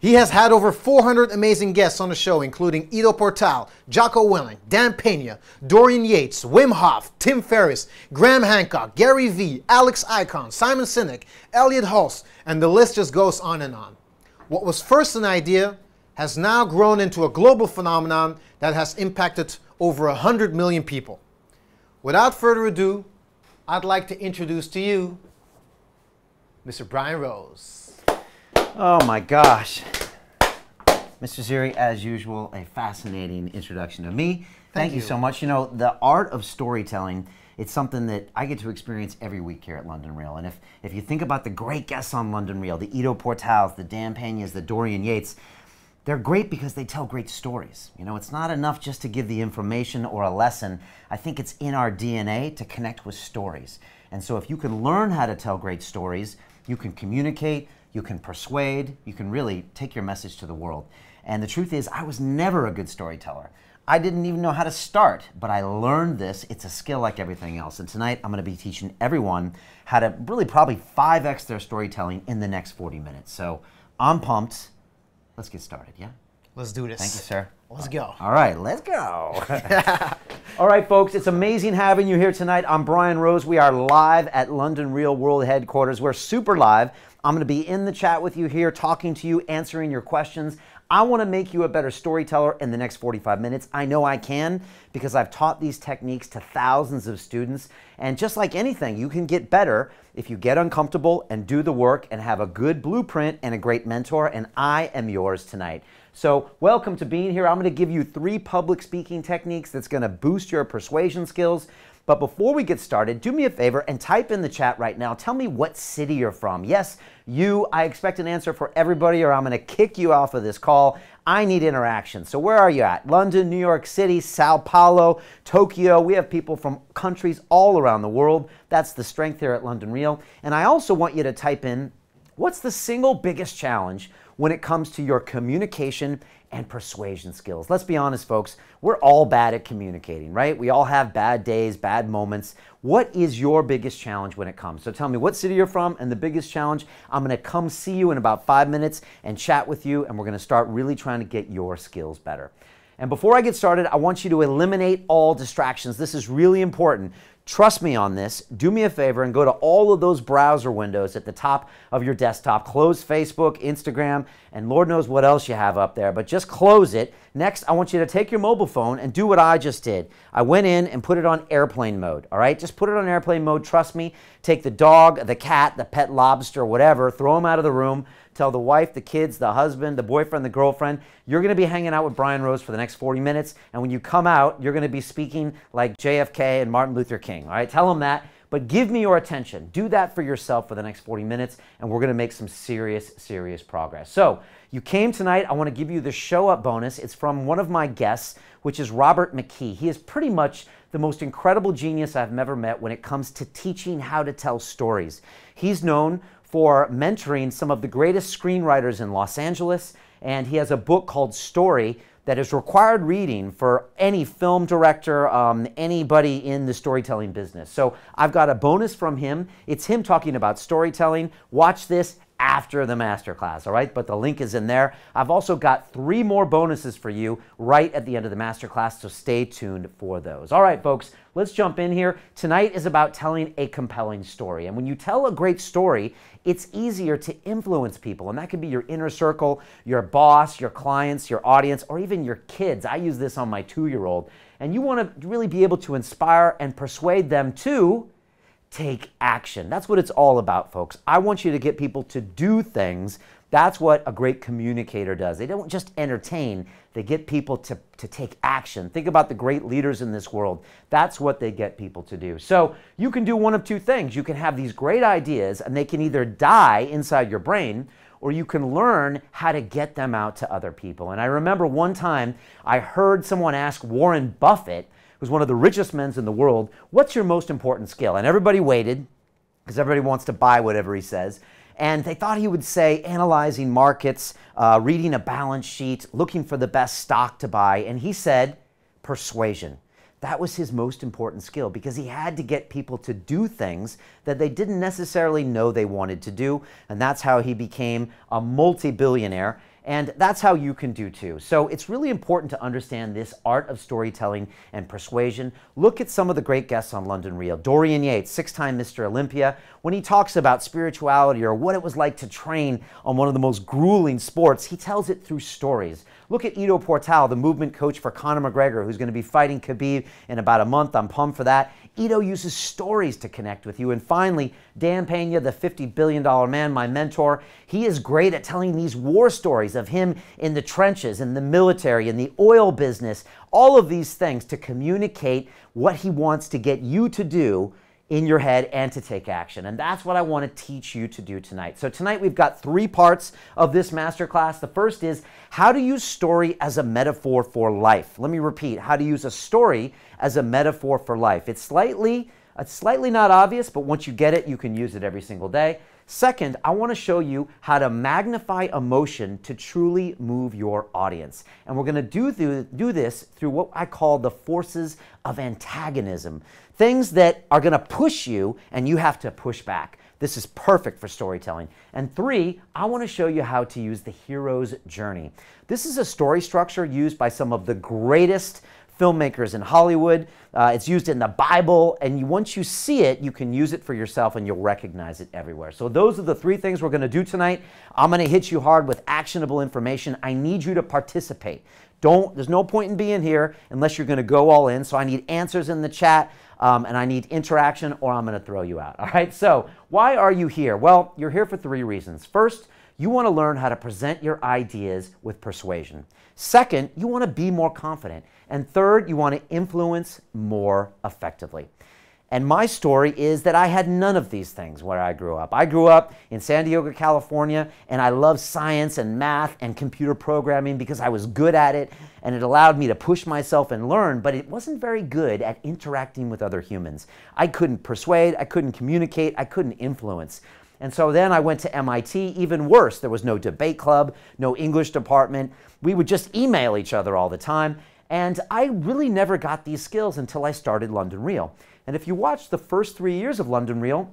He has had over 400 amazing guests on the show, including Ido Portal, Jocko Willing, Dan Pena, Dorian Yates, Wim Hof, Tim Ferriss, Graham Hancock, Gary Vee, Alex Icahn, Simon Sinek, Elliot Hulse, and the list just goes on and on. What was first an idea has now grown into a global phenomenon that has impacted over 100 million people. Without further ado, I'd like to introduce to you Mr. Brian Rose. Oh my gosh. Mr. Ziri, as usual, a fascinating introduction to me. Thank you so much. You know, the art of storytelling, it's something that I get to experience every week here at London Real. And if you think about the great guests on London Real, the Ido Portals, the Dan Penas, the Dorian Yates, they're great because they tell great stories. You know, it's not enough just to give the information or a lesson. I think it's in our DNA to connect with stories. And so if you can learn how to tell great stories, you can communicate, you can persuade, you can really take your message to the world. And the truth is, I was never a good storyteller. I didn't even know how to start, but I learned this. It's a skill like everything else. And tonight, I'm going to be teaching everyone how to really probably 5x their storytelling in the next 40 minutes. So I'm pumped. Let's get started, yeah? Let's do this. Thank you, sir. Let's go. All right, let's go. All right, folks, it's amazing having you here tonight. I'm Brian Rose. We are live at London Real World Headquarters. We're super live. I'm going to be in the chat with you here, talking to you, answering your questions. I want to make you a better storyteller in the next 45 minutes. I know I can because I've taught these techniques to thousands of students. And just like anything, you can get better if you get uncomfortable and do the work and have a good blueprint and a great mentor. And I am yours tonight. So welcome to being here. I'm going to give you 3 public speaking techniques that's going to boost your persuasion skills. But before we get started, do me a favor and type in the chat right now. Tell me what city you're from. Yes, you. I expect an answer for everybody or I'm going to kick you off of this call. I need interaction. So where are you at? London, New York City, Sao Paulo, Tokyo. We have people from countries all around the world. That's the strength here at London Real. And I also want you to type in, what's the single biggest challenge when it comes to your communication and persuasion skills? Let's be honest, folks. We're all bad at communicating, right? We all have bad days, bad moments. What is your biggest challenge when it comes? So tell me what city you're from and the biggest challenge. I'm going to come see you in about 5 minutes and chat with you, and we're going to start really trying to get your skills better. And before I get started, I want you to eliminate all distractions. This is really important. Trust me on this. Do me a favor and go to all of those browser windows at the top of your desktop. Close Facebook, Instagram, and Lord knows what else you have up there, but just close it. Next, I want you to take your mobile phone and do what I just did. I went in and put it on airplane mode, all right? Just put it on airplane mode. Trust me. Take the dog, the cat, the pet lobster, whatever, throw them out of the room. Tell the wife, the kids, the husband, the boyfriend, the girlfriend, you're going to be hanging out with Brian Rose for the next 40 minutes. And when you come out, you're going to be speaking like JFK and Martin Luther King. All right, tell them that. But give me your attention. Do that for yourself for the next 40 minutes. And we're going to make some serious, serious progress. So you came tonight. I want to give you the show up bonus. It's from one of my guests, which is Robert McKee. He is pretty much the most incredible genius I've ever met when it comes to teaching how to tell stories. He's known for mentoring some of the greatest screenwriters in Los Angeles, and he has a book called Story that is required reading for any film director, anybody in the storytelling business. So I've got a bonus from him. It's him talking about storytelling. Watch this after the masterclass, all right? But the link is in there. I've also got 3 more bonuses for you right at the end of the masterclass, so stay tuned for those. All right, folks, let's jump in here. Tonight is about telling a compelling story. And when you tell a great story, it's easier to influence people. And that could be your inner circle, your boss, your clients, your audience, or even your kids. I use this on my 2-year-old. And you want to really be able to inspire and persuade them to take action. That's what it's all about, folks. I want you to get people to do things. That's what a great communicator does. They don't just entertain, they get people to take action. Think about the great leaders in this world. That's what they get people to do. So you can do one of 2 things. You can have these great ideas and they can either die inside your brain, or you can learn how to get them out to other people. And I remember one time I heard someone ask Warren Buffett, who's one of the richest men in the world, what's your most important skill? And everybody waited, because everybody wants to buy whatever he says. And they thought he would say analyzing markets, reading a balance sheet, looking for the best stock to buy. And he said persuasion. That was his most important skill because he had to get people to do things that they didn't necessarily know they wanted to do. And that's how he became a multi-billionaire. And that's how you can do too. So it's really important to understand this art of storytelling and persuasion. Look at some of the great guests on London Real. Dorian Yates, 6-time Mr. Olympia, when he talks about spirituality or what it was like to train on one of the most grueling sports, he tells it through stories. Look at Ido Portal, the movement coach for Conor McGregor, who's going to be fighting Khabib in about a month. I'm pumped for that. Ido uses stories to connect with you. And finally, Dan Pena, the $50 billion man, my mentor, he is great at telling these war stories of him in the trenches, in the military, in the oil business, all of these things to communicate what he wants to get you to do in your head and to take action. And that's what I want to teach you to do tonight. So tonight we've got 3 parts of this masterclass. The first is how to use story as a metaphor for life. Let me repeat, how to use a story as a metaphor for life. It's slightly not obvious, but once you get it, you can use it every single day. Second, I want to show you how to magnify emotion to truly move your audience. And we're going to do this through what I call the forces of antagonism. Things that are going to push you and you have to push back. This is perfect for storytelling. And 3, I want to show you how to use the hero's journey. This is a story structure used by some of the greatest filmmakers in Hollywood. It's used in the Bible, and once you see it, you can use it for yourself and you'll recognize it everywhere. So those are the 3 things we're going to do tonight. I'm going to hit you hard with actionable information. I need you to participate. There's no point in being here unless you're going to go all in. So I need answers in the chat, and I need interaction, or I'm going to throw you out. All right, so why are you here? Well, you're here for 3 reasons. First, you want to learn how to present your ideas with persuasion. Second, you want to be more confident. And third, you want to influence more effectively. And my story is that I had none of these things where I grew up. I grew up in San Diego, California, and I loved science and math and computer programming because I was good at it, and it allowed me to push myself and learn, but it wasn't very good at interacting with other humans. I couldn't persuade, I couldn't communicate, I couldn't influence. And so then I went to MIT, even worse. There was no debate club, no English department. We would just email each other all the time. And I really never got these skills until I started London Real. And if you watch the first 3 years of London Real,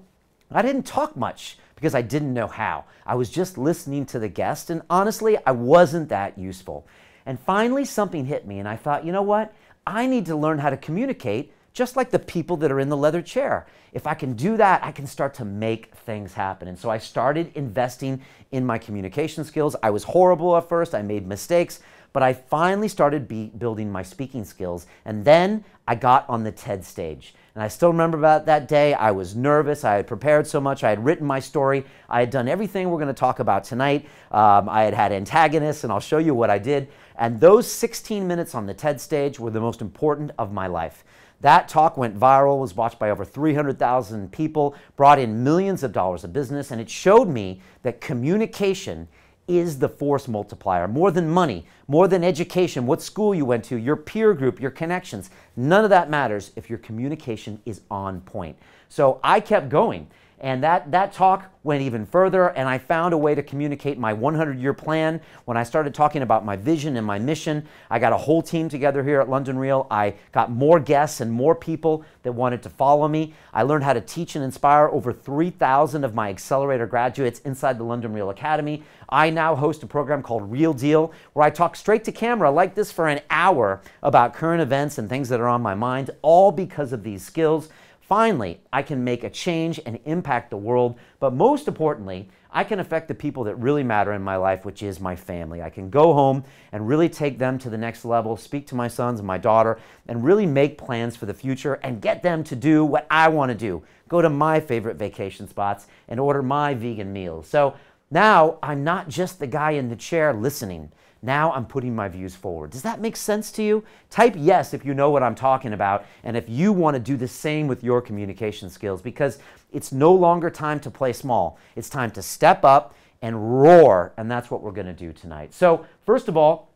I didn't talk much because I didn't know how. I was just listening to the guest, and honestly, I wasn't that useful. And finally, something hit me, and I thought, you know what? I need to learn how to communicate just like the people that are in the leather chair. If I can do that, I can start to make things happen. And so I started investing in my communication skills. I was horrible at first. I made mistakes. But I finally started building my speaking skills. And then I got on the TED stage. And I still remember about that day. I was nervous. I had prepared so much. I had written my story. I had done everything we're going to talk about tonight. I had antagonists, and I'll show you what I did. And those 16 minutes on the TED stage were the most important of my life. That talk went viral, was watched by over 300,000 people, brought in millions of dollars of business, and it showed me that communication is the force multiplier. More than money, more than education, what school you went to, your peer group, your connections. None of that matters if your communication is on point. So I kept going. And that talk went even further, and I found a way to communicate my 100-year plan. When I started talking about my vision and my mission, I got a whole team together here at London Real. I got more guests and more people that wanted to follow me. I learned how to teach and inspire over 3,000 of my accelerator graduates inside the London Real Academy. I now host a program called Real Deal, where I talk straight to camera like this for an hour about current events and things that are on my mind, all because of these skills. Finally, I can make a change and impact the world, but most importantly, I can affect the people that really matter in my life, which is my family. I can go home and really take them to the next level, speak to my sons and my daughter, and really make plans for the future and get them to do what I want to do. Go to my favorite vacation spots and order my vegan meals. So now I'm not just the guy in the chair listening. Now I'm putting my views forward. Does that make sense to you? Type yes if you know what I'm talking about, and if you want to do the same with your communication skills, because it's no longer time to play small. It's time to step up and roar, and that's what we're going to do tonight. So first of all,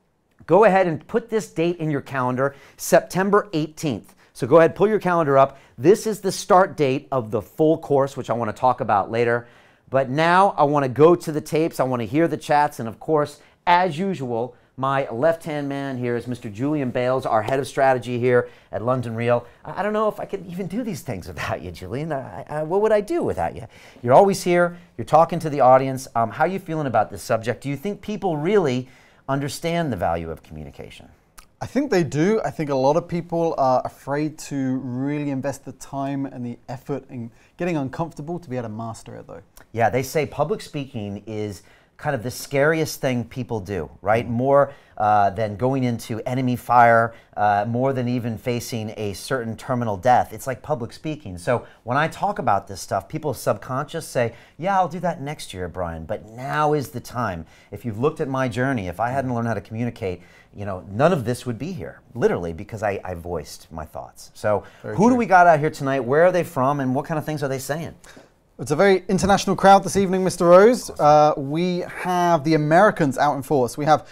go ahead and put this date in your calendar, September 18th. So go ahead, pull your calendar up. This is the start date of the full course, which I want to talk about later. But now I want to go to the tapes. I want to hear the chats, and of course, as usual, My left-hand man here is Mr. Julian Bales, our head of strategy here at London Real. I don't know if I could even do these things without you, Julian. What would I do without you? You're always here. You're talking to the audience. How are you feeling about this subject? Do you think people really understand the value of communication? I think they do. I think a lot of people are afraid to really invest the time and the effort in getting uncomfortable to be able to master it, though. Yeah, they say public speaking is kind of the scariest thing people do, right? More than going into enemy fire, more than even facing a certain terminal death. It's like public speaking. So when I talk about this stuff, people subconscious say, yeah, I'll do that next year, Brian, but now is the time. If you've looked at my journey, if I hadn't learned how to communicate, you know, none of this would be here, literally, because I voiced my thoughts. So who do we got out here tonight? Where are they from, and what kind of things are they saying? It's a very international crowd this evening, Mr. Rose. We have the Americans out in force. We have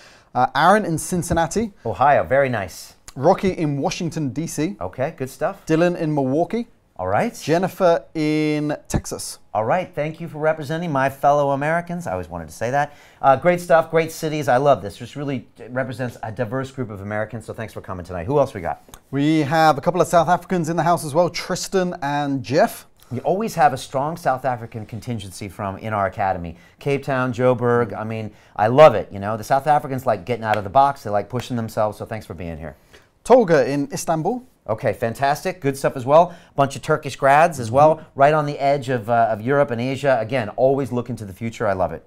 Aaron in Cincinnati. Ohio, very nice. Rocky in Washington, D.C. Okay, good stuff. Dylan in Milwaukee. All right. Jennifer in Texas. All right, thank you for representing my fellow Americans. I always wanted to say that. Great stuff, great cities. I love this. This really represents a diverse group of Americans, so thanks for coming tonight. Who else we got? We have a couple of South Africans in the house as well, Tristan and Jeff. We always have a strong South African contingency in our academy. Cape Town, Joburg, I mean, I love it, you know. The South Africans like getting out of the box, they like pushing themselves, so thanks for being here. Tolga in Istanbul. Okay, fantastic, good stuff as well. Bunch of Turkish grads as well, right on the edge of Europe and Asia. Again, always looking to the future, I love it.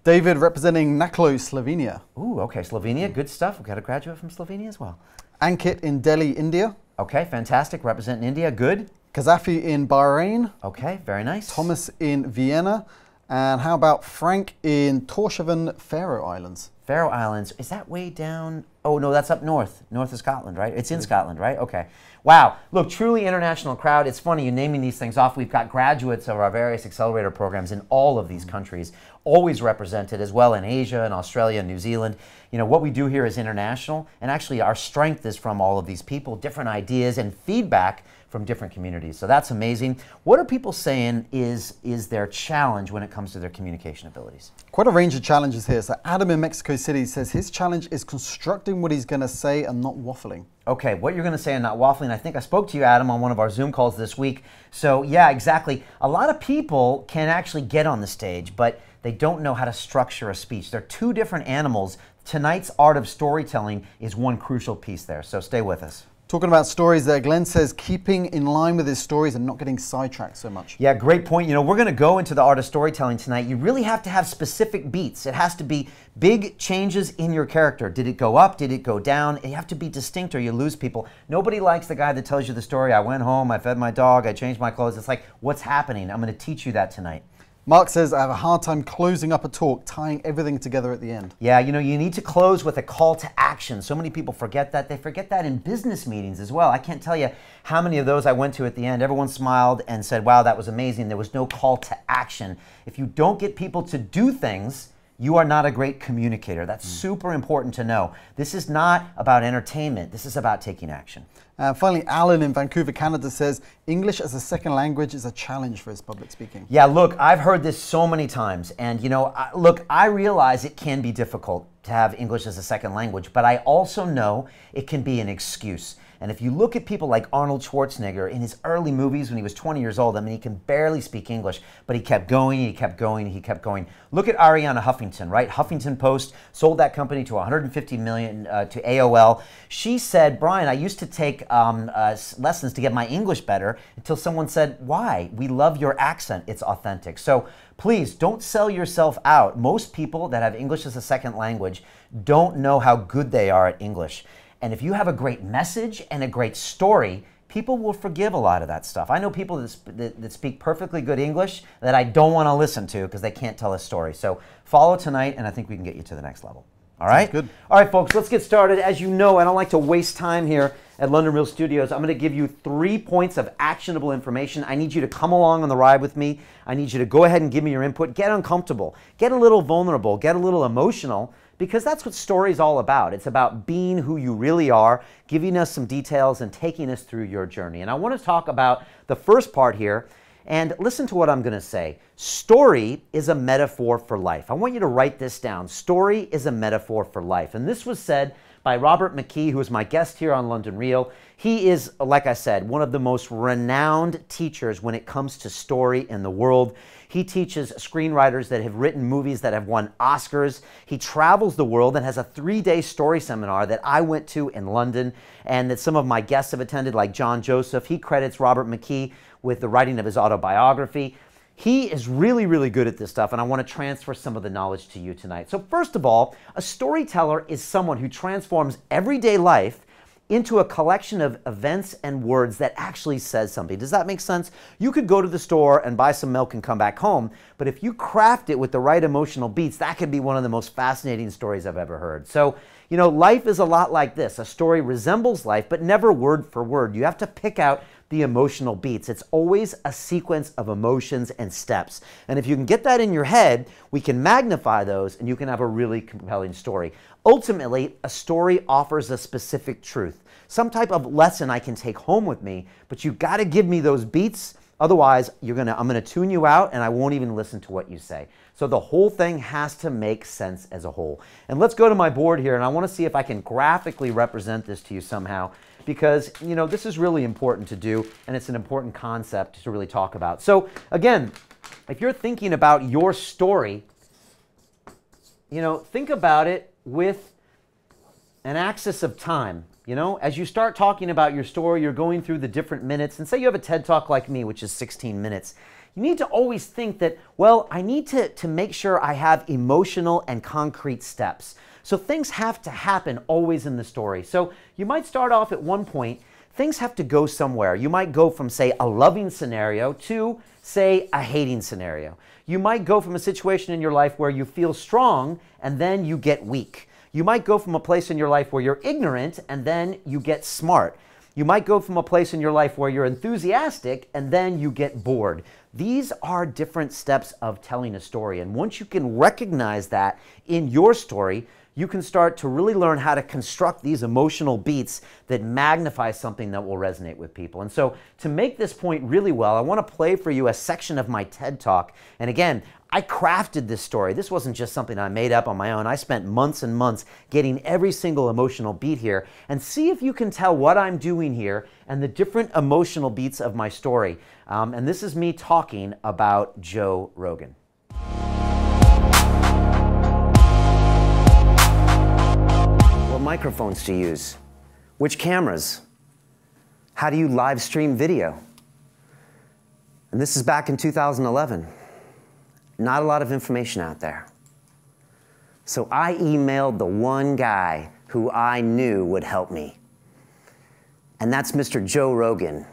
David representing Naklo, Slovenia. Ooh, okay, Slovenia, good stuff. We've got a graduate from Slovenia as well. Ankit in Delhi, India. Okay, fantastic, representing India, good. Kazafi in Bahrain. Okay, very nice. Thomas in Vienna. And how about Frank in Tórshavn, Faroe Islands? Faroe Islands, is that way down? Oh no, that's up north of Scotland, right? It's in Scotland, right? Okay. Wow, look, truly international crowd. It's funny, you're naming these things off. We've got graduates of our various accelerator programs in all of these countries, always represented as well in Asia and Australia and New Zealand. You know, what we do here is international, and actually our strength is from all of these people, different ideas and feedback from different communities. So that's amazing. What are people saying is their challenge when it comes to their communication abilities? Quite a range of challenges here. So Adam in Mexico City says his challenge is constructing what he's going to say and not waffling. Okay, what you're going to say and not waffling. I think I spoke to you, Adam, on one of our Zoom calls this week. So yeah, exactly. A lot of people can actually get on the stage, but they don't know how to structure a speech. They're two different animals. Tonight's art of storytelling is one crucial piece there. So stay with us. Talking about stories there, Glenn says keeping in line with his stories and not getting sidetracked so much. Yeah, great point. You know, we're going to go into the art of storytelling tonight. You really have to have specific beats. It has to be big changes in your character. Did it go up? Did it go down? You have to be distinct or you lose people. Nobody likes the guy that tells you the story. I went home, I fed my dog, I changed my clothes. It's like, what's happening? I'm going to teach you that tonight. Mark says, I have a hard time closing up a talk, tying everything together at the end. Yeah, you know, you need to close with a call to action. So many people forget that. They forget that in business meetings as well. I can't tell you how many of those I went to at the end. Everyone smiled and said, wow, that was amazing. There was no call to action. If you don't get people to do things, you are not a great communicator. That's super important to know. This is not about entertainment. This is about taking action. Finally, Alan in Vancouver, Canada says, English as a second language is a challenge for his public speaking. Yeah, look, I've heard this so many times. And, you know, look, I realize it can be difficult to have English as a second language, but I also know it can be an excuse. And if you look at people like Arnold Schwarzenegger in his early movies when he was 20 years old, I mean, he can barely speak English, but he kept going, he kept going, he kept going. Look at Ariana Huffington, right? Huffington Post sold that company to $150 million to AOL. She said, Brian, I used to take lessons to get my English better until someone said, why? We love your accent. It's authentic. So please don't sell yourself out. Most people that have English as a second language don't know how good they are at English. And if you have a great message and a great story, people will forgive a lot of that stuff. I know people that speak perfectly good English that I don't want to listen to because they can't tell a story. So follow tonight, and I think we can get you to the next level. All right? Sounds good. All right, folks, let's get started. As you know, I don't like to waste time here at London Real Studios. I'm going to give you 3 points of actionable information. I need you to come along on the ride with me. I need you to go ahead and give me your input. Get uncomfortable. Get a little vulnerable. Get a little emotional. Because that's what story is all about. It's about being who you really are, giving us some details and taking us through your journey. And I want to talk about the first part here, And listen to what I'm going to say. Story is a metaphor for life. I want you to write this down. Story is a metaphor for life. And this was said by Robert McKee, who is my guest here on London Real. He is, like I said, one of the most renowned teachers when it comes to story in the world. He teaches screenwriters that have written movies that have won Oscars. He travels the world and has a 3-day story seminar that I went to in London and that some of my guests have attended, like John Joseph. He credits Robert McKee with the writing of his autobiography. He is really, really good at this stuff, and I want to transfer some of the knowledge to you tonight. So first of all, a storyteller is someone who transforms everyday life into a collection of events and words that actually says something. Does that make sense? You could go to the store and buy some milk and come back home, but if you craft it with the right emotional beats, that could be one of the most fascinating stories I've ever heard. So, you know, life is a lot like this. A story resembles life, but never word for word. You have to pick out the emotional beats. It's always a sequence of emotions and steps. And if you can get that in your head, we can magnify those and you can have a really compelling story. Ultimately, a story offers a specific truth, some type of lesson I can take home with me, but you got to give me those beats. Otherwise, I'm going to tune you out and I won't even listen to what you say. So the whole thing has to make sense as a whole. And let's go to my board here and I want to see if I can graphically represent this to you somehow, because, you know, this is really important to do and it's an important concept to really talk about. So again, if you're thinking about your story, you know, think about it with an axis of time. You know, as you start talking about your story, you're going through the different minutes, and say you have a TED Talk like me, which is 16 minutes. You need to always think that, well, I need to make sure I have emotional and concrete steps. So things have to happen always in the story. So you might start off at one point, things have to go somewhere. You might go from, say, a loving scenario to, say, a hating scenario. You might go from a situation in your life where you feel strong and then you get weak. You might go from a place in your life where you're ignorant and then you get smart. You might go from a place in your life where you're enthusiastic and then you get bored. These are different steps of telling a story. And once you can recognize that in your story, you can start to really learn how to construct these emotional beats that magnify something that will resonate with people. And so to make this point really well, I want to play for you a section of my TED Talk. And again, I crafted this story. This wasn't just something I made up on my own. I spent months and months getting every single emotional beat here, and see if you can tell what I'm doing here and the different emotional beats of my story. And this is me talking about Joe Rogan. What microphones to use? Which cameras? How do you live stream video? And this is back in 2011. Not a lot of information out there. So I emailed the one guy who I knew would help me. And that's Mr. Joe Rogan.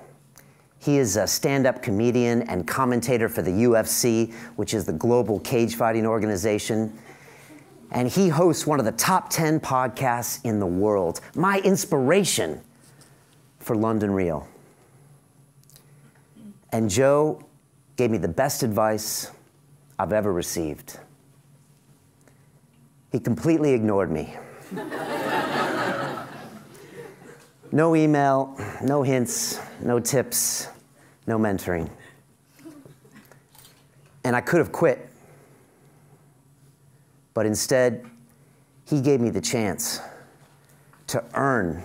He is a stand-up comedian and commentator for the UFC, which is the global cage fighting organization. And he hosts one of the top 10 podcasts in the world. My inspiration for London Real. And Joe gave me the best advice I've ever received. He completely ignored me. No email, no hints, no tips, no mentoring. And I could have quit, but instead, he gave me the chance to earn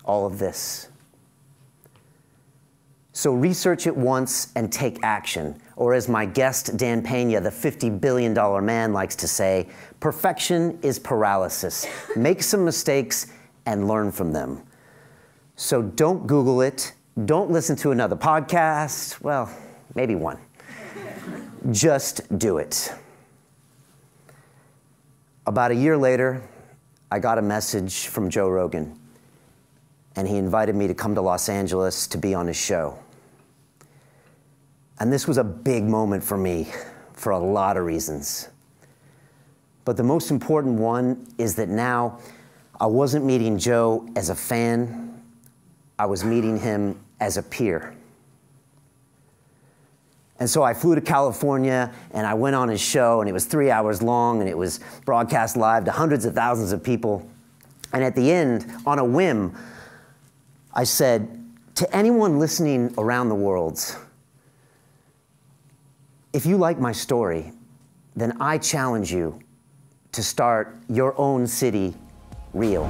all of this. So research it once and take action. Or as my guest, Dan Pena, the $50 billion man, likes to say, perfection is paralysis. Make some mistakes and learn from them. So don't Google it. Don't listen to another podcast. Well, maybe one. Just do it. About a year later, I got a message from Joe Rogan, and he invited me to come to Los Angeles to be on his show. And this was a big moment for me for a lot of reasons. But the most important one is that now I wasn't meeting Joe as a fan, I was meeting him as a peer. And so I flew to California and I went on his show, and it was 3 hours long and it was broadcast live to hundreds of thousands of people. And at the end, on a whim, I said, to anyone listening around the world, If you like my story, then I challenge you to start your own city real.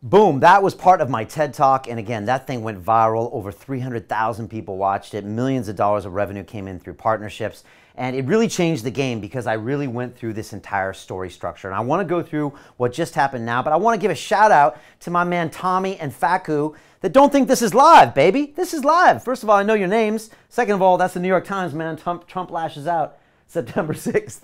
Boom, that was part of my TED Talk, and again, that thing went viral. Over 300,000 people watched it. Millions of dollars of revenue came in through partnerships, and it really changed the game because I really went through this entire story structure. And I want to go through what just happened now, but I want to give a shout out to my man Tommy and Faku that don't think this is live, baby. This is live. First of all, I know your names. Second of all, that's the New York Times, man. Trump lashes out September 6th,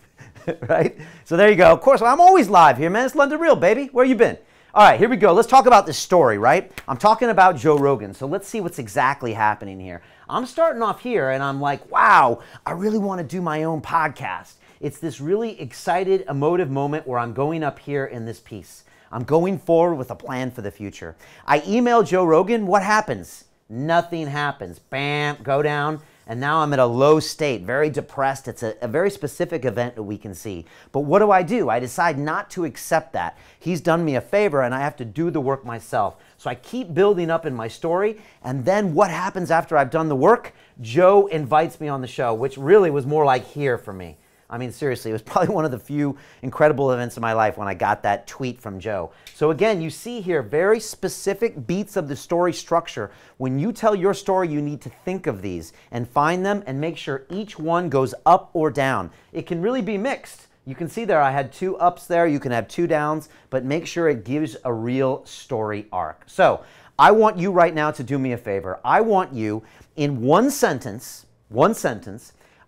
right? So there you go. Of course, I'm always live here, man. It's London Real, baby. Where you been? All right, here we go. Let's talk about this story, right? I'm talking about Joe Rogan, so let's see what's exactly happening here. I'm starting off here, and I'm like, wow, I really want to do my own podcast. It's this really excited, emotive moment where I'm going up here in this piece. I'm going forward with a plan for the future. I email Joe Rogan. What happens? Nothing happens. Bam, go down. And now I'm at a low state, very depressed. It's a very specific event that we can see. But what do? I decide not to accept that. He's done me a favor and I have to do the work myself. So I keep building up in my story. And then what happens after I've done the work? Joe invites me on the show, which really was more like here for me. I mean, seriously, it was probably one of the few incredible events of my life when I got that tweet from Joe. So again, you see here very specific beats of the story structure. When you tell your story, you need to think of these and find them and make sure each one goes up or down. It can really be mixed. You can see there I had 2 ups there. You can have 2 downs, but make sure it gives a real story arc. So I want you right now to do me a favor. I want you in one sentence,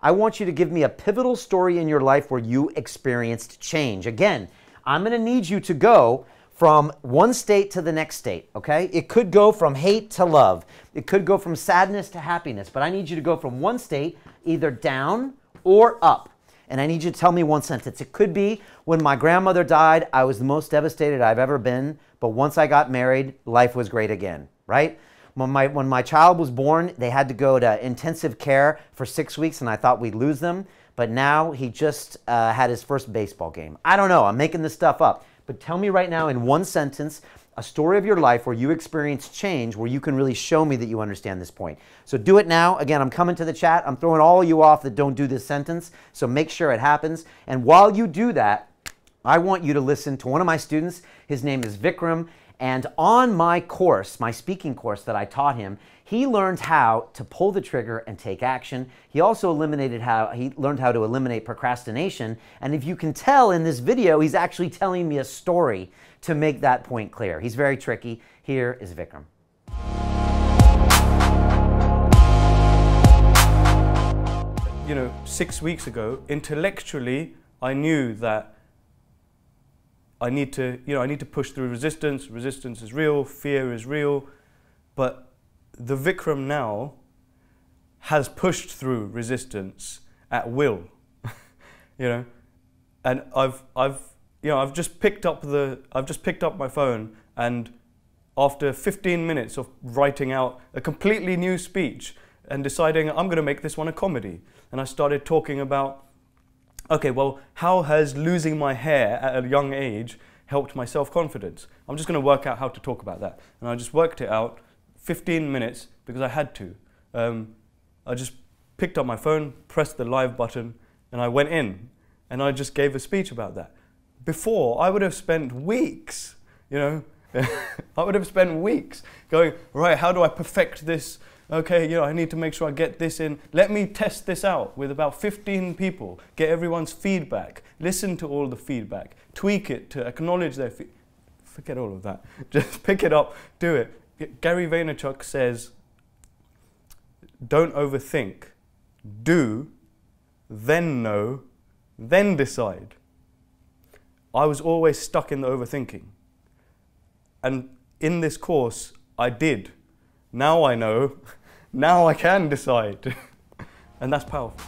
I want you to give me a pivotal story in your life where you experienced change. Again, I'm going to need you to go from one state to the next state, okay? It could go from hate to love. It could go from sadness to happiness, but I need you to go from one state either down or up. And I need you to tell me one sentence. It could be, when my grandmother died, I was the most devastated I've ever been, but once I got married, life was great again, right? When my child was born, they had to go to intensive care for 6 weeks, and I thought we'd lose them. But now he just had his first baseball game. I don't know. I'm making this stuff up. But tell me right now in one sentence a story of your life where you experienced change, where you can really show me that you understand this point. So do it now. Again, I'm coming to the chat. I'm throwing all of you off that don't do this sentence. So make sure it happens. And while you do that, I want you to listen to one of my students. His name is Vikram. And on my course, my speaking course that I taught him, he learned how to pull the trigger and take action. He also learned how to eliminate procrastination. And if you can tell in this video, he's actually telling me a story to make that point clear. He's very tricky. Here is Vikram. You know, 6 weeks ago, intellectually, I knew that I need to push through resistance. Resistance is real, fear is real, but the Vikram now has pushed through resistance at will, you know, and I've just picked up my phone, and after 15 minutes of writing out a completely new speech and deciding I'm going to make this one a comedy, and I started talking about, okay, well, how has losing my hair at a young age helped my self-confidence? I'm just going to work out how to talk about that. And I just worked it out, 15 minutes, because I had to. I just picked up my phone, pressed the live button, and I went in. And I just gave a speech about that. Before, I would have spent weeks, you know, I would have spent weeks going, right, how do I perfect this? Okay, you know, I need to make sure I get this in. Let me test this out with about 15 people, get everyone's feedback, listen to all the feedback, tweak it to acknowledge their feedback. Forget all of that. Just pick it up, do it. Gary Vaynerchuk says, don't overthink. Do, then know, then decide. I was always stuck in the overthinking. And in this course, I did. Now I know, now I can decide. And that's powerful.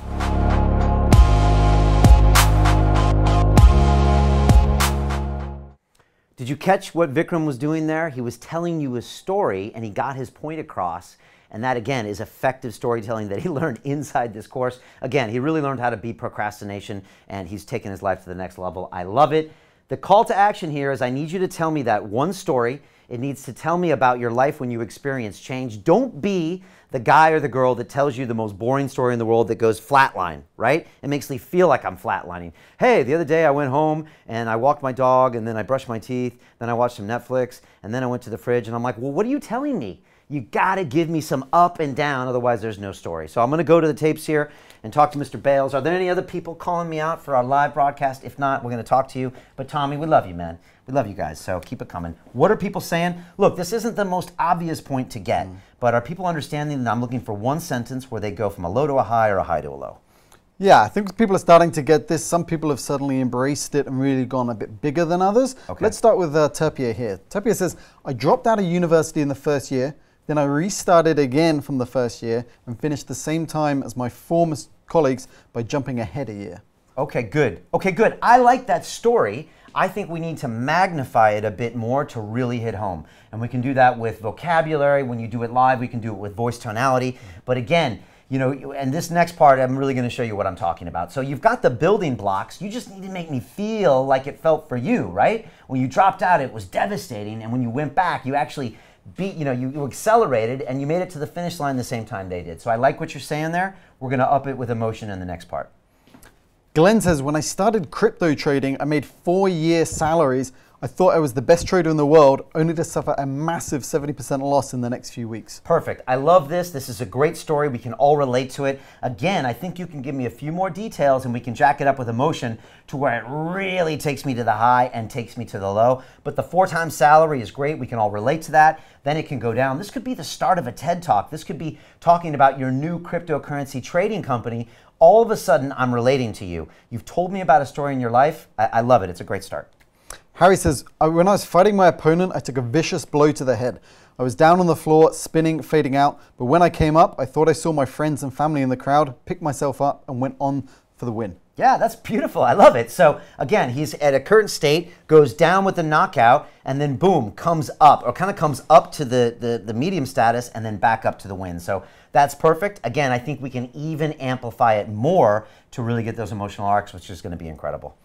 Did you catch what Vikram was doing there? He was telling you a story and he got his point across. And that, again, is effective storytelling that he learned inside this course. Again, he really learned how to beat procrastination, and he's taken his life to the next level. I love it. The call to action here is I need you to tell me that one story It needs to tell me about your life when you experience change. Don't be the guy or the girl that tells you the most boring story in the world that goes flatline, right? It makes me feel like I'm flatlining. Hey, the other day I went home and I walked my dog and then I brushed my teeth, then I watched some Netflix, and then I went to the fridge and I'm like, well, what are you telling me? You gotta give me some up and down, otherwise there's no story. So I'm gonna go to the tapes here and talk to Mr. Bales. Are there any other people calling me out for our live broadcast? If not, we're gonna talk to you. But Tommy, we love you, man. We love you guys, so keep it coming. What are people saying? Look, this isn't the most obvious point to get, but are people understanding that I'm looking for one sentence where they go from a low to a high or a high to a low? Yeah, I think people are starting to get this. Some people have suddenly embraced it and really gone a bit bigger than others. Okay. Let's start with Terpia here. Terpia says, I dropped out of university in the first year, then I restarted again from the first year and finished the same time as my former colleagues by jumping ahead a year. Okay, good. Okay, good. I like that story. I think we need to magnify it a bit more to really hit home. And we can do that with vocabulary. When you do it live, we can do it with voice tonality. But again, you know, and this next part, I'm really going to show you what I'm talking about. So you've got the building blocks. You just need to make me feel like it felt for you, right? When you dropped out, it was devastating. And when you went back, you actually you accelerated and you made it to the finish line the same time they did. So I like what you're saying there. We're going to up it with emotion in the next part. Glenn says, when I started crypto trading, I made 4-year salaries. I thought I was the best trader in the world, only to suffer a massive 70% loss in the next few weeks. Perfect. I love this. This is a great story. We can all relate to it. Again, I think you can give me a few more details and we can jack it up with emotion to where it really takes me to the high and takes me to the low. But the 4-time salary is great. We can all relate to that. Then it can go down. This could be the start of a TED Talk. This could be talking about your new cryptocurrency trading company. All of a sudden, I'm relating to you. You've told me about a story in your life. I love it. It's a great start. Harry says, when I was fighting my opponent, I took a vicious blow to the head. I was down on the floor, spinning, fading out. But when I came up, I thought I saw my friends and family in the crowd, picked myself up and went on for the win. Yeah, that's beautiful. I love it. So again, he's at a current state, goes down with the knockout, and then boom, comes up, or kind of comes up to the medium status and then back up to the win. So that's perfect. Again, I think we can even amplify it more to really get those emotional arcs, which is going to be incredible.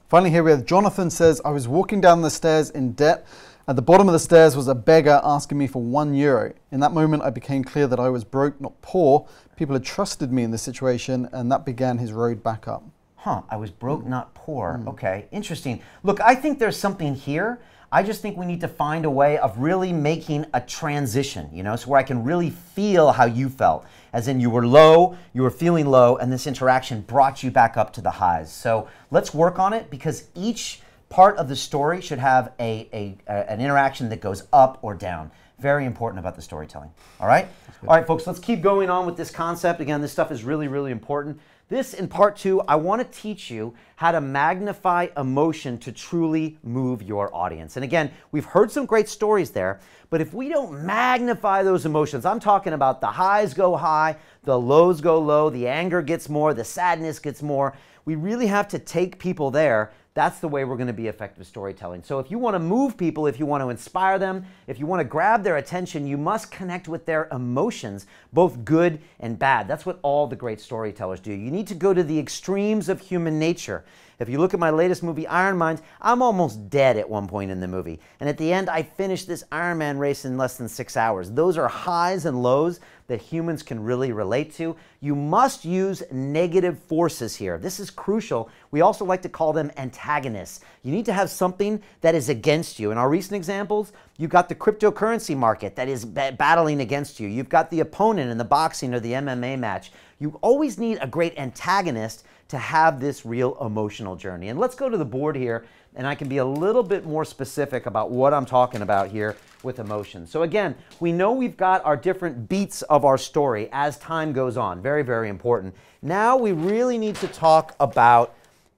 Finally, here we have Jonathan says, I was walking down the stairs in debt. At the bottom of the stairs was a beggar asking me for €1. In that moment, I became clear that I was broke, not poor. People had trusted me in this situation, and that began his road back up. Huh, I was broke, not poor. Okay, interesting. Look, I think there's something here. I just think we need to find a way of really making a transition, you know, so where I can really feel how you felt. As in you were low, you were feeling low, and this interaction brought you back up to the highs. So let's work on it because each part of the story should have an interaction that goes up or down. Very important about the storytelling. All right? All right, folks, let's keep going on with this concept. Again, this stuff is really, really important. This, in part 2, I want to teach you how to magnify emotion to truly move your audience. And again, we've heard some great stories there, but if we don't magnify those emotions, I'm talking about the highs go high, the lows go low, the anger gets more, the sadness gets more. We really have to take people there. That's the way we're going to be effective storytelling. So if you want to move people, if you want to inspire them, if you want to grab their attention, you must connect with their emotions, both good and bad. That's what all the great storytellers do. You need to go to the extremes of human nature. If you look at my latest movie, Iron Minds, I'm almost dead at one point in the movie. And at the end, I finished this Ironman race in less than 6 hours. Those are highs and lows that humans can really relate to. You must use negative forces here. This is crucial. We also like to call them antagonists. You need to have something that is against you. In our recent examples, you've got the cryptocurrency market that is battling against you. You've got the opponent in the boxing or the MMA match. You always need a great antagonist to have this real emotional journey. And let's go to the board here, and I can be a little bit more specific about what I'm talking about here with emotion. So again, we know we've got our different beats of our story as time goes on. Very, very important. Now we really need to talk about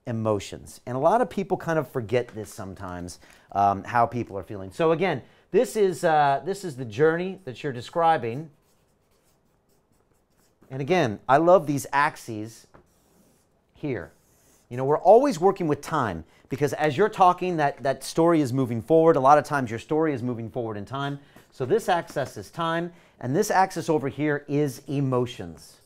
emotions. And a lot of people kind of forget this sometimes, how people are feeling. So again, this is the journey that you're describing. And again, I love these axes here. You know, we're always working with time because as you're talking, that story is moving forward. A lot of times your story is moving forward in time. So this axis is time, and this axis over here is emotions.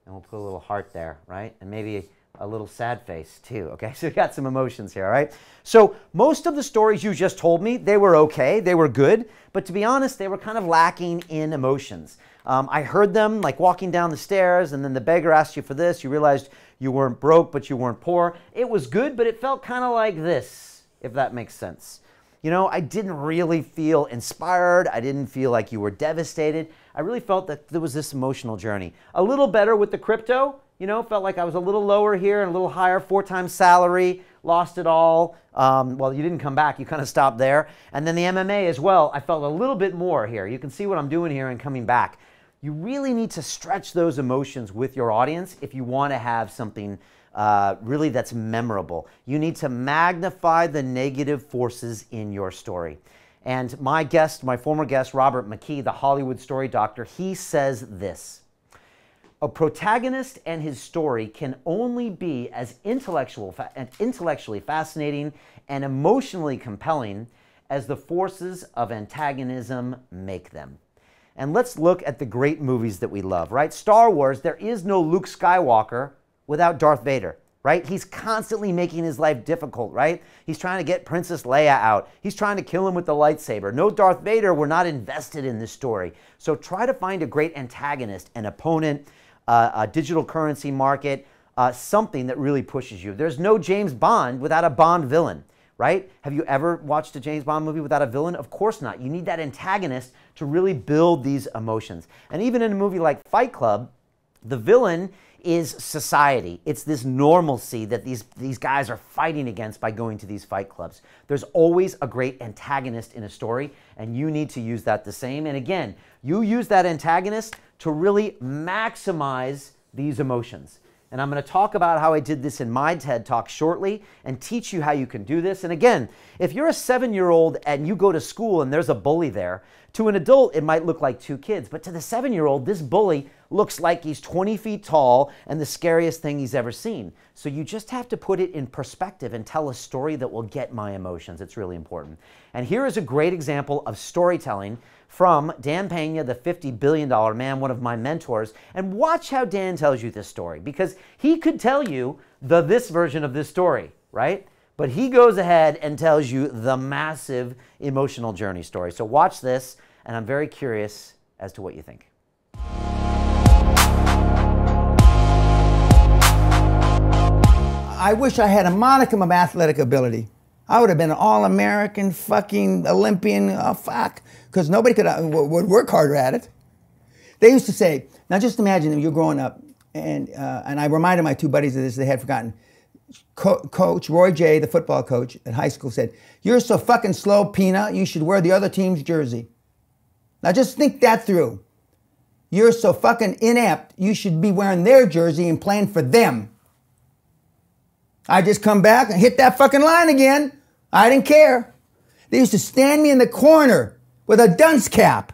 And we'll put a little heart there, right? And maybe a little sad face too, okay? So we got some emotions here, all right? So most of the stories you just told me, they were okay, they were good, but to be honest, they were kind of lacking in emotions. I heard them like walking down the stairs, and then the beggar asked you for this, you realized you weren't broke, but you weren't poor. It was good, but it felt kind of like this, if that makes sense. You know, I didn't really feel inspired. I didn't feel like you were devastated. I really felt that there was this emotional journey. A little better with the crypto, you know, felt like I was a little lower here and a little higher, 4 times salary, lost it all. Well, you didn't come back, you kind of stopped there. And then the MMA as well, I felt a little bit more here. You can see what I'm doing here and coming back. You really need to stretch those emotions with your audience if you want to have something really that's memorable. You need to magnify the negative forces in your story. And my guest, my former guest, Robert McKee, the Hollywood story doctor, he says this: a protagonist and his story can only be as intellectually fascinating and emotionally compelling as the forces of antagonism make them. And let's look at the great movies that we love, right? Star Wars, there is no Luke Skywalker without Darth Vader, right? He's constantly making his life difficult, right? He's trying to get Princess Leia out. He's trying to kill him with the lightsaber. No Darth Vader, we're not invested in this story. So try to find a great antagonist, an opponent, a digital currency market, something that really pushes you. There's no James Bond without a Bond villain, right? Have you ever watched a James Bond movie without a villain? Of course not. You need that antagonist to really build these emotions. And even in a movie like Fight Club, the villain is society. It's this normalcy that these guys are fighting against by going to these fight clubs. There's always a great antagonist in a story, and you need to use that the same. And again, you use that antagonist to really maximize these emotions. And I'm going to talk about how I did this in my TED Talk shortly and teach you how you can do this. And again, if you're a 7-year-old and you go to school and there's a bully there, to an adult, it might look like 2 kids. But to the 7-year-old, this bully looks like he's 20 feet tall and the scariest thing he's ever seen. So you just have to put it in perspective and tell a story that will get my emotions. It's really important. And here is a great example of storytelling from Dan Pena, the $50 billion man, one of my mentors. And watch how Dan tells you this story, because he could tell you this version of this story, right? But he goes ahead and tells you the massive emotional journey story. So watch this, and I'm very curious as to what you think. I wish I had a modicum of athletic ability. I would have been an all-American fucking Olympian, because nobody would work harder at it. They used to say, now just imagine if you're growing up, and I reminded my 2 buddies of this, they had forgotten. Coach Roy J., the football coach at high school, said, "You're so fucking slow, Pena, you should wear the other team's jersey." Now just think that through. You're so fucking inept, you should be wearing their jersey and playing for them. I just come back and hit that fucking line again. I didn't care. They used to stand me in the corner with a dunce cap.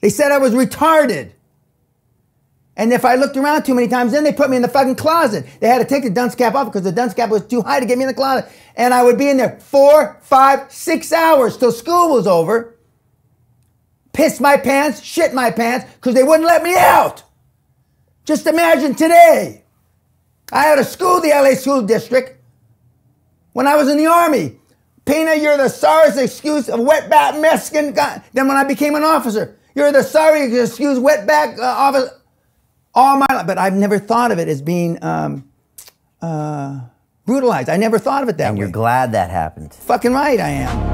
They said I was retarded. And if I looked around too many times, then they put me in the fucking closet. They had to take the dunce cap off because the dunce cap was too high to get me in the closet. And I would be in there 4, 5, 6 hours till school was over. Piss my pants, shit my pants, because they wouldn't let me out. Just imagine today. I had a school, the LA School District, when I was in the Army. Pena, you're the sorriest excuse of wetback Mexican guy. Then when I became an officer, you're the sorriest excuse wetback officer. All my life, but I've never thought of it as being brutalized. I never thought of it that way. And you're glad that happened. Fucking right I am.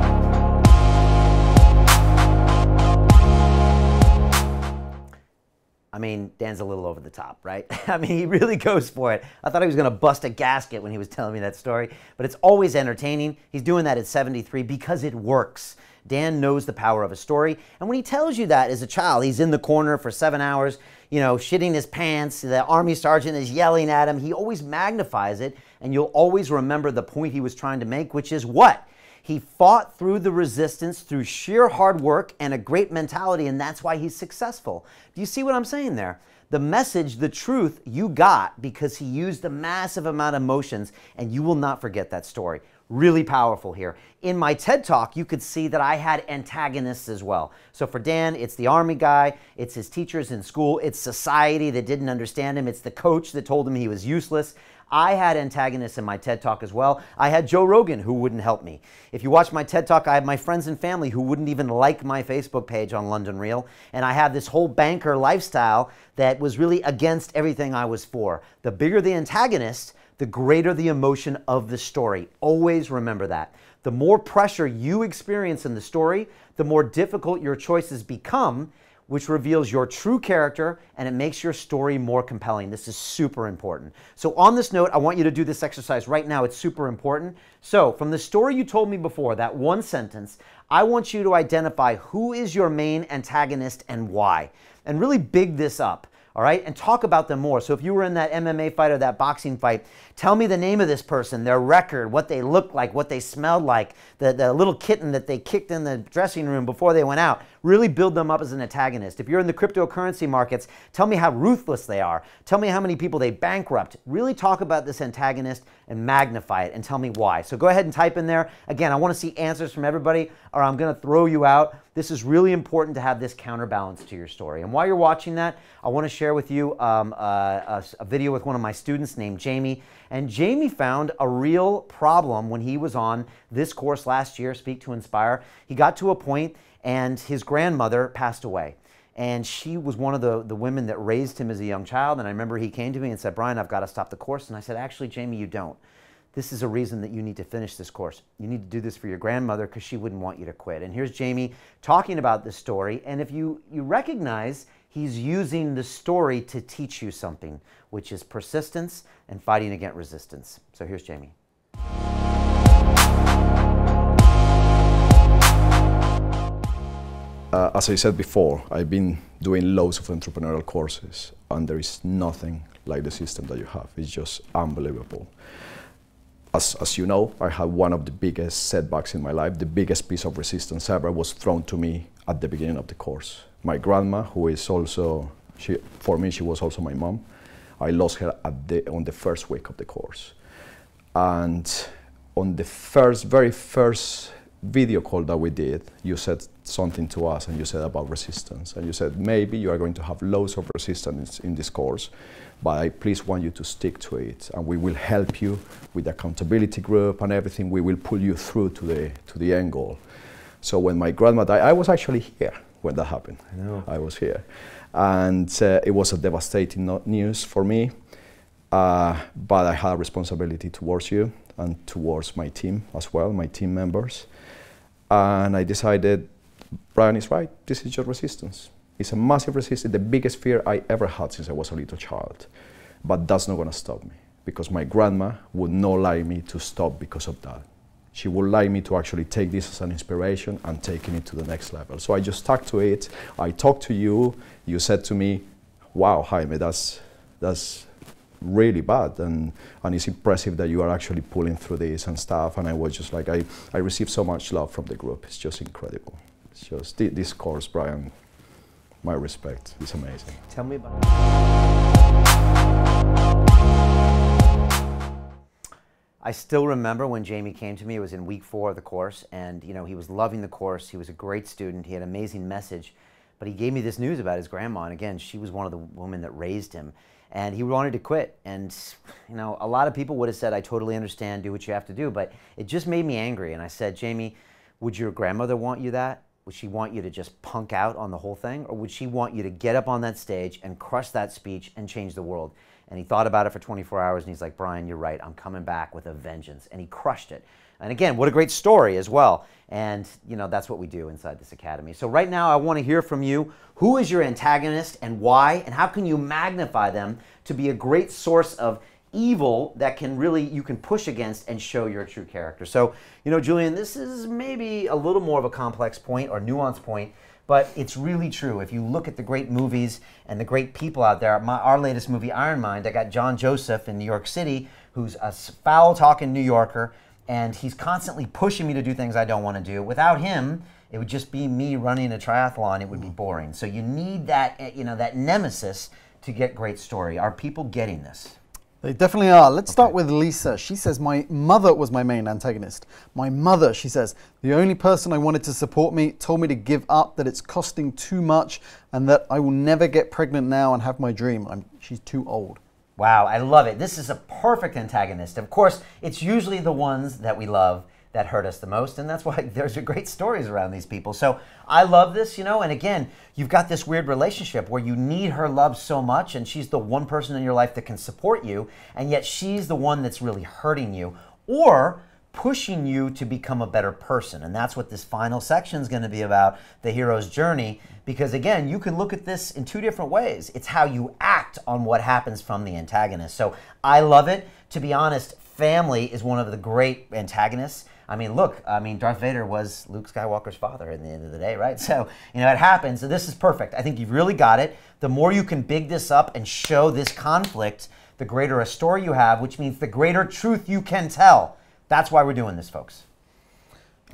I mean, Dan's a little over the top, right? I mean, he really goes for it. I thought he was going to bust a gasket when he was telling me that story, but it's always entertaining. He's doing that at 73 because it works. Dan knows the power of a story, and when he tells you that as a child, he's in the corner for 7 hours, you know, shitting his pants, the army sergeant is yelling at him, he always magnifies it, and you'll always remember the point he was trying to make, which is what? He fought through the resistance through sheer hard work and a great mentality, and that's why he's successful. Do you see what I'm saying there? The message, the truth, you got because he used a massive amount of emotions, and you will not forget that story. Really powerful here. In my TED Talk, you could see that I had antagonists as well. So for Dan, it's the army guy, it's his teachers in school, it's society that didn't understand him, it's the coach that told him he was useless. I had antagonists in my TED Talk as well. I had Joe Rogan who wouldn't help me. If you watch my TED Talk, I have my friends and family who wouldn't even like my Facebook page on London Real. And I have this whole banker lifestyle that was really against everything I was for. The bigger the antagonist, the greater the emotion of the story. Always remember that. The more pressure you experience in the story, the more difficult your choices become, which reveals your true character and it makes your story more compelling. This is super important. So on this note, I want you to do this exercise right now. It's super important. So from the story you told me before, that one sentence, I want you to identify who is your main antagonist and why. And really big this up. All right, and talk about them more. So if you were in that MMA fight or that boxing fight, tell me the name of this person, their record, what they looked like, what they smelled like, the little kitten that they kicked in the dressing room before they went out. Really build them up as an antagonist. If you're in the cryptocurrency markets, tell me how ruthless they are. Tell me how many people they bankrupt. Really talk about this antagonist and magnify it and tell me why. So go ahead and type in there. Again, I want to see answers from everybody or I'm going to throw you out. This is really important to have this counterbalance to your story. And while you're watching that, I want to share with you a video with one of my students named Jamie. And Jamie found a real problem when he was on this course last year, Speak to Inspire. He got to a point and his grandmother passed away. And she was one of the women that raised him as a young child. And I remember he came to me and said, Brian, I've got to stop the course. And I said, actually, Jamie, you don't. This is a reason that you need to finish this course. You need to do this for your grandmother because she wouldn't want you to quit. And here's Jamie talking about this story. And if you recognize he's using the story to teach you something, which is persistence and fighting against resistance. So here's Jamie. As I said before, I've been doing loads of entrepreneurial courses, and there is nothing like the system that you have. It's just unbelievable. As you know, I had one of the biggest setbacks in my life. The biggest piece of resistance ever was thrown to me at the beginning of the course. My grandma, who is also, for me, she was also my mom. I lost her on the first week of the course. And on the very first video call that we did, you said something to us and you said about resistance. And you said, maybe you are going to have loads of resistance in this course, but I please want you to stick to it. And we will help you with the accountability group and everything. We will pull you through to the end goal. So when my grandma died, I was actually here when that happened. I know. I was here. And it was a devastating news for me, but I had a responsibility towards you and towards my team as well, my team members. And I decided, Brian is right, this is your resistance. It's a massive resistance, the biggest fear I ever had since I was a little child. But that's not gonna stop me, because my grandma would not like me to stop because of that. She would like me to actually take this as an inspiration and taking it to the next level. So I just stuck to it. I talked to you. You said to me, wow, Jaime, that's really bad. And it's impressive that you are actually pulling through this and stuff. And I was just like, I received so much love from the group. It's just incredible. It's just, this course, Brian, my respect. It's amazing. Tell me about it. I still remember when Jamie came to me. It was in week 4 of the course, and he was loving the course. He was a great student. He had an amazing message, but he gave me this news about his grandma. And again, she was one of the women that raised him, and he wanted to quit. And a lot of people would have said, I totally understand, do what you have to do, but it just made me angry. And I said, Jamie, would your grandmother want you that? Would she want you to just punk out on the whole thing? Or would she want you to get up on that stage and crush that speech and change the world? And he thought about it for 24 hours and he's like, Brian, you're right. I'm coming back with a vengeance. And he crushed it. And again, what a great story as well. And that's what we do inside this academy. So right now I want to hear from you. Who is your antagonist and why? And how can you magnify them to be a great source of evil that you can push against and show your true character? So, Julian, this is maybe a little more of a complex point or nuanced point, but it's really true. If you look at the great movies and the great people out there, our latest movie, Iron Mind, I got John Joseph in New York City, who's a foul-talking New Yorker, and he's constantly pushing me to do things I don't want to do. Without him, it would just be me running a triathlon. It would be boring. So you need that, that nemesis to get great story. Are people getting this? They definitely are. Let's start with Lisa. She says, my mother was my main antagonist. My mother, she says, the only person I wanted to support me, told me to give up, that it's costing too much, and that I will never get pregnant now and have my dream. She's too old. Wow, I love it. This is a perfect antagonist. Of course, it's usually the ones that we love that hurt us the most, and that's why there's great stories around these people. So I love this, and again, you've got this weird relationship where you need her love so much, and she's the one person in your life that can support you, and yet she's the one that's really hurting you or pushing you to become a better person. And that's what this final section is going to be about, the hero's journey, because again, you can look at this in two different ways. It's how you act on what happens from the antagonist. So I love it. To be honest, family is one of the great antagonists. Look, Darth Vader was Luke Skywalker's father at the end of the day, right? So, it happens. So this is perfect. I think you've really got it. The more you can big this up and show this conflict, the greater a story you have, which means the greater truth you can tell. That's why we're doing this, folks.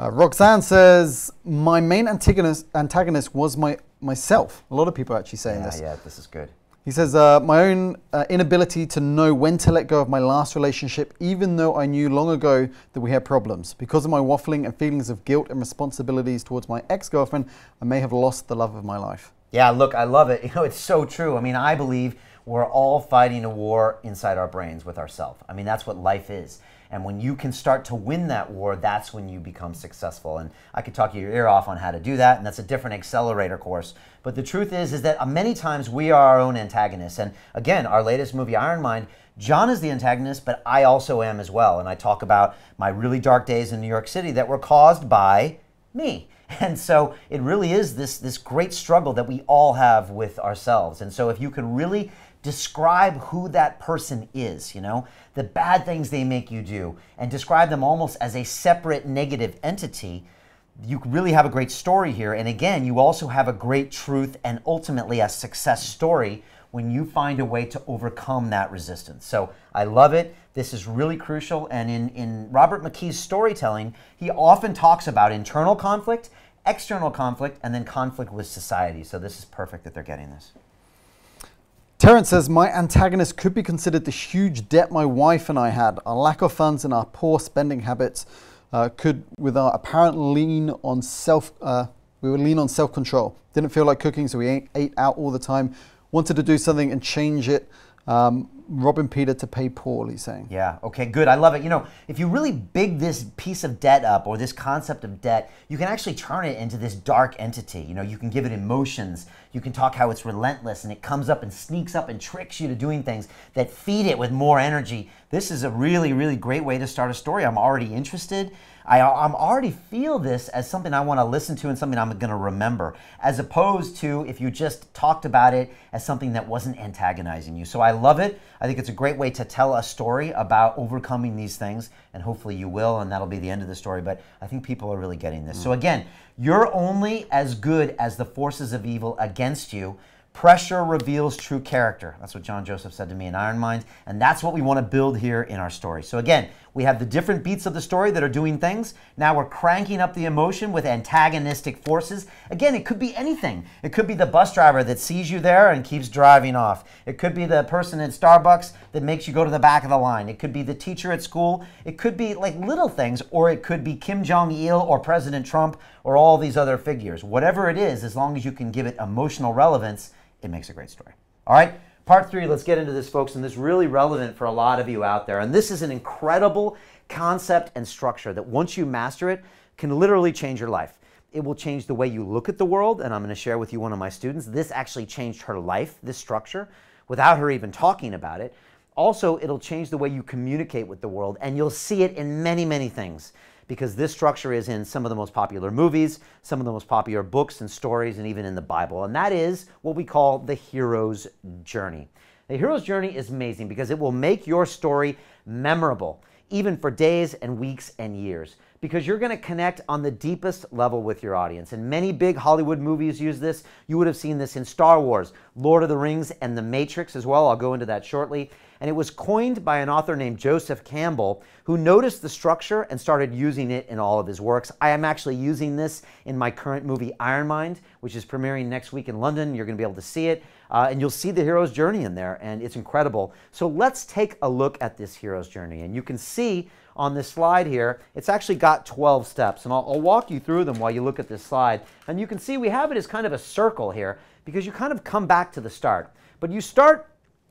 Roxanne says, my main antagonist was myself. A lot of people are actually saying this. Yeah, this is good. He says, my own inability to know when to let go of my last relationship, even though I knew long ago that we had problems. Because of my waffling and feelings of guilt and responsibilities towards my ex-girlfriend, I may have lost the love of my life. Yeah, look, I love it. It's so true. I believe we're all fighting a war inside our brains with ourselves. That's what life is. And when you can start to win that war, that's when you become successful. And I could talk your ear off on how to do that, and that's a different accelerator course. But the truth is that many times we are our own antagonists. And again, our latest movie, Iron Mind, John is the antagonist, but I also am as well. And I talk about my really dark days in New York City that were caused by me. And so it really is this great struggle that we all have with ourselves. And so if you can really describe who that person is, the bad things they make you do, and describe them almost as a separate negative entity, you really have a great story here. And again, you also have a great truth and ultimately a success story when you find a way to overcome that resistance. So I love it. This is really crucial. And in Robert McKee's storytelling, he often talks about internal conflict, external conflict, and then conflict with society. So this is perfect that they're getting this. Terrence says, my antagonist could be considered the huge debt my wife and I had. Our lack of funds and our poor spending habits with our apparent lean on self-control. Didn't feel like cooking, so we ate out all the time. Wanted to do something and change it. Robbing Peter to pay Paul, he's saying. Yeah, okay, good. I love it. If you really big this piece of debt up, or this concept of debt, you can actually turn it into this dark entity. You can give it emotions. You can talk how it's relentless, and it comes up and sneaks up and tricks you to doing things that feed it with more energy. This is a really, really great way to start a story. I'm already interested. I'm already feel this as something I want to listen to and something I'm going to remember, as opposed to if you just talked about it as something that wasn't antagonizing you. So I love it. I think it's a great way to tell a story about overcoming these things, and hopefully you will, and that'll be the end of the story. But I think people are really getting this. So again, you're only as good as the forces of evil against you. Pressure reveals true character. That's what John Joseph said to me in Iron Mind, and that's what we want to build here in our story. So again, we have the different beats of the story that are doing things. Now we're cranking up the emotion with antagonistic forces. Again, it could be anything. It could be the bus driver that sees you there and keeps driving off. It could be the person at Starbucks that makes you go to the back of the line. It could be the teacher at school. It could be like little things, or it could be Kim Jong-il or President Trump or all these other figures. Whatever it is, as long as you can give it emotional relevance, it makes a great story. All right, part 3, let's get into this, folks, and this is really relevant for a lot of you out there. And this is an incredible concept and structure that once you master it, can literally change your life. It will change the way you look at the world, and I'm going to share with you one of my students. This actually changed her life, this structure, without her even talking about it. Also, it'll change the way you communicate with the world, and you'll see it in many, many things, because this structure is in some of the most popular movies, some of the most popular books and stories, and even in the Bible. And that is what we call the hero's journey. The hero's journey is amazing because it will make your story memorable, even for days and weeks and years, because you're going to connect on the deepest level with your audience. And many big Hollywood movies use this. You would have seen this in Star Wars, Lord of the Rings, and The Matrix as well. I'll go into that shortly. And it was coined by an author named Joseph Campbell, who noticed the structure and started using it in all of his works. I am actually using this in my current movie, Iron Mind, which is premiering next week in London. You're going to be able to see it. And you'll see the hero's journey in there, and it's incredible. So let's take a look at this hero's journey. And you can see on this slide here, it's actually got 12 steps. And I'll walk you through them while you look at this slide. And you can see we have it as kind of a circle here because you kind of come back to the start. But you start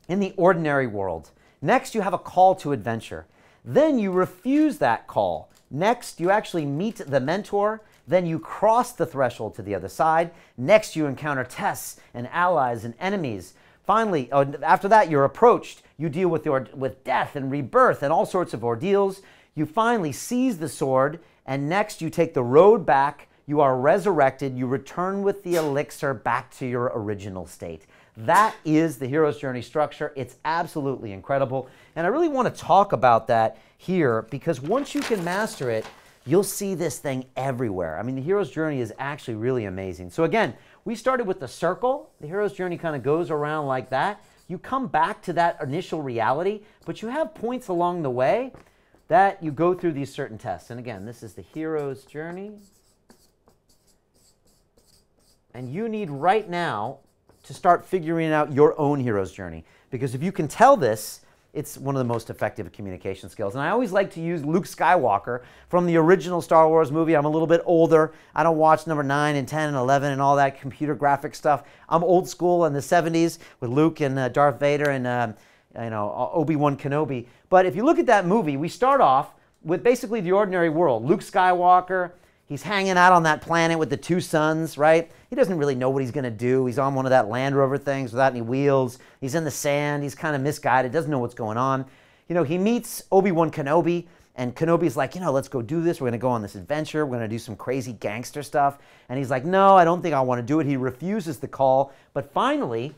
in the ordinary world. Next, you have a call to adventure. Then you refuse that call. Next, you actually meet the mentor. Then you cross the threshold to the other side. Next, you encounter tests and allies and enemies. Finally, after that, you're approached. You deal with death and rebirth and all sorts of ordeals. You finally seize the sword, and next you take the road back. You are resurrected. You return with the elixir back to your original state. That is the hero's journey structure. It's absolutely incredible. And I really want to talk about that here because once you can master it, you'll see this thing everywhere. I mean, the hero's journey is actually really amazing. So again, we started with the circle. The hero's journey kind of goes around like that. You come back to that initial reality, but you have points along the way that you go through these certain tests. And again, this is the hero's journey. And you need right now to start figuring out your own hero's journey. Because if you can tell this, it's one of the most effective communication skills. And I always like to use Luke Skywalker from the original Star Wars movie. I'm a little bit older. I don't watch number 9 and 10 and 11 and all that computer graphic stuff. I'm old school in the 70s with Luke and Darth Vader and Obi-Wan Kenobi. But if you look at that movie, we start off with basically the ordinary world. Luke Skywalker, he's hanging out on that planet with the 2 suns, right? He doesn't really know what he's going to do. He's on one of that Land Rover things without any wheels. He's in the sand. He's kind of misguided, doesn't know what's going on. You know, he meets Obi-Wan Kenobi, and Kenobi's like, let's go do this. We're going to go on this adventure. We're going to do some crazy gangster stuff. And he's like, no, I don't think I want to do it. He refuses the call. But finally,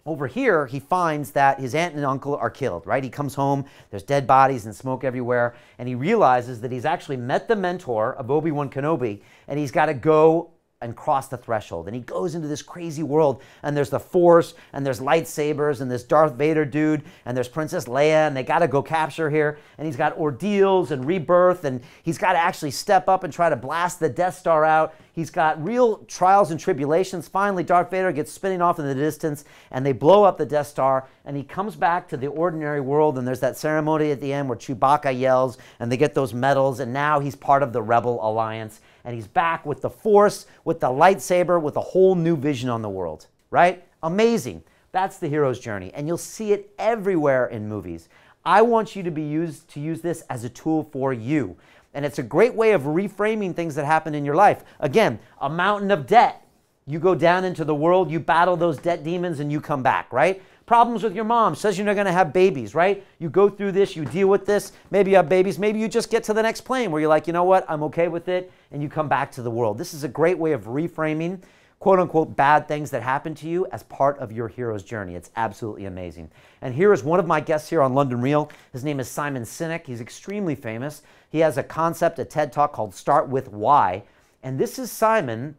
over here, he finds that his aunt and uncle are killed, right? He comes home, there's dead bodies and smoke everywhere, and he realizes that he's actually met the mentor of Obi-Wan Kenobi, and he's got to go and cross the threshold. And he goes into this crazy world, and there's the Force, and there's lightsabers, and this Darth Vader dude, and there's Princess Leia, and they got to go capture here, and he's got ordeals and rebirth, and he's got to actually step up and try to blast the Death Star out. He's got real trials and tribulations. Finally, Darth Vader gets spinning off in the distance, and they blow up the Death Star, and he comes back to the ordinary world, and there's that ceremony at the end where Chewbacca yells, and they get those medals, and now he's part of the Rebel Alliance, and he's back with the Force, with the lightsaber, with a whole new vision on the world, right? Amazing. That's the hero's journey, and you'll see it everywhere in movies. I want you to use this as a tool for you. And it's a great way of reframing things that happen in your life. Again, a mountain of debt. You go down into the world, you battle those debt demons, and you come back, right? Problems with your mom, says you're not going to have babies, right? You go through this, you deal with this, maybe you have babies, maybe you just get to the next plane where you're like, you know what, I'm okay with it, and you come back to the world. This is a great way of reframing quote-unquote bad things that happen to you as part of your hero's journey. It's absolutely amazing. And here is one of my guests here on London Real. His name is Simon Sinek. He's extremely famous. He has a concept, a TED Talk called Start With Why. And this is Simon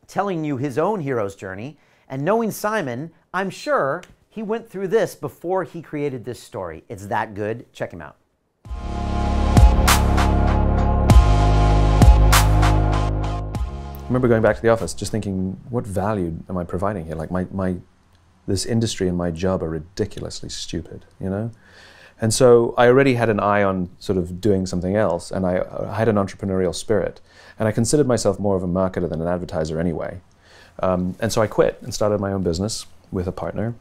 telling you his own hero's journey. And knowing Simon, I'm sure he went through this before he created this story. It's that good. Check him out. I remember going back to the office just thinking, what value am I providing here? Like this industry and my job are ridiculously stupid, you know? And so I already had an eye on sort of doing something else, and I had an entrepreneurial spirit. And I considered myself more of a marketer than an advertiser anyway. And so I quit and started my own business with a partner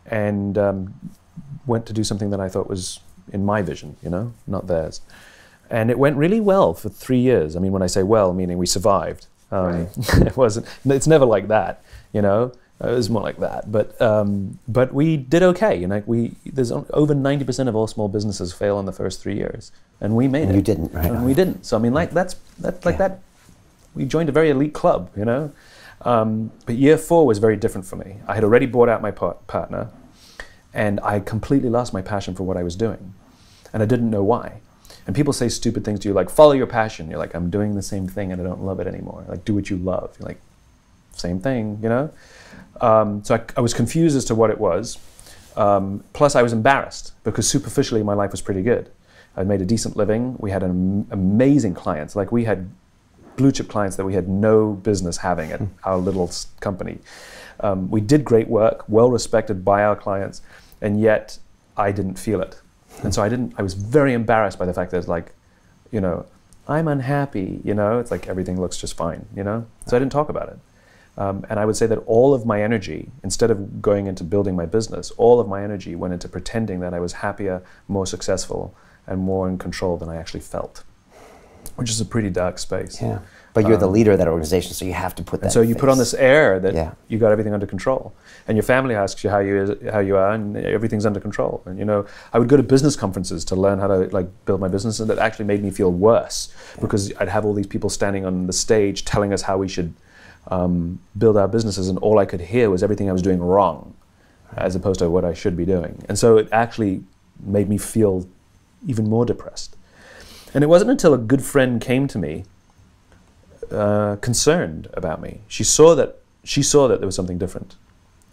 and went to do something that I thought was in my vision, you know, not theirs. And it went really well for 3 years. I mean, when I say well, meaning we survived. Right. It's never like that, you know. It was more like that, but we did okay. You know, there's over 90% of all small businesses fail in the first 3 years, and we made it. You didn't, right? And we didn't. So I mean, like that's like that. We joined a very elite club, you know. But year 4 was very different for me. I had already bought out my partner, and I completely lost my passion for what I was doing, and I didn't know why. And people say stupid things to you like, follow your passion. You're like, I'm doing the same thing and I don't love it anymore. Like, do what you love. You're like, same thing, you know? So I was confused as to what it was. Plus I was embarrassed because superficially my life was pretty good. I'd made a decent living. We had amazing clients. Like we had blue chip clients that we had no business having at our little company. We did great work, well respected by our clients, and yet I didn't feel it. And so I was very embarrassed by the fact that it's like, you know, I'm unhappy, you know, it's like everything looks just fine, you know? So I didn't talk about it. And I would say that all of my energy, instead of going into building my business, all of my energy went into pretending that I was happier, more successful, and more in control than I actually felt, which is a pretty dark space. Yeah. But you're the leader of that organization, so you have to put that. And so you put on this air that yeah. you got everything under control, and your family asks you how you are, and everything's under control. And you know, I would go to business conferences to learn how to like build my business, and that actually made me feel worse because I'd have all these people standing on the stage telling us how we should build our businesses, and all I could hear was everything I was doing wrong, as opposed to what I should be doing. And so it actually made me feel even more depressed. And it wasn't until a good friend came to me, concerned about me. She saw that there was something different,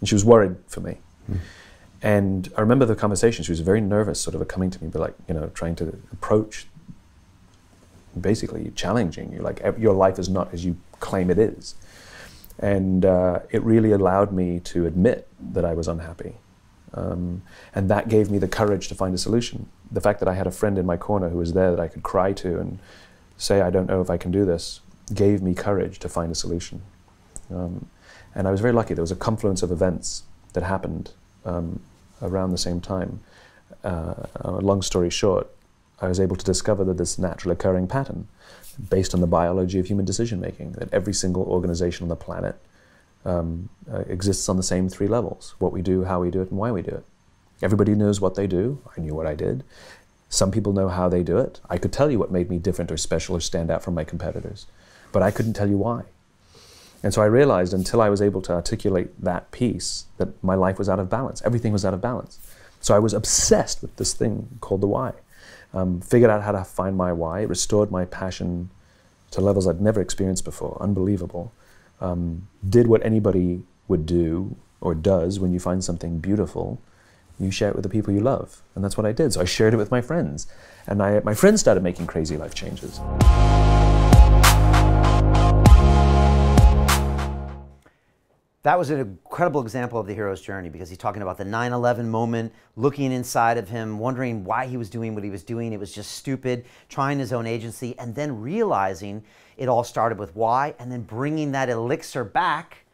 and she was worried for me. And I remember the conversation. She was very nervous, sort of coming to me, but like, you know, trying to approach, basically challenging you, like your life is not as you claim it is. And it really allowed me to admit that I was unhappy. And that gave me the courage to find a solution. The fact that I had a friend in my corner who was there that I could cry to and say, I don't know if I can do this, gave me courage to find a solution. And I was very lucky. There was a confluence of events that happened around the same time. Long story short, I was able to discover that this natural occurring pattern, based on the biology of human decision making, that every single organization on the planet exists on the same three levels: what we do, how we do it, and why we do it. Everybody knows what they do. I knew what I did. Some people know how they do it. I could tell you what made me different or special or stand out from my competitors, but I couldn't tell you why. And so I realized, until I was able to articulate that piece, that my life was out of balance. Everything was out of balance. So I was obsessed with this thing called the why. Figured out how to find my why, restored my passion to levels I'd never experienced before, unbelievable. Did what anybody would do or does when you find something beautiful. You share it with the people you love. And that's what I did. So I shared it with my friends. And my friends started making crazy life changes. That was an incredible example of the hero's journey, because he's talking about the 9/11 moment, looking inside of him, wondering why he was doing what he was doing. It was just stupid, trying his own agency, and then realizing it all started with why, and then bringing that elixir back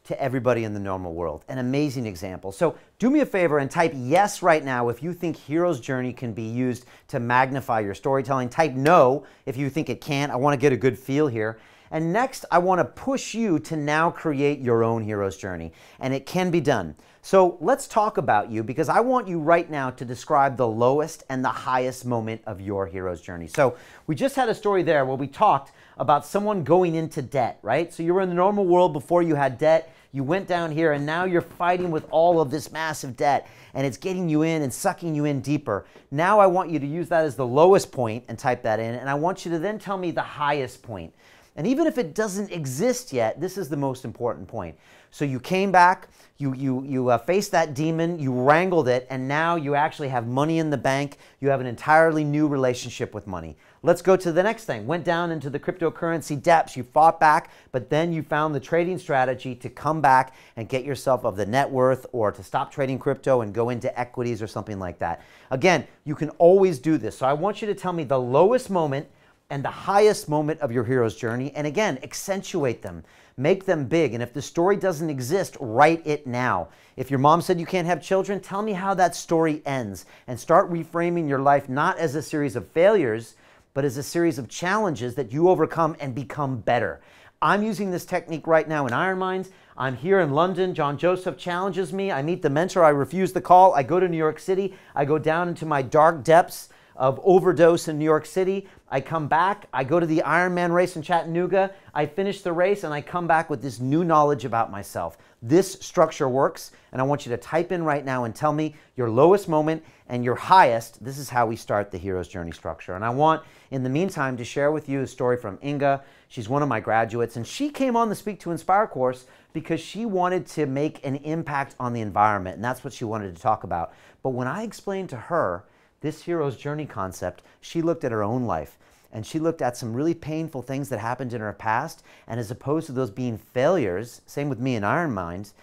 to everybody in the normal world. An amazing example. So do me a favor and type yes right now if you think hero's journey can be used to magnify your storytelling. Type no if you think it can't. I want to get a good feel here. And next, I want to push you to now create your own hero's journey. And it can be done. So let's talk about you, because I want you right now to describe the lowest and the highest moment of your hero's journey. So we just had a story there where we talked about someone going into debt, right? So you were in the normal world before you had debt. You went down here, and now you're fighting with all of this massive debt, and it's getting you in and sucking you in deeper. Now I want you to use that as the lowest point and type that in, and I want you to then tell me the highest point. And even if it doesn't exist yet, this is the most important point. So you came back, you faced that demon, you wrangled it, and now you actually have money in the bank. You have an entirely new relationship with money. Let's go to the next thing. Went down into the cryptocurrency depths. You fought back, but then you found the trading strategy to come back and get yourself of the net worth, or to stop trading crypto and go into equities or something like that. Again, you can always do this. So I want you to tell me the lowest moment and the highest moment of your hero's journey. And again, accentuate them. Make them big. And if the story doesn't exist, write it now. If your mom said you can't have children, tell me how that story ends. And start reframing your life not as a series of failures, but as a series of challenges that you overcome and become better. I'm using this technique right now in Iron Minds. I'm here in London. John Joseph challenges me. I meet the mentor. I refuse the call. I go to New York City. I go down into my dark depths of overdose in New York City. I come back, I go to the Ironman race in Chattanooga, I finish the race, and I come back with this new knowledge about myself. This structure works, and I want you to type in right now and tell me your lowest moment and your highest. This is how we start the hero's journey structure. And I want, in the meantime, to share with you a story from Inga. She's one of my graduates, and she came on the Speak to Inspire course because she wanted to make an impact on the environment, and that's what she wanted to talk about. But when I explained to her this hero's journey concept, she looked at her own life and she looked at some really painful things that happened in her past, and as opposed to those being failures, same with me in Iron Mind,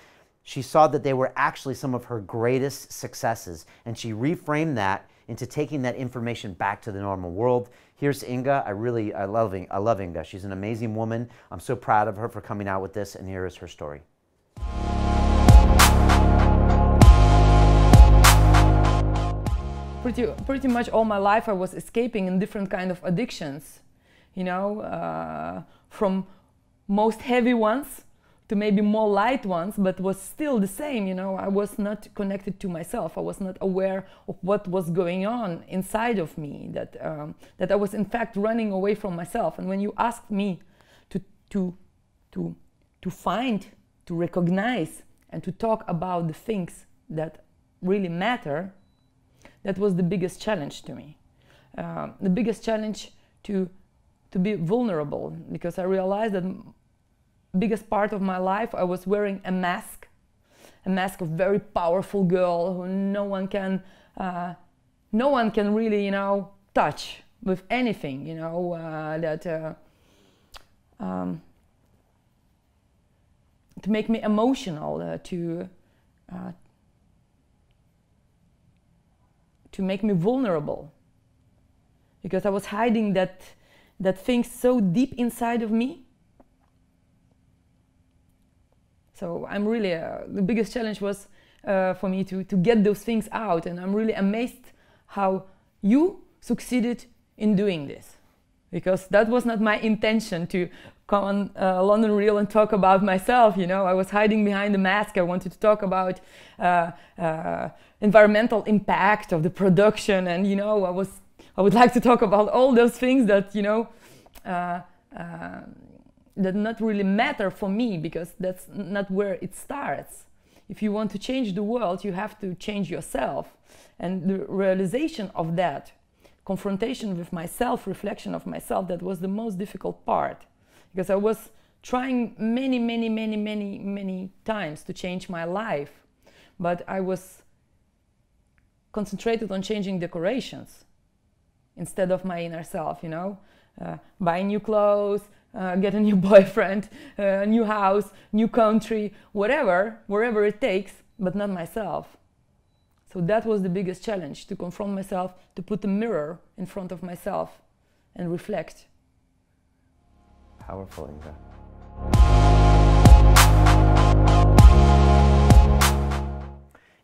she saw that they were actually some of her greatest successes, and she reframed that into taking that information back to the normal world. Here's Inga. I love Inga. She's an amazing woman. I'm so proud of her for coming out with this, and here is her story. Pretty much all my life I was escaping in different kind of addictions, you know, from most heavy ones to maybe more light ones, but was still the same, you know. I was not connected to myself. I was not aware of what was going on inside of me, that I was in fact running away from myself. And when you asked me to find, to recognize, and to talk about the things that really matter, that was the biggest challenge to me. The biggest challenge to be vulnerable, because I realized that biggest part of my life I was wearing a mask of very powerful girl who no one can really, you know, touch with anything, you know, to make me emotional, to make me vulnerable, because I was hiding that thing so deep inside of me. So I'm really, the biggest challenge was for me to get those things out, and I'm really amazed how you succeeded in doing this, because that was not my intention to come on London Real and talk about myself, you know. I was hiding behind the mask. I wanted to talk about environmental impact of the production, and, you know, I would like to talk about all those things that, you know, that not really matter for me, because that's not where it starts. If you want to change the world, you have to change yourself. And the realization of that, confrontation with myself, reflection of myself, that was the most difficult part. Because I was trying many times to change my life, but I was concentrated on changing decorations instead of my inner self, you know. Buying new clothes, get a new boyfriend, a new house, new country, whatever, wherever it takes, but not myself. So that was the biggest challenge, to confront myself, to put the mirror in front of myself and reflect. Powerful, Inga.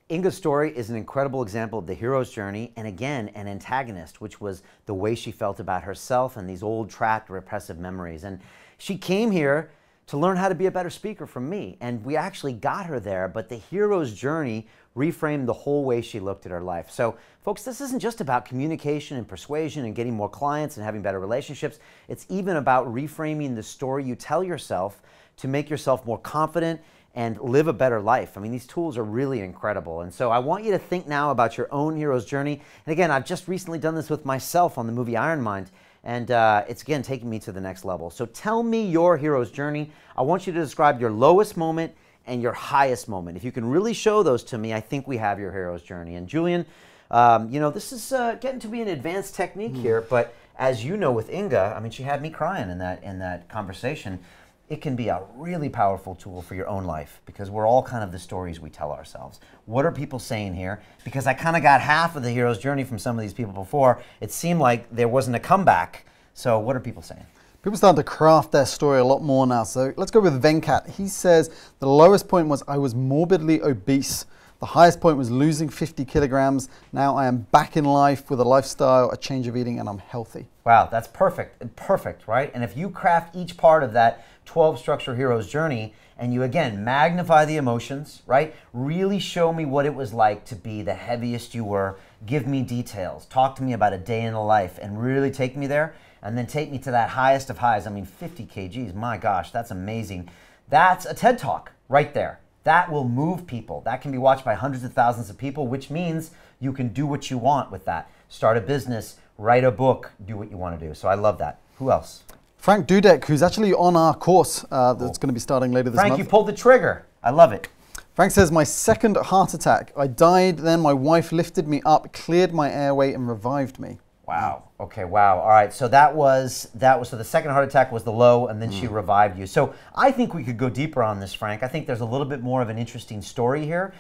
Inga's story is an incredible example of the hero's journey, and again, an antagonist, which was the way she felt about herself and these old trapped repressive memories. And she came here to learn how to be a better speaker from me, and we actually got her there, but the hero's journey reframed the whole way she looked at her life. So folks, this isn't just about communication and persuasion and getting more clients and having better relationships. It's even about reframing the story you tell yourself to make yourself more confident and live a better life. I mean, these tools are really incredible. And so I want you to think now about your own hero's journey. And again, I've just recently done this with myself on the movie Iron Mind, and it's again taking me to the next level. So tell me your hero's journey. I want you to describe your lowest moment and your highest moment. If you can really show those to me, I think we have your hero's journey. And Julian, you know, this is getting to be an advanced technique here, but as you know with Inga, I mean, she had me crying in that conversation. It can be a really powerful tool for your own life, because we're all kind of the stories we tell ourselves. What are people saying here? Because I kind of got half of the hero's journey from some of these people before. It seemed like there wasn't a comeback. So what are people saying? People starting to craft their story a lot more now. So let's go with Venkat. He says, the lowest point was I was morbidly obese. The highest point was losing 50 kilograms. Now I am back in life with a lifestyle, a change of eating, and I'm healthy. Wow, that's perfect. Perfect, right? And if you craft each part of that 12-structure hero's journey, and you again magnify the emotions, right? Really show me what it was like to be the heaviest you were. Give me details. Talk to me about a day in the life, and really take me there, and then take me to that highest of highs. I mean, 50 kgs, my gosh, that's amazing. That's a TED Talk right there. That will move people. That can be watched by hundreds of thousands of people, which means you can do what you want with that. Start a business, write a book, do what you want to do. So I love that. Who else? Frank Dudek, who's actually on our course that's going to be starting later this month. Frank, you pulled the trigger. I love it. Frank says, my second heart attack. I died, then my wife lifted me up, cleared my airway, and revived me. Wow. Okay. Wow. All right. So that was so the second heart attack was the low, and then she revived you. So I think we could go deeper on this, Frank. I think there's a little bit more of an interesting story here,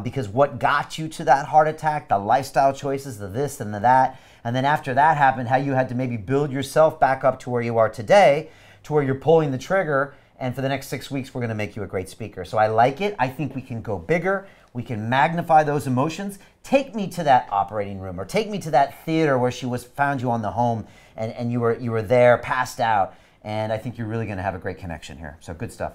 because what got you to that heart attack, the lifestyle choices, the this and the that, and then after that happened, how you had to maybe build yourself back up to where you are today, to where you're pulling the trigger. And for the next 6 weeks, we're going to make you a great speaker. So I like it. I think we can go bigger. We can magnify those emotions. Take me to that operating room, or take me to that theater where she found you on the home, and you were there, passed out. And I think you're really going to have a great connection here. So good stuff.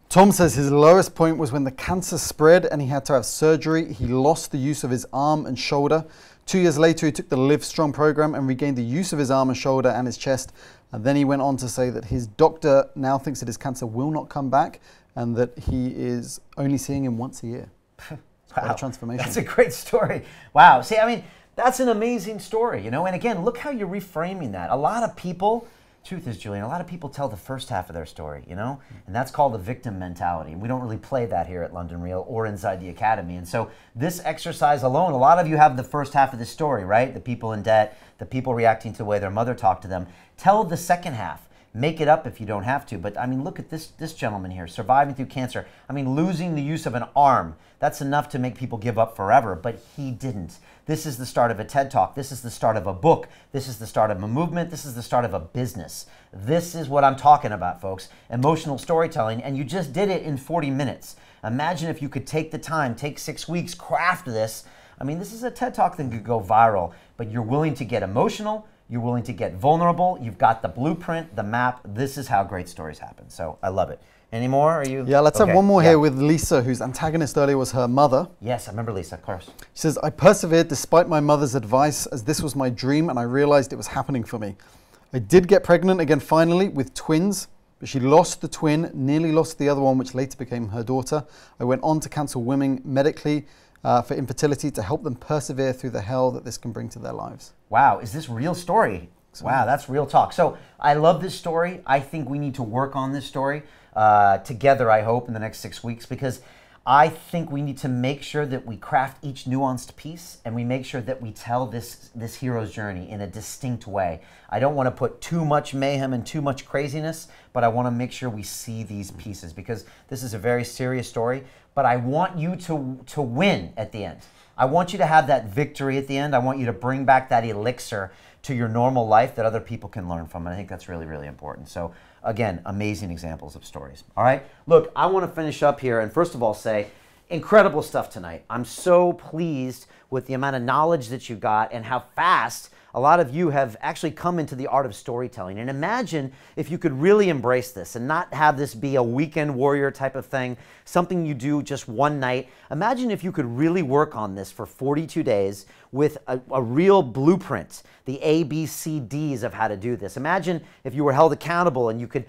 Tom says his lowest point was when the cancer spread and he had to have surgery. He lost the use of his arm and shoulder. 2 years later, he took the Live Strong program and regained the use of his arm and shoulder and his chest. And then he went on to say that his doctor now thinks that his cancer will not come back and that he is only seeing him once a year. Wow. What a transformation. That's a great story. Wow. See, I mean, that's an amazing story, you know? And again, look how you're reframing that. A lot of people, truth is, Julian, a lot of people tell the first half of their story, you know? And that's called the victim mentality. And we don't really play that here at London Real or inside the Academy. And so this exercise alone, a lot of you have the first half of the story, right? The people in debt, the people reacting to the way their mother talked to them. Tell the second half. Make it up if you don't have to. But I mean, look at this gentleman here, surviving through cancer. I mean, losing the use of an arm. That's enough to make people give up forever, but he didn't. This is the start of a TED Talk. This is the start of a book. This is the start of a movement. This is the start of a business. This is what I'm talking about, folks. Emotional storytelling, and you just did it in 40 minutes. Imagine if you could take the time, take 6 weeks, craft this. I mean, this is a TED Talk that could go viral, but you're willing to get emotional. You're willing to get vulnerable. You've got the blueprint, the map. This is how great stories happen. So I love it. Any more? Are you? Yeah, let's have one more here with Lisa, whose antagonist earlier was her mother. Yes, I remember Lisa, of course. She says, I persevered despite my mother's advice, as this was my dream and I realized it was happening for me. I did get pregnant again finally with twins, but she lost the twin, nearly lost the other one, which later became her daughter. I went on to counsel women medically for infertility to help them persevere through the hell that this can bring to their lives. Wow, is this real story? Wow, that's real talk. So I love this story. I think we need to work on this story together, I hope, in the next 6 weeks, because I think we need to make sure that we craft each nuanced piece and we make sure that we tell this hero's journey in a distinct way. I don't want to put too much mayhem and too much craziness, but I want to make sure we see these pieces, because this is a very serious story, but I want you to win at the end. I want you to have that victory at the end. I want you to bring back that elixir to your normal life that other people can learn from. And I think that's really, really important. So again, amazing examples of stories. All right, look, I want to finish up here and first of all say, incredible stuff tonight. I'm so pleased with the amount of knowledge that you got and how fast a lot of you have actually come into the art of storytelling. And imagine if you could really embrace this and not have this be a weekend warrior type of thing, something you do just one night. Imagine if you could really work on this for 42 days with a real blueprint, the ABCDs of how to do this. Imagine if you were held accountable and you could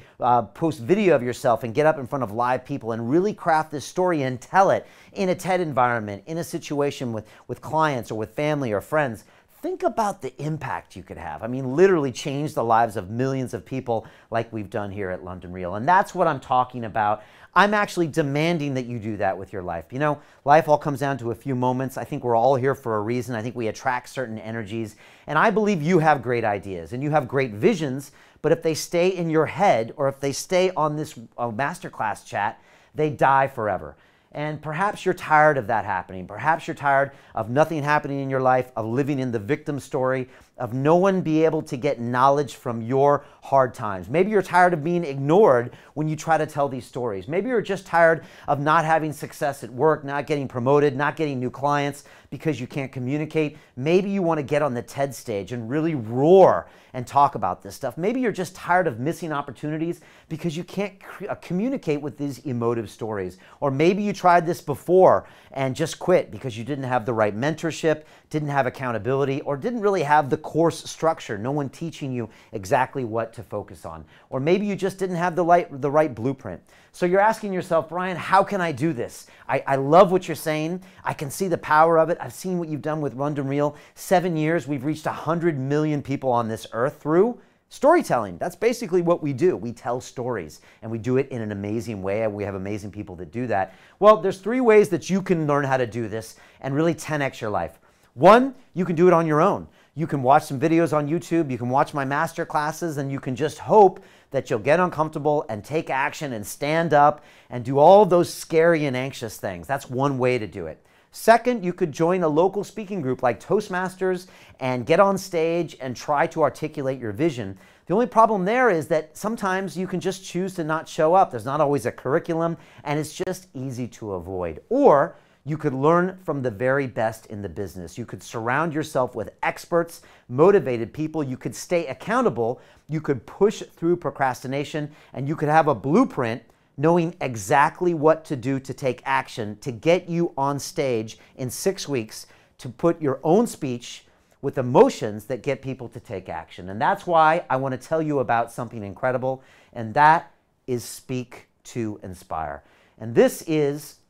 post video of yourself and get up in front of live people and really craft this story and tell it in a TED environment, in a situation with clients or with family or friends. Think about the impact you could have. I mean, literally change the lives of millions of people like we've done here at London Real. And that's what I'm talking about. I'm actually demanding that you do that with your life. You know, life all comes down to a few moments. I think we're all here for a reason. I think we attract certain energies. And I believe you have great ideas and you have great visions, but if they stay in your head or if they stay on this masterclass chat, they die forever. And perhaps you're tired of that happening. Perhaps you're tired of nothing happening in your life, of living in the victim story, of no one be able to get knowledge from your hard times. Maybe you're tired of being ignored when you try to tell these stories. Maybe you're just tired of not having success at work, not getting promoted, not getting new clients because you can't communicate. Maybe you want to get on the TED stage and really roar and talk about this stuff. Maybe you're just tired of missing opportunities because you can't communicate with these emotive stories. Or maybe you tried this before and just quit because you didn't have the right mentorship, didn't have accountability, or didn't really have the course structure, no one teaching you exactly what to focus on. Or maybe you just didn't have the right blueprint. So you're asking yourself, Brian, how can I do this? I love what you're saying. I can see the power of it. I've seen what you've done with London Real. 7 years, we've reached 100 million people on this earth through storytelling. That's basically what we do. We tell stories and we do it in an amazing way. We have amazing people that do that. Well, there's 3 ways that you can learn how to do this and really 10x your life. 1, you can do it on your own. You can watch some videos on YouTube, you can watch my master classes, and you can just hope that you'll get uncomfortable and take action and stand up and do all of those scary and anxious things. That's one way to do it. Second, you could join a local speaking group like Toastmasters and get on stage and try to articulate your vision. The only problem there is that sometimes you can just choose to not show up. There's not always a curriculum, and it's just easy to avoid. Or you could learn from the very best in the business. You could surround yourself with experts, motivated people. You could stay accountable. You could push through procrastination, and you could have a blueprint knowing exactly what to do to take action to get you on stage in 6 weeks to put your own speech with emotions that get people to take action. And that's why I want to tell you about something incredible, and that is Speak to Inspire. And this is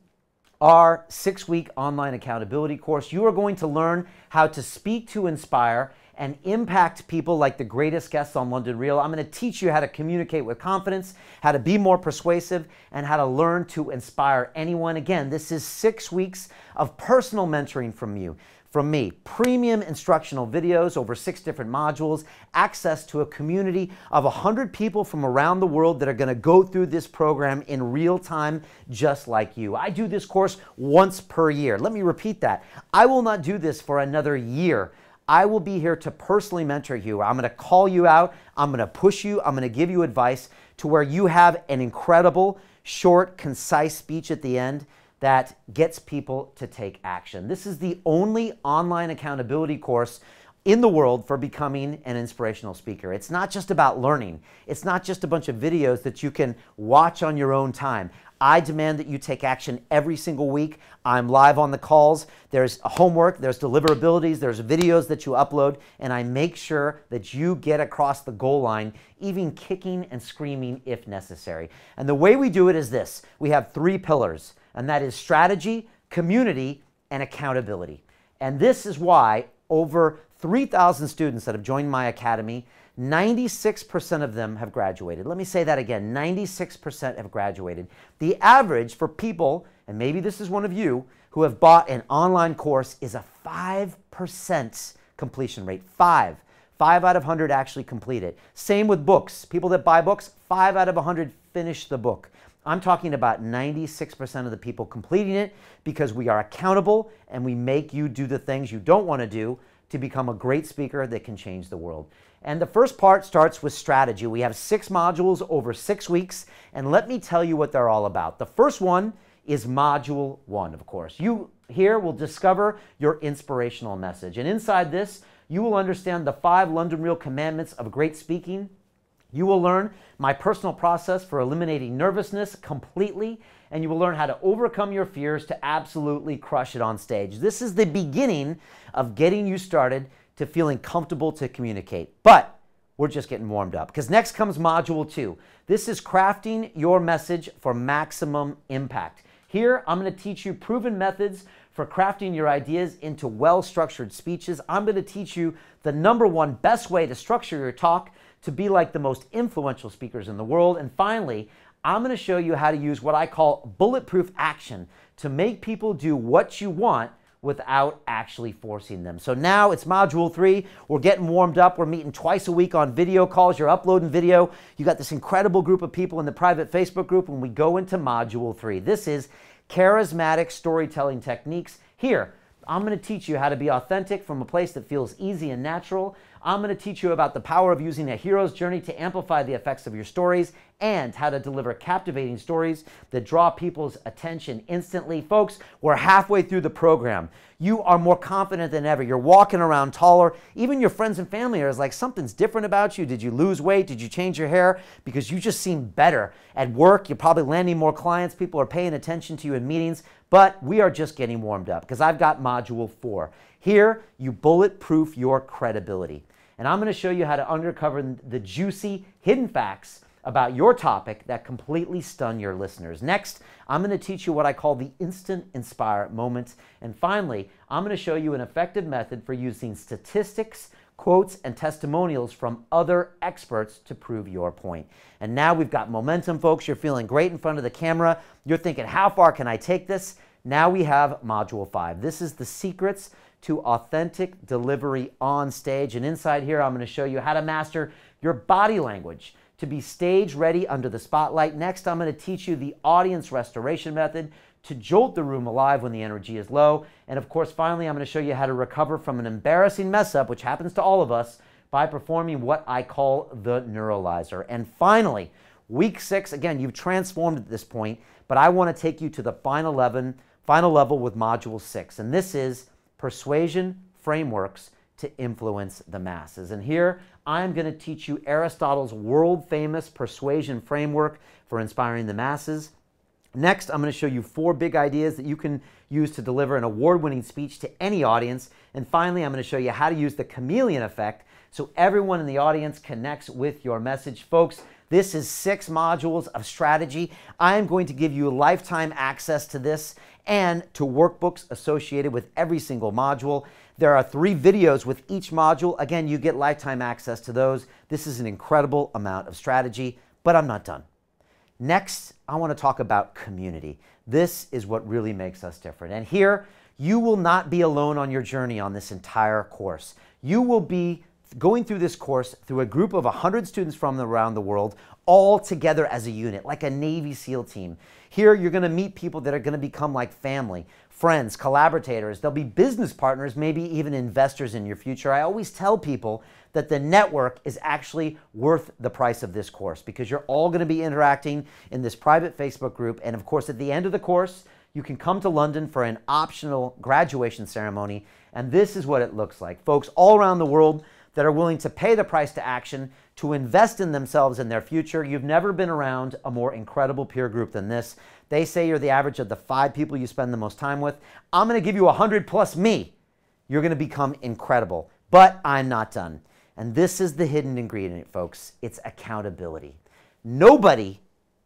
our 6-week online accountability course. You are going to learn how to speak to inspire and impact people like the greatest guests on London Real. I'm going to teach you how to communicate with confidence, how to be more persuasive, and how to learn to inspire anyone. Again, this is 6 weeks of personal mentoring from me, premium instructional videos over 6 different modules, access to a community of 100 people from around the world that are going to go through this program in real time just like you. I do this course once per year. Let me repeat that. I will not do this for another year. I will be here to personally mentor you. I'm going to call you out. I'm going to push you. I'm going to give you advice to where you have an incredible, short, concise speech at the end that gets people to take action. This is the only online accountability course in the world for becoming an inspirational speaker. It's not just about learning. It's not just a bunch of videos that you can watch on your own time. I demand that you take action every single week. I'm live on the calls. There's homework, there's deliverabilities, there's videos that you upload, and I make sure that you get across the goal line, even kicking and screaming if necessary. And the way we do it is this. We have 3 pillars, and that is strategy, community, and accountability. And this is why over 3,000 students that have joined my academy, 96% of them have graduated. Let me say that again, 96% have graduated. The average for people, and maybe this is one of you, who have bought an online course is a 5% completion rate. 5 out of 100 actually complete it. Same with books. People that buy books, 5 out of 100 finish the book. I'm talking about 96% of the people completing it because we are accountable and we make you do the things you don't want to do to become a great speaker that can change the world. And the first part starts with strategy. We have 6 modules over 6 weeks, and let me tell you what they're all about. The first one is module 1, of course. You here will discover your inspirational message. And inside this, you will understand the 5 London Real commandments of great speaking. You will learn my personal process for eliminating nervousness completely, and you will learn how to overcome your fears to absolutely crush it on stage. This is the beginning of getting you started to feeling comfortable to communicate. But we're just getting warmed up because next comes module 2. This is crafting your message for maximum impact. Here, I'm going to teach you proven methods for crafting your ideas into well-structured speeches. I'm going to teach you the #1 best way to structure your talk to be like the most influential speakers in the world. And finally, I'm going to show you how to use what I call bulletproof action to make people do what you want without actually forcing them. So now it's module 3. We're getting warmed up. We're meeting twice a week on video calls. You're uploading video. You got this incredible group of people in the private Facebook group when we go into module 3. This is charismatic storytelling techniques. Here, I'm going to teach you how to be authentic from a place that feels easy and natural. I'm going to teach you about the power of using a hero's journey to amplify the effects of your stories and how to deliver captivating stories that draw people's attention instantly. Folks, we're halfway through the program. You are more confident than ever. You're walking around taller. Even your friends and family are like, something's different about you. Did you lose weight? Did you change your hair? Because you just seem better. At work, you're probably landing more clients. People are paying attention to you in meetings. But we are just getting warmed up because I've got module 4. Here, you bulletproof your credibility. And I'm going to show you how to uncover the juicy hidden facts about your topic that completely stun your listeners. Next, I'm going to teach you what I call the instant inspire moment. And finally, I'm going to show you an effective method for using statistics, quotes, and testimonials from other experts to prove your point. And now we've got momentum, folks. You're feeling great in front of the camera. You're thinking, how far can I take this? Now we have Module 5. This is the secrets to authentic delivery on stage. And inside here, I'm going to show you how to master your body language to be stage ready under the spotlight. Next, I'm going to teach you the audience restoration method to jolt the room alive when the energy is low. And of course, finally, I'm going to show you how to recover from an embarrassing mess up, which happens to all of us, by performing what I call the neuralizer. And finally, week 6, again, you've transformed at this point, but I want to take you to the final level with Module 6. And this is Persuasion Frameworks to Influence the Masses. And here, I'm going to teach you Aristotle's world-famous persuasion framework for inspiring the masses. Next, I'm going to show you 4 big ideas that you can use to deliver an award-winning speech to any audience. And finally, I'm going to show you how to use the chameleon effect so everyone in the audience connects with your message. Folks, this is 6 modules of strategy. I am going to give you lifetime access to this and to workbooks associated with every single module. There are 3 videos with each module. Again, you get lifetime access to those. This is an incredible amount of strategy, but I'm not done. Next, I want to talk about community. This is what really makes us different. And here, you will not be alone on your journey on this entire course. You will be going through this course through a group of 100 students from around the world, all together as a unit, like a Navy SEAL team. Here, you're going to meet people that are going to become like family, friends, collaborators. They'll be business partners, maybe even investors in your future. I always tell people that the network is actually worth the price of this course because you're all going to be interacting in this private Facebook group. And of course, at the end of the course, you can come to London for an optional graduation ceremony. And this is what it looks like. Folks all around the world that are willing to pay the price to action to invest in themselves and their future. You've never been around a more incredible peer group than this. They say you're the average of the 5 people you spend the most time with. I'm going to give you 100 plus me. You're going to become incredible. But I'm not done. And this is the hidden ingredient, folks. It's accountability. Nobody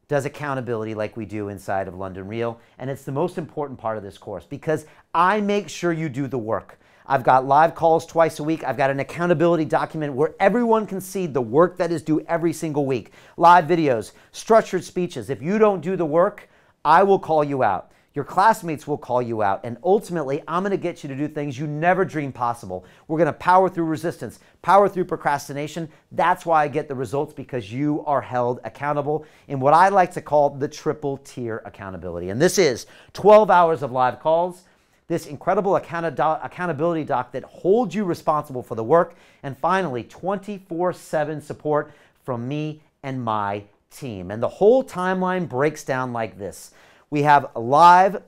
does accountability like we do inside of London Real. And it's the most important part of this course because I make sure you do the work. I've got live calls twice a week. I've got an accountability document where everyone can see the work that is due every single week. Live videos, structured speeches. If you don't do the work, I will call you out. Your classmates will call you out. And ultimately, I'm going to get you to do things you never dreamed possible. We're going to power through resistance, power through procrastination. That's why I get the results, because you are held accountable in what I like to call the triple tier accountability. And this is 12 hours of live calls, this incredible accountability doc that holds you responsible for the work, and finally, 24/7 support from me and my team. And the whole timeline breaks down like this. We have live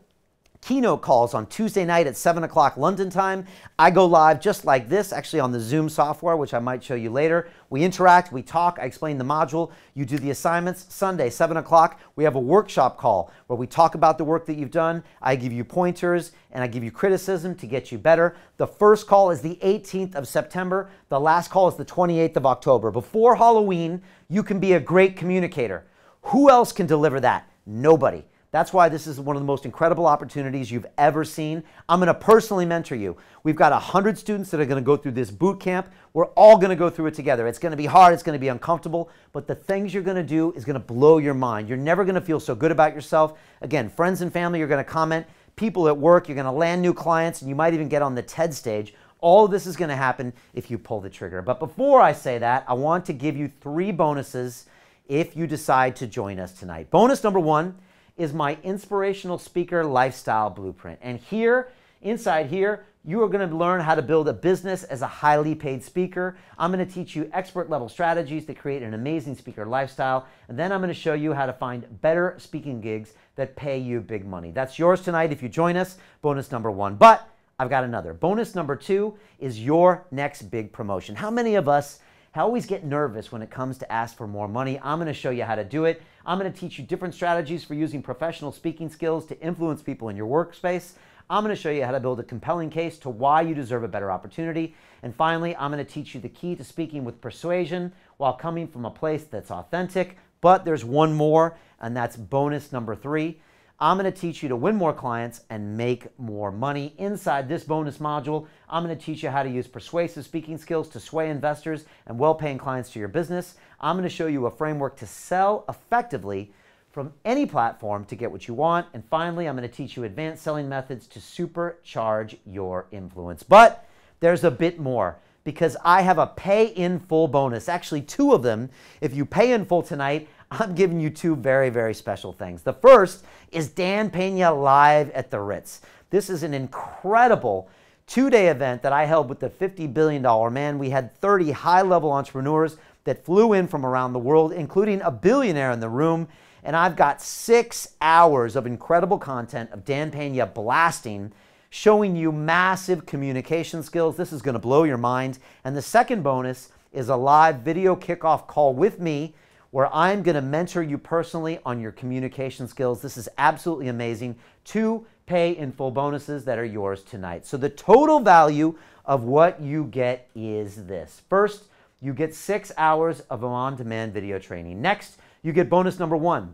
keynote calls on Tuesday night at 7 o'clock London time. I go live just like this, actually on the Zoom software, which I might show you later. We interact, we talk, I explain the module, you do the assignments. Sunday, 7 o'clock, we have a workshop call where we talk about the work that you've done. I give you pointers and I give you criticism to get you better. The first call is the 18th of September. The last call is the 28th of October. Before Halloween, you can be a great communicator. Who else can deliver that? Nobody. That's why this is one of the most incredible opportunities you've ever seen. I'm going to personally mentor you. We've got 100 students that are going to go through this boot camp. We're all going to go through it together. It's going to be hard. It's going to be uncomfortable. But the things you're going to do is going to blow your mind. You're never going to feel so good about yourself. Again, friends and family, you're going to comment. People at work, you're going to land new clients, and you might even get on the TED stage. All of this is going to happen if you pull the trigger. But before I say that, I want to give you 3 bonuses if you decide to join us tonight. Bonus number 1 is my inspirational speaker lifestyle blueprint. And here, inside here, you are going to learn how to build a business as a highly paid speaker. I'm going to teach you expert level strategies to create an amazing speaker lifestyle. And then I'm going to show you how to find better speaking gigs that pay you big money. That's yours tonight if you join us. Bonus number 1. But I've got another. Bonus number 2 is your next big promotion. How many of us always get nervous when it comes to ask for more money? I'm going to show you how to do it. I'm going to teach you different strategies for using professional speaking skills to influence people in your workspace. I'm going to show you how to build a compelling case to why you deserve a better opportunity. And finally, I'm going to teach you the key to speaking with persuasion while coming from a place that's authentic. But there's one more, and that's bonus number 3. I'm going to teach you to win more clients and make more money. Inside this bonus module, I'm going to teach you how to use persuasive speaking skills to sway investors and well-paying clients to your business. I'm going to show you a framework to sell effectively from any platform to get what you want. And finally, I'm going to teach you advanced selling methods to supercharge your influence. But there's a bit more, because I have a pay in full bonus, actually 2 of them. If you pay in full tonight, I'm giving you 2 very, very special things. The first is Dan Pena Live at the Ritz. This is an incredible 2-day event that I held with the $50 billion man. We had 30 high-level entrepreneurs that flew in from around the world, including a billionaire in the room. And I've got 6 hours of incredible content of Dan Pena blasting, showing you massive communication skills. This is going to blow your mind. And the second bonus is a live video kickoff call with me, where I'm going to mentor you personally on your communication skills. This is absolutely amazing. 2 pay in full bonuses that are yours tonight. So the total value of what you get is this. First, you get 6 hours of on-demand video training. Next, you get bonus number 1,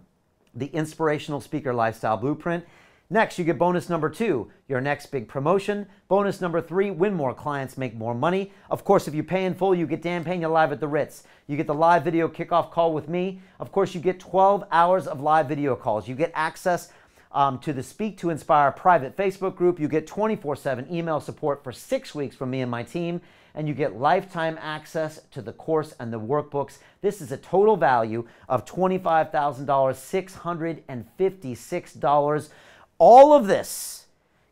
the Inspirational Speaker Lifestyle Blueprint. Next, you get bonus number 2, your next big promotion. Bonus number 3, win more clients, make more money. Of course, if you pay in full, you get Dan Pena Live at the Ritz. You get the live video kickoff call with me. Of course, you get 12 hours of live video calls. You get access to the Speak to Inspire private Facebook group. You get 24/7 email support for 6 weeks from me and my team. And you get lifetime access to the course and the workbooks. This is a total value of $25,000, $656. All of this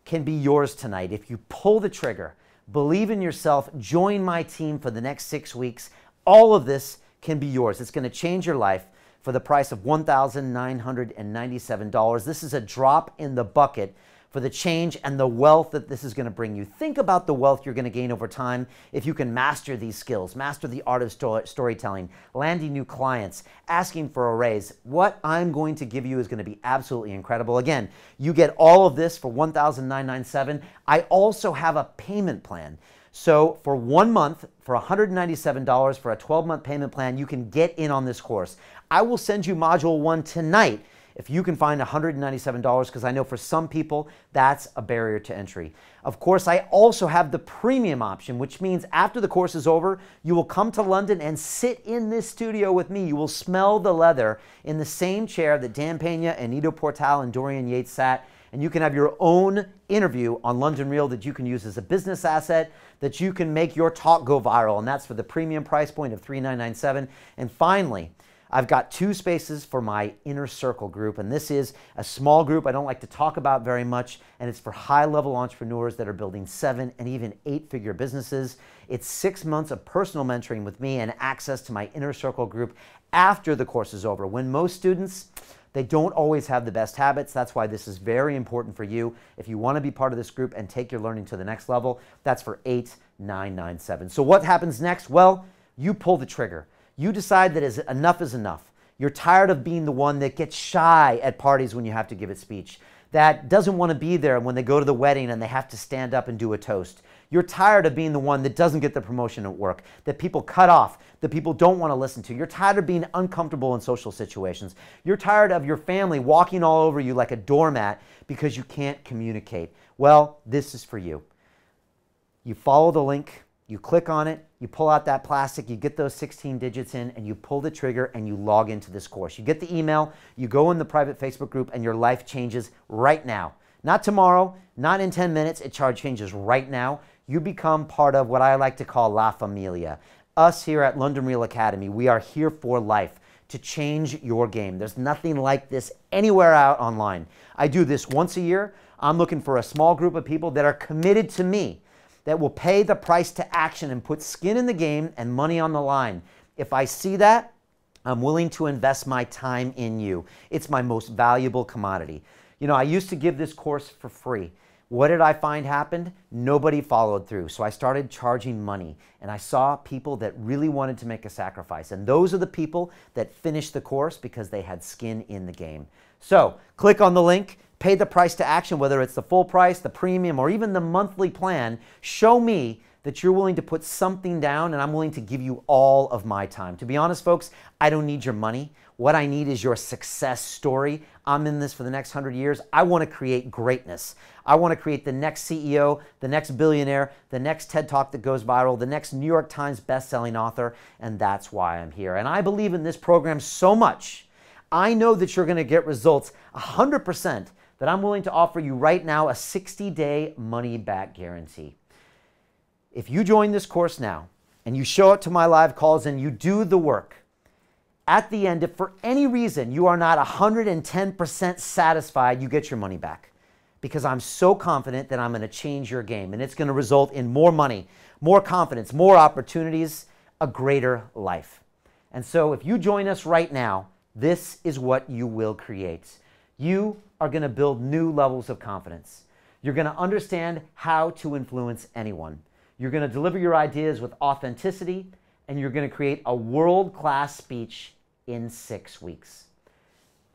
can be yours tonight if you pull the trigger, believe in yourself, join my team for the next 6 weeks. All of this can be yours. It's going to change your life for the price of $1,997. This is a drop in the bucket for the change and the wealth that this is going to bring you. Think about the wealth you're going to gain over time if you can master these skills, master the art of storytelling, landing new clients, asking for a raise. What I'm going to give you is going to be absolutely incredible. Again, you get all of this for $1,997. I also have a payment plan. So for 1 month, for $197 for a 12-month payment plan, you can get in on this course. I will send you Module 1 tonight if you can find $197, because I know for some people that's a barrier to entry. Of course, I also have the premium option, which means after the course is over, you will come to London and sit in this studio with me. You will smell the leather in the same chair that Dan Pena and Ido Portal and Dorian Yates sat, and you can have your own interview on London Real that you can use as a business asset, that you can make your talk go viral, and that's for the premium price point of $3,997. And finally, I've got 2 spaces for my Inner Circle group, and this is a small group I don't like to talk about very much, and it's for high-level entrepreneurs that are building 7 and even 8-figure businesses. It's 6 months of personal mentoring with me and access to my Inner Circle group after the course is over. When most students, they don't always have the best habits. That's why this is very important for you. If you want to be part of this group and take your learning to the next level, that's for $8,997. So what happens next? Well, you pull the trigger. You decide that enough is enough. You're tired of being the one that gets shy at parties when you have to give a speech, that doesn't want to be there when they go to the wedding and they have to stand up and do a toast. You're tired of being the one that doesn't get the promotion at work, that people cut off, that people don't want to listen to. You're tired of being uncomfortable in social situations. You're tired of your family walking all over you like a doormat because you can't communicate. Well, this is for you. You follow the link. You click on it, you pull out that plastic, you get those 16 digits in, and you pull the trigger and you log into this course. You get the email, you go in the private Facebook group, and your life changes right now. Not tomorrow, not in 10 minutes, it changes right now. You become part of what I like to call La Familia. Us here at London Real Academy, we are here for life, to change your game. There's nothing like this anywhere out online. I do this once a year. I'm looking for a small group of people that are committed to me, that will pay the price to action and put skin in the game and money on the line. If I see that, I'm willing to invest my time in you. It's my most valuable commodity. You know, I used to give this course for free. What did I find happened? Nobody followed through. So I started charging money, and I saw people that really wanted to make a sacrifice. And those are the people that finished the course because they had skin in the game. So click on the link. Pay the price to action, whether it's the full price, the premium, or even the monthly plan. Show me that you're willing to put something down, and I'm willing to give you all of my time. To be honest, folks, I don't need your money. What I need is your success story. I'm in this for the next 100 years. I want to create greatness. I want to create the next CEO, the next billionaire, the next TED Talk that goes viral, the next New York Times best-selling author, and that's why I'm here. And I believe in this program so much, I know that you're going to get results 100% that I'm willing to offer you right now a 60-day money-back guarantee. If you join this course now and you show up to my live calls and you do the work, at the end, if for any reason you are not 110% satisfied, you get your money back. Because I'm so confident that I'm going to change your game, and it's going to result in more money, more confidence, more opportunities, a greater life. And so if you join us right now, this is what you will create. You are going to build new levels of confidence. You're going to understand how to influence anyone. You're going to deliver your ideas with authenticity, and you're going to create a world-class speech in 6 weeks.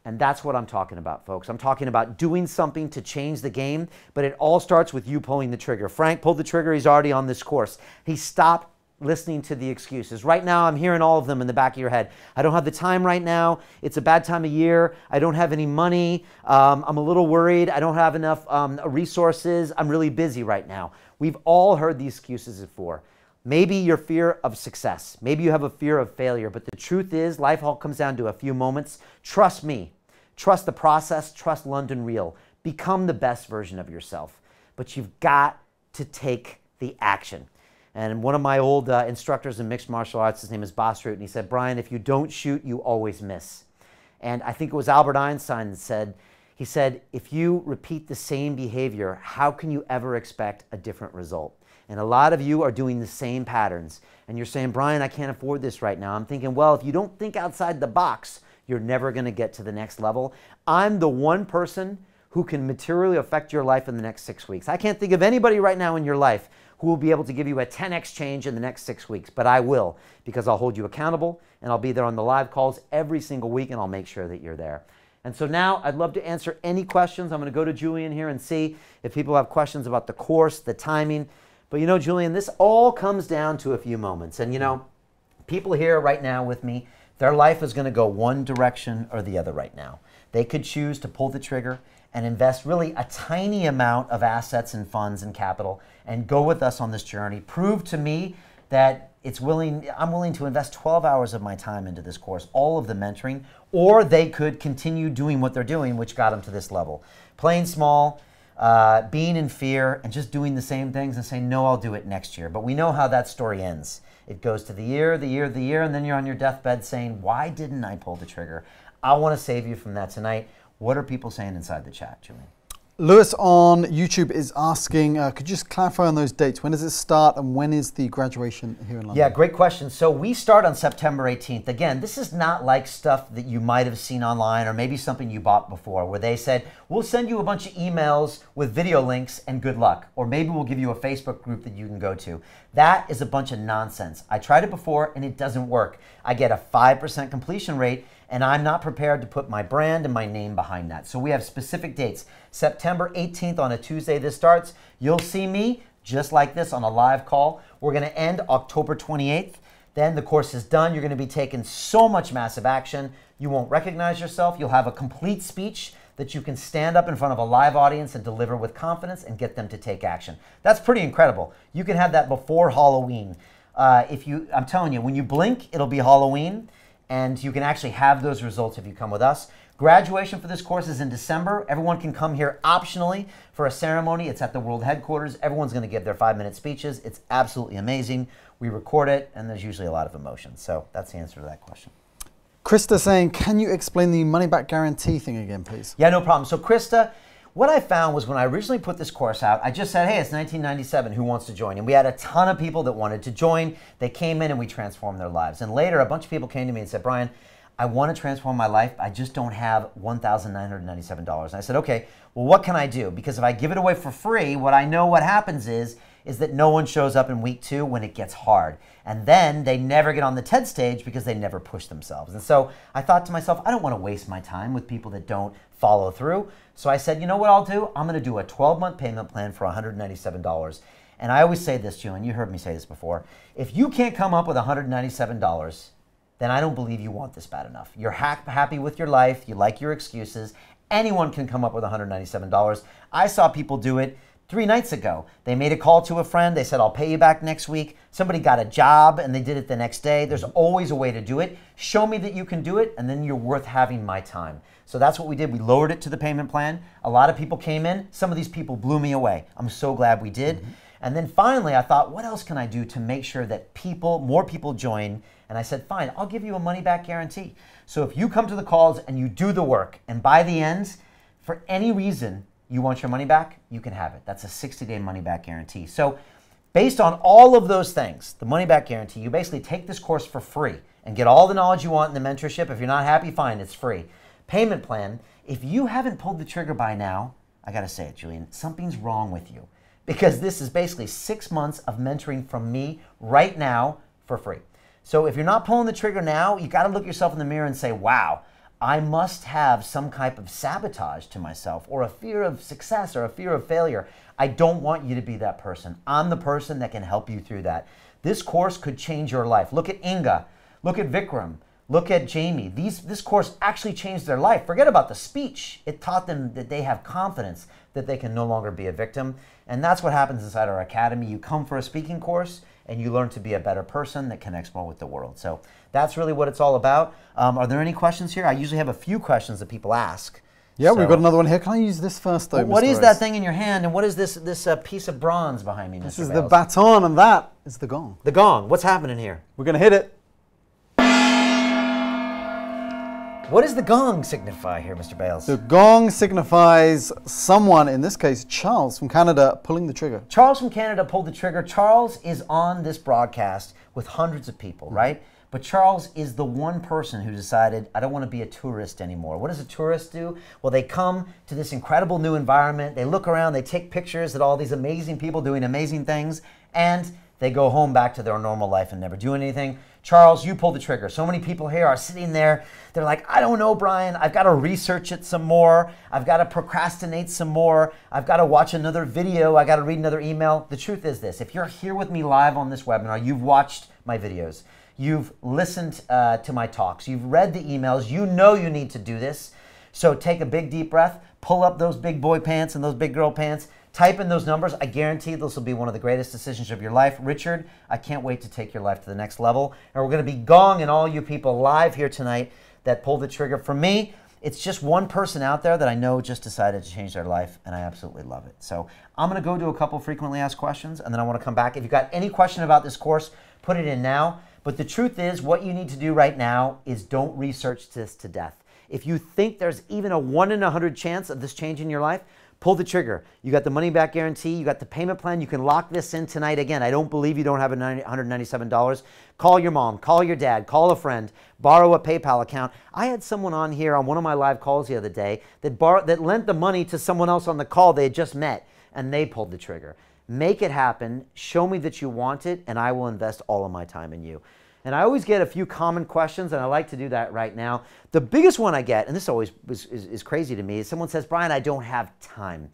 And that's what I'm talking about, folks. I'm talking about doing something to change the game, but it all starts with you pulling the trigger. Frank pulled the trigger. He's already on this course. He stopped listening to the excuses. Right now, I'm hearing all of them in the back of your head. I don't have the time right now. It's a bad time of year. I don't have any money. I'm a little worried. I don't have enough resources. I'm really busy right now. We've all heard these excuses before. Maybe your fear of success. Maybe you have a fear of failure. But the truth is, life all comes down to a few moments. Trust me. Trust the process. Trust London Real. Become the best version of yourself. But you've got to take the action. And one of my old instructors in mixed martial arts, his name is Boss Root, and he said, Brian, if you don't shoot, you always miss. And I think it was Albert Einstein that said, he said, if you repeat the same behavior, how can you ever expect a different result? And a lot of you are doing the same patterns. And you're saying, Brian, I can't afford this right now. I'm thinking, well, if you don't think outside the box, you're never going to get to the next level. I'm the one person who can materially affect your life in the next 6 weeks. I can't think of anybody right now in your life who will be able to give you a 10x change in the next 6 weeks. But I will, because I'll hold you accountable, and I'll be there on the live calls every single week, and I'll make sure that you're there. And so now I'd love to answer any questions. I'm going to go to Julian here and see if people have questions about the course, the timing. But you know, Julian, this all comes down to a few moments. And you know, people here right now with me, their life is going to go one direction or the other right now. They could choose to pull the trigger and invest really a tiny amount of assets and funds and capital and go with us on this journey. Prove to me that I'm willing to invest 12 hours of my time into this course, all of the mentoring, or they could continue doing what they're doing, which got them to this level. Playing small, being in fear, and just doing the same things and saying, no, I'll do it next year. But we know how that story ends. It goes to the year, and then you're on your deathbed saying, why didn't I pull the trigger? I want to save you from that tonight. What are people saying inside the chat, Julian? Lewis on YouTube is asking, could you just clarify on those dates? When does it start and when is the graduation here in London? Yeah, great question. So we start on September 18th. Again, this is not like stuff that you might have seen online or maybe something you bought before where they said, we'll send you a bunch of emails with video links and good luck. Or maybe we'll give you a Facebook group that you can go to. That is a bunch of nonsense. I tried it before and it doesn't work. I get a 5% completion rate and I'm not prepared to put my brand and my name behind that. So we have specific dates. September 18th on a Tuesday this starts. You'll see me just like this on a live call. We're gonna end October 28th. Then the course is done. You're gonna be taking so much massive action. You won't recognize yourself. You'll have a complete speech that you can stand up in front of a live audience and deliver with confidence and get them to take action. That's pretty incredible. You can have that before Halloween. I'm telling you, when you blink, it'll be Halloween. And you can actually have those results if you come with us. Graduation for this course is in December. Everyone can come here optionally for a ceremony. It's at the world headquarters. Everyone's going to give their 5-minute speeches. It's absolutely amazing. We record it, and there's usually a lot of emotion. So that's the answer to that question. Krista saying, can you explain the money back guarantee thing again, please? Yeah, no problem. So Krista, what I found was when I originally put this course out, I just said, hey, it's 1997, who wants to join? And we had a ton of people that wanted to join. They came in and we transformed their lives. And later, a bunch of people came to me and said, Brian, I want to transform my life. I just don't have $1,997. And I said, okay, well, what can I do? Because if I give it away for free, what I know what happens is that no one shows up in week 2 when it gets hard. And then they never get on the TED stage because they never push themselves. And so I thought to myself, I don't want to waste my time with people that don't follow through. So I said, you know what I'll do? I'm going to do a 12-month payment plan for $197. And I always say this, Julian, you heard me say this before. If you can't come up with $197, then I don't believe you want this bad enough. You're happy with your life. You like your excuses. Anyone can come up with $197. I saw people do it 3 nights ago. They made a call to a friend. They said, I'll pay you back next week. Somebody got a job and they did it the next day. There's always a way to do it. Show me that you can do it, and then you're worth having my time. So that's what we did. We lowered it to the payment plan. A lot of people came in. Some of these people blew me away. I'm so glad we did. And then finally, I thought, what else can I do to make sure that more people join? And I said, fine, I'll give you a money-back guarantee. So if you come to the calls and you do the work, and by the end, for any reason, you want your money back, you can have it. That's a 60-day money-back guarantee. So based on all of those things, the money-back guarantee, you basically take this course for free and get all the knowledge you want in the mentorship. If you're not happy, fine, it's free. Payment plan, if you haven't pulled the trigger by now, I gotta say it, Julian, something's wrong with you. Because this is basically 6 months of mentoring from me right now for free. So if you're not pulling the trigger now, you gotta look yourself in the mirror and say, wow, I must have some type of sabotage to myself, or a fear of success, or a fear of failure. I don't want you to be that person. I'm the person that can help you through that. This course could change your life. Look at Inga, look at Vikram, look at Jamie. This course actually changed their life. Forget about the speech. It taught them that they have confidence that they can no longer be a victim. And that's what happens inside our academy. You come for a speaking course and you learn to be a better person that connects more with the world. So that's really what it's all about. Are there any questions here? I usually have a few questions that people ask. Yeah, we've got another one here. Can I use this first, though, What Mr. is Rose? that thing in your hand, and what is this piece of bronze behind me, Mr. This is Bales? the baton, and that is the gong. The gong. What's happening here? We're going to hit it. What does the gong signify here, Mr. Bales? The gong signifies someone, in this case, Charles from Canada, pulling the trigger. Charles from Canada pulled the trigger. Charles is on this broadcast with hundreds of people, right? But Charles is the one person who decided, I don't want to be a tourist anymore. What does a tourist do? Well, they come to this incredible new environment. They look around, they take pictures at all these amazing people doing amazing things, and they go home back to their normal life and never do anything. Charles, you pulled the trigger. So many people here are sitting there. They're like, I don't know, Brian. I've got to research it some more. I've got to procrastinate some more. I've got to watch another video. I got to read another email. The truth is this. If you're here with me live on this webinar, you've watched my videos. You've listened to my talks. You've read the emails. You know you need to do this. So take a big deep breath. Pull up those big boy pants and those big girl pants. Type in those numbers. I guarantee this will be one of the greatest decisions of your life. Richard, I can't wait to take your life to the next level. And we're going to be gonging all you people live here tonight that pulled the trigger. For me, it's just one person out there that I know just decided to change their life, and I absolutely love it. So I'm going to go to a couple frequently asked questions, and then I want to come back. If you've got any question about this course, put it in now. But the truth is, what you need to do right now is don't research this to death. If you think there's even a 1 in 100 chance of this changing your life, pull the trigger. You got the money back guarantee. You got the payment plan. You can lock this in tonight. Again, I don't believe you don't have $197. Call your mom. Call your dad. Call a friend. Borrow a PayPal account. I had someone on here on one of my live calls the other day that lent the money to someone else on the call they had just met, and they pulled the trigger. Make it happen. Show me that you want it, and I will invest all of my time in you. And I always get a few common questions, and I like to do that right now. The biggest one I get, and this always is crazy to me, is someone says, Brian, I don't have time.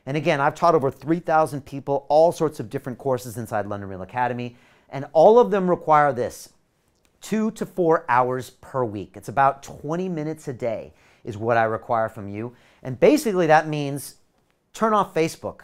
And again, I've taught over 3,000 people all sorts of different courses inside London Real Academy, and all of them require this, 2 to 4 hours per week. It's about 20 minutes a day is what I require from you. And basically that means turn off Facebook.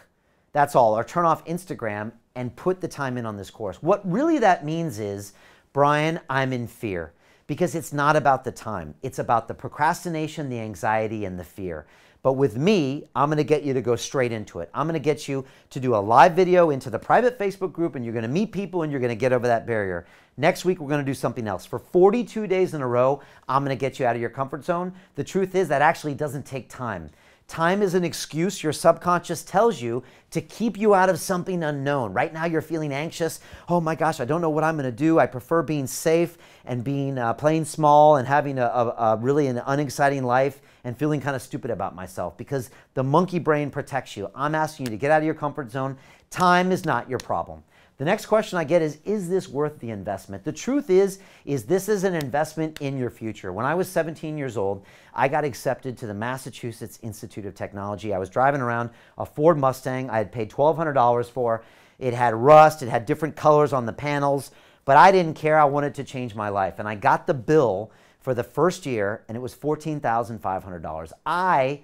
That's all, or turn off Instagram and put the time in on this course. What really that means is, Brian, I'm in fear, because it's not about the time. It's about the procrastination, the anxiety, and the fear. But with me, I'm going to get you to go straight into it. I'm going to get you to do a live video into the private Facebook group, and you're going to meet people, and you're going to get over that barrier. Next week, we're going to do something else. For 42 days in a row, I'm going to get you out of your comfort zone. The truth is that actually doesn't take time. Time is an excuse your subconscious tells you to keep you out of something unknown. Right now you're feeling anxious. Oh my gosh, I don't know what I'm going to do. I prefer being safe and being playing small and having a really an unexciting life and feeling kind of stupid about myself, because the monkey brain protects you. I'm asking you to get out of your comfort zone. Time is not your problem. The next question I get is this worth the investment? The truth is this is an investment in your future. When I was 17 years old, I got accepted to the Massachusetts Institute of Technology. I was driving around a Ford Mustang I had paid $1,200 for. It had rust, it had different colors on the panels, but I didn't care. I wanted to change my life. And I got the bill for the first year, and it was $14,500. I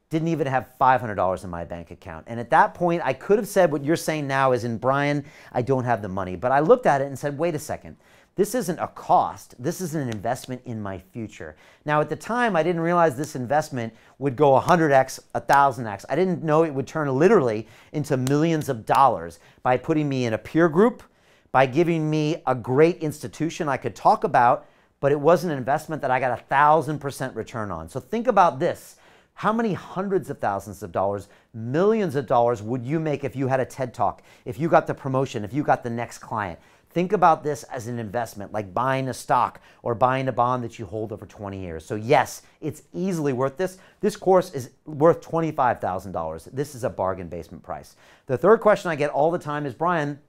Didn't even have $500 in my bank account. And at that point, I could have said what you're saying now is, in Brian, I don't have the money. But I looked at it and said, wait a second. This isn't a cost. This is an investment in my future. Now, at the time, I didn't realize this investment would go 100x, 1,000x. I didn't know it would turn literally into millions of dollars by putting me in a peer group, by giving me a great institution I could talk about, but it was an investment that I got 1,000% return on. So think about this. How many hundreds of thousands of dollars, millions of dollars would you make if you had a TED Talk, if you got the promotion, if you got the next client? Think about this as an investment, like buying a stock or buying a bond that you hold over 20 years. So yes, it's easily worth this. This course is worth $25,000. This is a bargain basement price. The third question I get all the time is, Brian,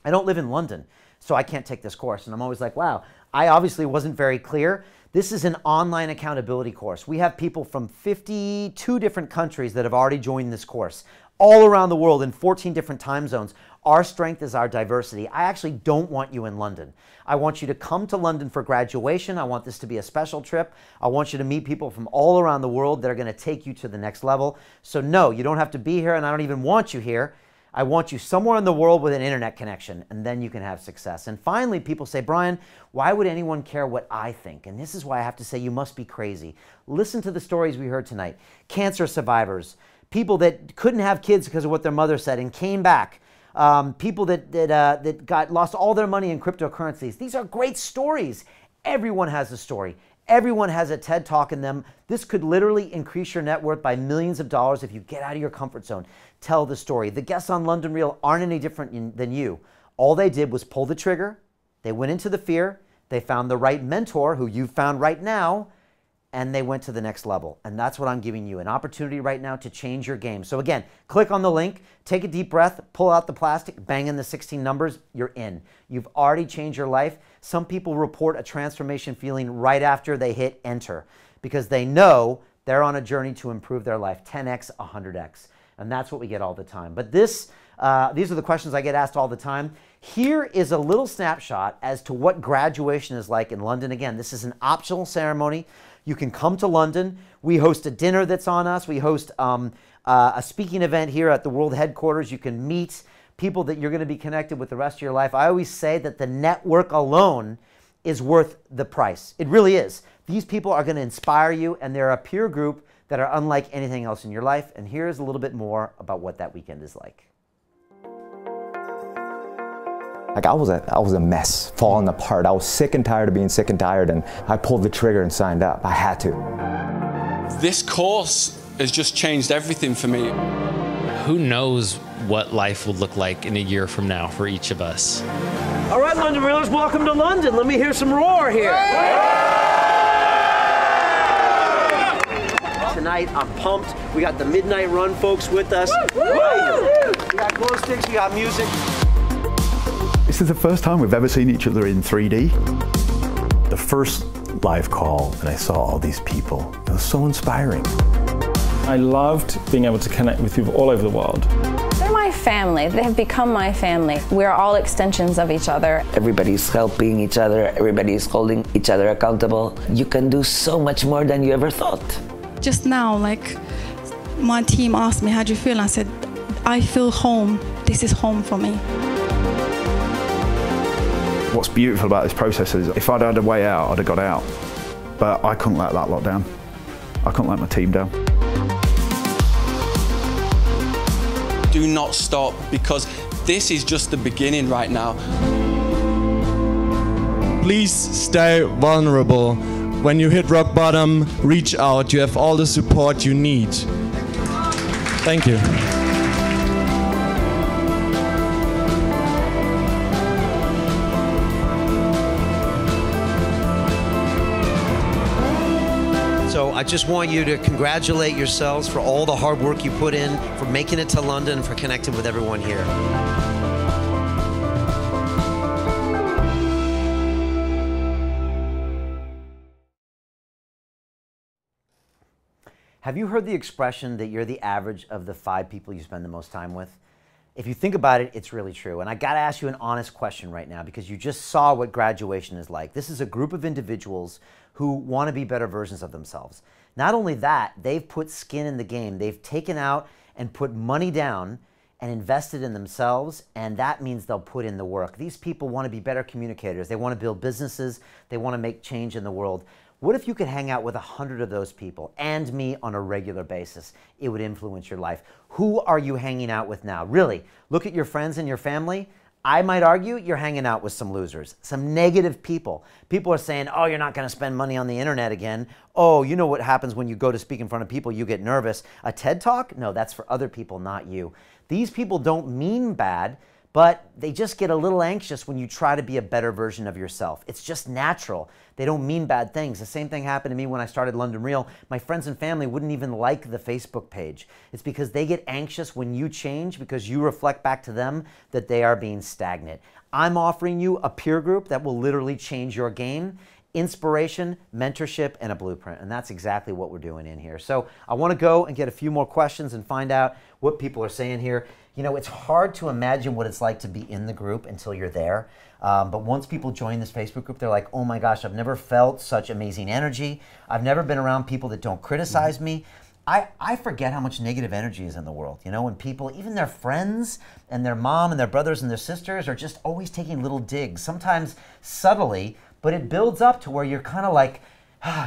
I don't live in London, so I can't take this course. And I'm always like, wow, I obviously wasn't very clear. This is an online accountability course. We have people from 52 different countries that have already joined this course, all around the world in 14 different time zones. Our strength is our diversity. I actually don't want you in London. I want you to come to London for graduation. I want this to be a special trip. I want you to meet people from all around the world that are going to take you to the next level. So no, you don't have to be here, and I don't even want you here. I want you somewhere in the world with an internet connection, and then you can have success. And finally, people say, Brian, why would anyone care what I think? And this is why I have to say you must be crazy. Listen to the stories we heard tonight. Cancer survivors, people that couldn't have kids because of what their mother said and came back. People that lost all their money in cryptocurrencies. These are great stories. Everyone has a story. Everyone has a TED Talk in them. This could literally increase your net worth by millions of dollars if you get out of your comfort zone. Tell the story. The guests on London Real aren't any different than you. All they did was pull the trigger. They went into the fear. They found the right mentor, who you've found right now, and they went to the next level. And that's what I'm giving you, an opportunity right now to change your game. So again, click on the link, take a deep breath, pull out the plastic, bang in the 16 numbers, you're in. You've already changed your life. Some people report a transformation feeling right after they hit enter, because they know they're on a journey to improve their life, 10x, 100x. And that's what we get all the time. But these are the questions I get asked all the time. Here is a little snapshot as to what graduation is like in London. Again, this is an optional ceremony. You can come to London. We host a dinner that's on us. We host a speaking event here at the world headquarters. You can meet people that you're going to be connected with the rest of your life. I always say that the network alone is worth the price. It really is. These people are going to inspire you, and they're a peer group that are unlike anything else in your life. And here's a little bit more about what that weekend is like. Like I was a mess, falling apart. I was sick and tired of being sick and tired, and I pulled the trigger and signed up. I had to. This course has just changed everything for me. Who knows what life will look like in a year from now for each of us. All right, London Reelers, welcome to London. Let me hear some roar here. Tonight, I'm pumped. We got the Midnight Run folks with us. We got glow sticks, we got music. This is the first time we've ever seen each other in 3D. The first live call, and I saw all these people. It was so inspiring. I loved being able to connect with people all over the world. They're my family. They have become my family. We're all extensions of each other. Everybody's helping each other. Everybody's holding each other accountable. You can do so much more than you ever thought. Just now, like, my team asked me, how do you feel? And I said, I feel home. This is home for me. What's beautiful about this process is if I'd had a way out, I'd have got out. But I couldn't let that lot down. I couldn't let my team down. Do not stop, because this is just the beginning right now. Please stay vulnerable. When you hit rock bottom, reach out. You have all the support you need. Thank you. So I just want you to congratulate yourselves for all the hard work you put in, for making it to London, for connecting with everyone here. Have you heard the expression that you're the average of the 5 people you spend the most time with? If you think about it, it's really true. And I gotta ask you an honest question right now, because you just saw what graduation is like. This is a group of individuals who want to be better versions of themselves. Not only that, they've put skin in the game. They've taken out and put money down and invested in themselves, and that means they'll put in the work. These people want to be better communicators. They want to build businesses. They want to make change in the world. What if you could hang out with 100 of those people and me on a regular basis? It would influence your life. Who are you hanging out with now? Really, look at your friends and your family. I might argue you're hanging out with some losers, some negative people. People are saying, oh, you're not going to spend money on the internet again. Oh, you know what happens when you go to speak in front of people, you get nervous. A TED Talk? No, that's for other people, not you. These people don't mean bad, but they just get a little anxious when you try to be a better version of yourself. It's just natural. They don't mean bad things. The same thing happened to me when I started London Real. My friends and family wouldn't even like the Facebook page. It's because they get anxious when you change because you reflect back to them that they are being stagnant. I'm offering you a peer group that will literally change your game. Inspiration, mentorship, and a blueprint. And that's exactly what we're doing in here. So I want to go and get a few more questions and find out what people are saying here. You know, it's hard to imagine what it's like to be in the group until you're there. But once people join this Facebook group, they're like, oh my gosh, I've never felt such amazing energy. I've never been around people that don't criticize me. I forget how much negative energy is in the world. You know, when people, even their friends and their mom and their brothers and their sisters are just always taking little digs, sometimes subtly, but it builds up to where you're kind of like,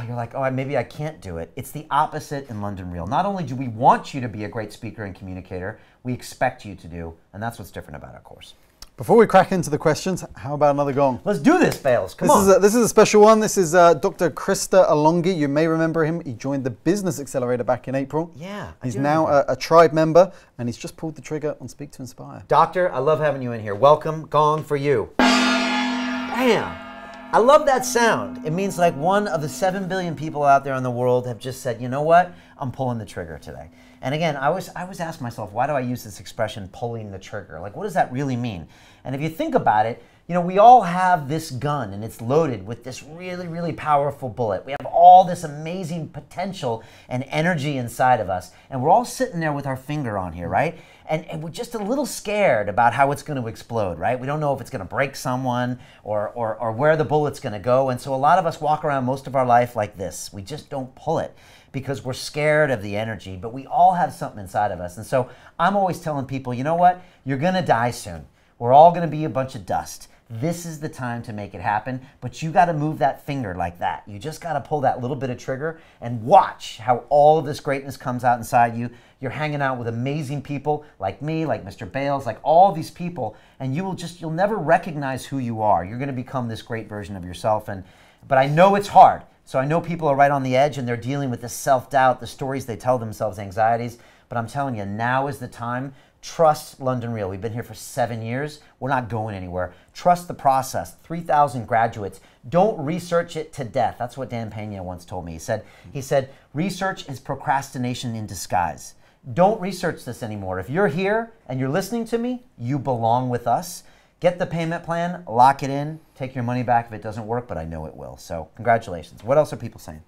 you're like, oh, maybe I can't do it. It's the opposite in London Real. Not only do we want you to be a great speaker and communicator, we expect you to do, and that's what's different about our course. Before we crack into the questions, how about another gong? Let's do this, Bales. Come on. This is a special one. This is Dr. Krista Alongi. You may remember him. He joined the Business Accelerator back in April. Yeah. He's now a tribe member, and he's just pulled the trigger on Speak to Inspire. Doctor, I love having you in here. Welcome. Gong for you. Bam. I love that sound. It means like 1 of the 7 billion people out there in the world have just said, you know what? I'm pulling the trigger today. And again, I always ask myself, why do I use this expression, pulling the trigger? Like, what does that really mean? And if you think about it, you know, we all have this gun and it's loaded with this really, really powerful bullet. We have all this amazing potential and energy inside of us. And we're all sitting there with our finger on here, right? And we're just a little scared about how it's going to explode, right? We don't know if it's going to break someone or where the bullet's going to go. And so a lot of us walk around most of our life like this. We just don't pull it because we're scared of the energy, but we all have something inside of us. And so I'm always telling people, you know what? You're going to die soon. We're all going to be a bunch of dust. This is the time to make it happen, but you got to move that finger like that. You just got to pull that little bit of trigger and watch how all of this greatness comes out inside you. You're hanging out with amazing people like me, like Mr. Bales, like all these people, and you'll never recognize who you are. You're going to become this great version of yourself. But I know it's hard. So I know people are right on the edge and they're dealing with this self-doubt, the stories they tell themselves, anxieties. But I'm telling you, now is the time. Trust London Real. We've been here for 7 years. We're not going anywhere. Trust the process. 3,000 graduates. Don't research it to death. That's what Dan Pena once told me. He said, research is procrastination in disguise. Don't research this anymore. If you're here and you're listening to me, you belong with us. Get the payment plan, lock it in, take your money back if it doesn't work, but I know it will. So congratulations. What else are people saying?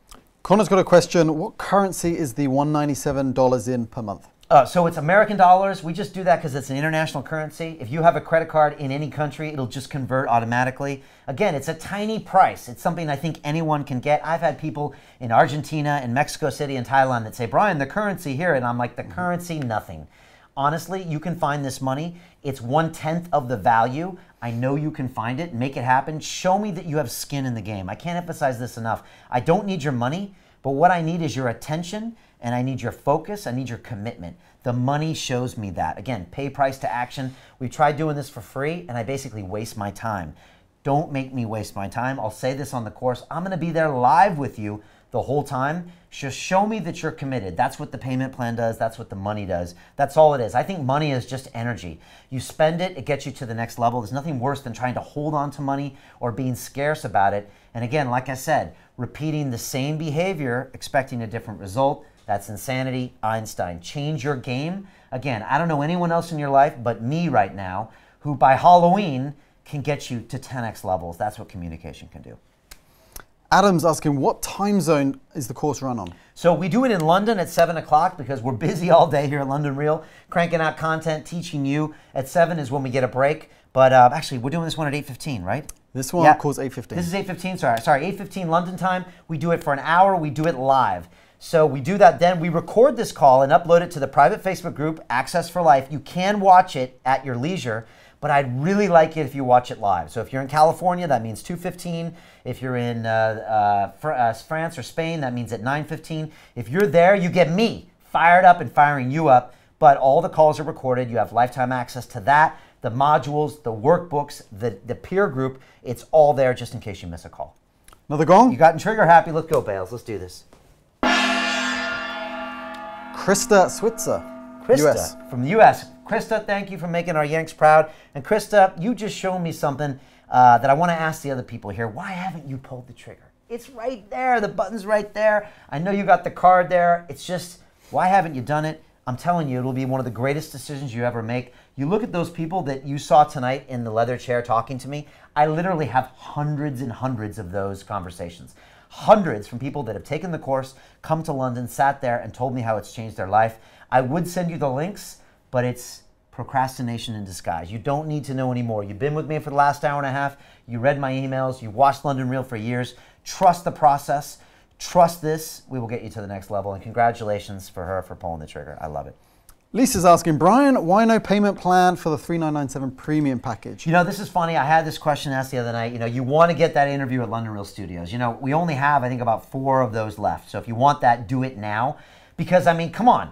Connor's got a question. What currency is the $197 in per month? So it's American dollars. We just do that because it's an international currency. If you have a credit card in any country, it'll just convert automatically. Again, it's a tiny price. It's something I think anyone can get. I've had people in Argentina, in Mexico City, and Thailand that say, Brian, the currency here. And I'm like, the currency, nothing. Honestly, you can find this money. It's 1/10 of the value. I know you can find it. Make it happen. Show me that you have skin in the game. I can't emphasize this enough. I don't need your money, but what I need is your attention, and I need your focus. I need your commitment. The money shows me that. Again, pay price to action. We tried doing this for free, and I basically waste my time. Don't make me waste my time. I'll say this on the course. I'm going to be there live with you the whole time. Just show me that you're committed. That's what the payment plan does. That's what the money does. That's all it is. I think money is just energy. You spend it, it gets you to the next level. There's nothing worse than trying to hold on to money or being scarce about it. And again, like I said, repeating the same behavior, expecting a different result. That's insanity. Einstein. Change your game. Again, I don't know anyone else in your life but me right now who by Halloween can get you to 10x levels. That's what communication can do. Adam's asking, what time zone is the course run on? So we do it in London at 7 o'clock because we're busy all day here at London Real, cranking out content, teaching you. At 7 is when we get a break. But actually, we're doing this one at 8:15, right? This one, of course, 8:15. This is 8:15, sorry, 8:15 London time. We do it for an hour. We do it live. So we do that then. We record this call and upload it to the private Facebook group, Access for Life. You can watch it at your leisure, but I'd really like it if you watch it live. So if you're in California, that means 2:15. If you're in France or Spain, that means at 9:15. If you're there, you get me fired up and firing you up. But all the calls are recorded. You have lifetime access to that, the modules, the workbooks, the peer group. It's all there just in case you miss a call. Another gong? You gotten trigger happy. Let's go, Bales. Let's do this. Krista Switzer, Krista US. from the US. Krista, thank you for making our Yanks proud. And Krista, you just showed me something that I want to ask the other people here. Why haven't you pulled the trigger? It's right there. The button's right there. I know you got the card there. It's just, why haven't you done it? I'm telling you, it'll be one of the greatest decisions you ever make. You look at those people that you saw tonight in the leather chair talking to me. I literally have hundreds and hundreds of those conversations. Hundreds from people that have taken the course, come to London, sat there, and told me how it's changed their life. I would send you the links, but it's procrastination in disguise. You don't need to know anymore. You've been with me for the last hour and a half. You read my emails. You've watched London Real for years. Trust the process. Trust this. We will get you to the next level. And congratulations for her for pulling the trigger. I love it. Lisa's asking, Brian, why no payment plan for the $3,997 premium package? You know, this is funny. I had this question asked the other night. You know, you want to get that interview at London Real Studios. You know, we only have, I think, about 4 of those left. So if you want that, do it now. Because, I mean, come on.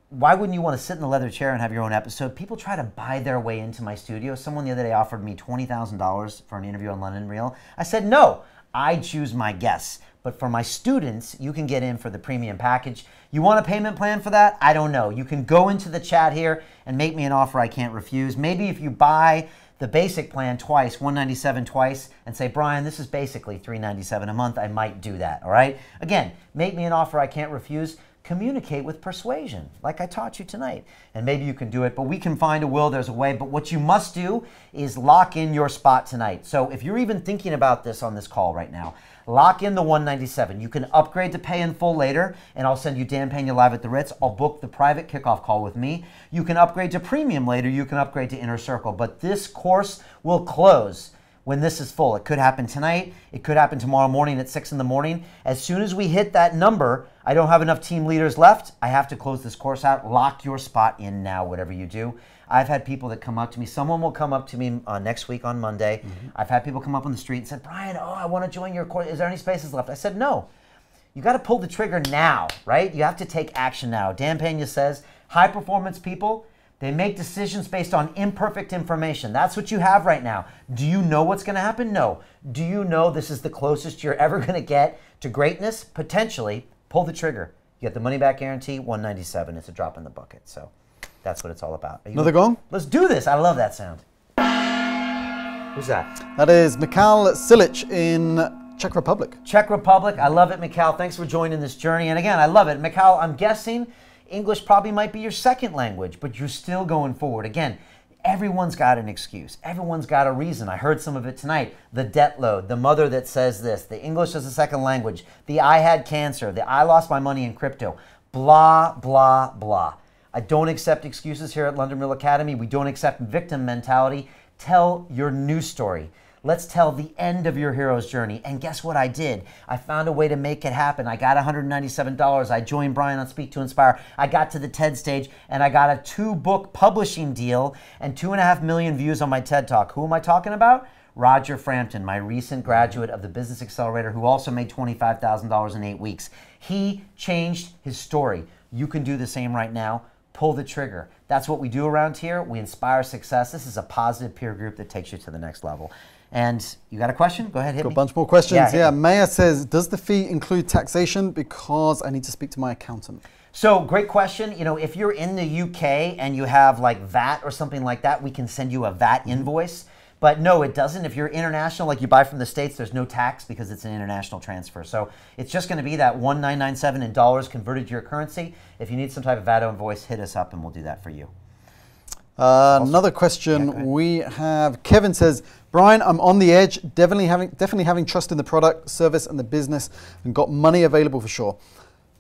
Why wouldn't you want to sit in the leather chair and have your own episode? People try to buy their way into my studio. Someone the other day offered me $20,000 for an interview on London Real. I said, no, I choose my guests. But for my students, you can get in for the premium package. You want a payment plan for that? I don't know. You can go into the chat here and make me an offer I can't refuse. Maybe if you buy the basic plan twice, $197 twice, and say, Brian, this is basically $397 a month, I might do that, all right? Again, make me an offer I can't refuse. Communicate with persuasion, like I taught you tonight. And maybe you can do it, but we can find a will, there's a way. But what you must do is lock in your spot tonight. So if you're even thinking about this on this call right now, lock in the $197. You can upgrade to pay in full later, and I'll send you Dan Pena live at the Ritz. I'll book the private kickoff call with me. You can upgrade to premium later. You can upgrade to Inner Circle. But this course will close when this is full. It could happen tonight. It could happen tomorrow morning at 6 in the morning. As soon as we hit that number, I don't have enough team leaders left. I have to close this course out. Lock your spot in now, whatever you do. I've had people that come up to me. Someone will come up to me next week on Monday. I've had people come up on the street and said, Brian, I want to join your course. Is there any spaces left? I said, no. You got to pull the trigger now, right? You have to take action now. Dan Pena says, high performance people, they make decisions based on imperfect information. That's what you have right now. Do you know what's going to happen? No. Do you know this is the closest you're ever going to get to greatness? Potentially. Pull the trigger. You get the money back guarantee, $197. It's a drop in the bucket. So that's what it's all about. Another gong? Let's do this. I love that sound. Who's that? That is Mikhail Silic in Czech Republic. Czech Republic. I love it, Mikhail. Thanks for joining this journey. And again, I love it. Mikhail, I'm guessing English probably might be your second language, but you're still going forward. Again, everyone's got an excuse. Everyone's got a reason. I heard some of it tonight. The debt load, the mother that says this, the English as a second language, the I had cancer, the I lost my money in crypto, blah, blah, blah. I don't accept excuses here at London Real Academy. We don't accept victim mentality. Tell your new story. Let's tell the end of your hero's journey. And guess what I did? I found a way to make it happen. I got $197. I joined Brian on Speak to Inspire. I got to the TED stage, and I got a 2-book publishing deal and 2.5 million views on my TED Talk. Who am I talking about? Roger Frampton, my recent graduate of the Business Accelerator, who also made $25,000 in 8 weeks. He changed his story. You can do the same right now. Pull the trigger. That's what we do around here. We inspire success. This is a positive peer group that takes you to the next level. And you got a question? Go ahead, hit me. Got a bunch more questions. Yeah, Maya says, does the fee include taxation? Because I need to speak to my accountant. So great question. You know, if you're in the UK and you have like VAT or something like that, we can send you a VAT invoice. But no, it doesn't. If you're international, like you buy from the States, there's no tax because it's an international transfer. So it's just going to be that $1,997 in dollars converted to your currency. If you need some type of VAT invoice, hit us up and we'll do that for you. Another question we have. Kevin says, Brian, I'm on the edge, definitely having trust in the product, service, and the business, and got money available for sure.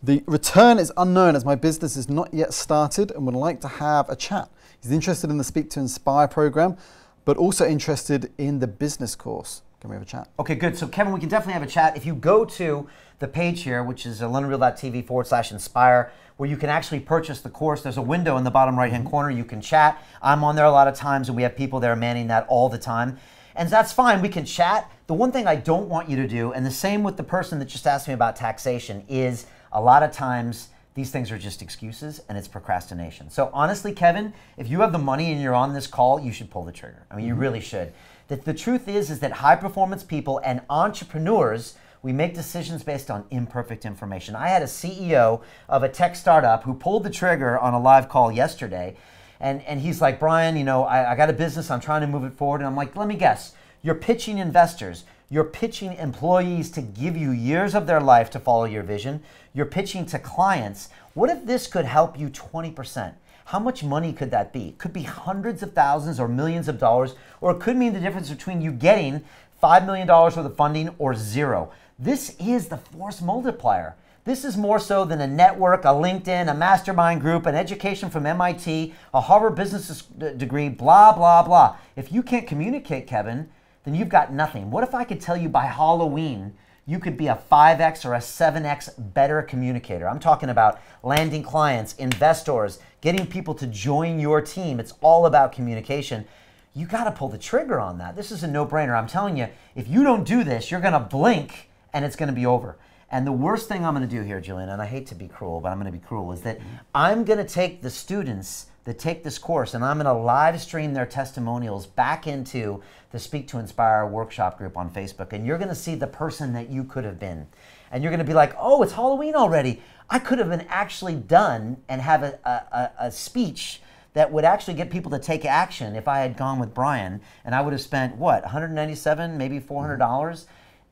The return is unknown as my business is not yet started and would like to have a chat. He's interested in the Speak to Inspire program, but also interested in the business course. Can we have a chat? Okay, good. So Kevin, we can definitely have a chat. If you go to the page here, which is londonreal.tv/inspire, where you can actually purchase the course, there's a window in the bottom right-hand corner. You can chat. I'm on there a lot of times, and we have people there manning that all the time. And that's fine. We can chat. The one thing I don't want you to do, and the same with the person that just asked me about taxation, is a lot of times these things are just excuses and it's procrastination. So honestly, Kevin, if you have the money and you're on this call, you should pull the trigger. I mean, you really should. The truth is that high performance people and entrepreneurs, we make decisions based on imperfect information. I had a CEO of a tech startup who pulled the trigger on a live call yesterday. And he's like, Brian, you know, I got a business, I'm trying to move it forward. And I'm like, let me guess, you're pitching investors, you're pitching employees to give you years of their life to follow your vision. You're pitching to clients. What if this could help you 20%? How much money could that be? It could be hundreds of thousands or millions of dollars, or it could mean the difference between you getting $5 million worth of funding or zero. This is the force multiplier. This is more so than a network, a LinkedIn, a mastermind group, an education from MIT, a Harvard business degree, blah, blah, blah. If you can't communicate, Kevin, then you've got nothing. What if I could tell you by Halloween, you could be a 5x or a 7x better communicator? I'm talking about landing clients, investors, getting people to join your team. It's all about communication. You got to pull the trigger on that. This is a no-brainer. I'm telling you, if you don't do this, you're going to blink and it's going to be over. And the worst thing I'm going to do here, Julian, and I hate to be cruel, but I'm going to be cruel, is that I'm going to take the students that take this course and I'm going to live stream their testimonials back into the Speak to Inspire workshop group on Facebook. And you're going to see the person that you could have been. And you're going to be like, oh, it's Halloween already. I could have been actually done and have a speech that would actually get people to take action if I had gone with Brian. And I would have spent, what, $197, maybe $400?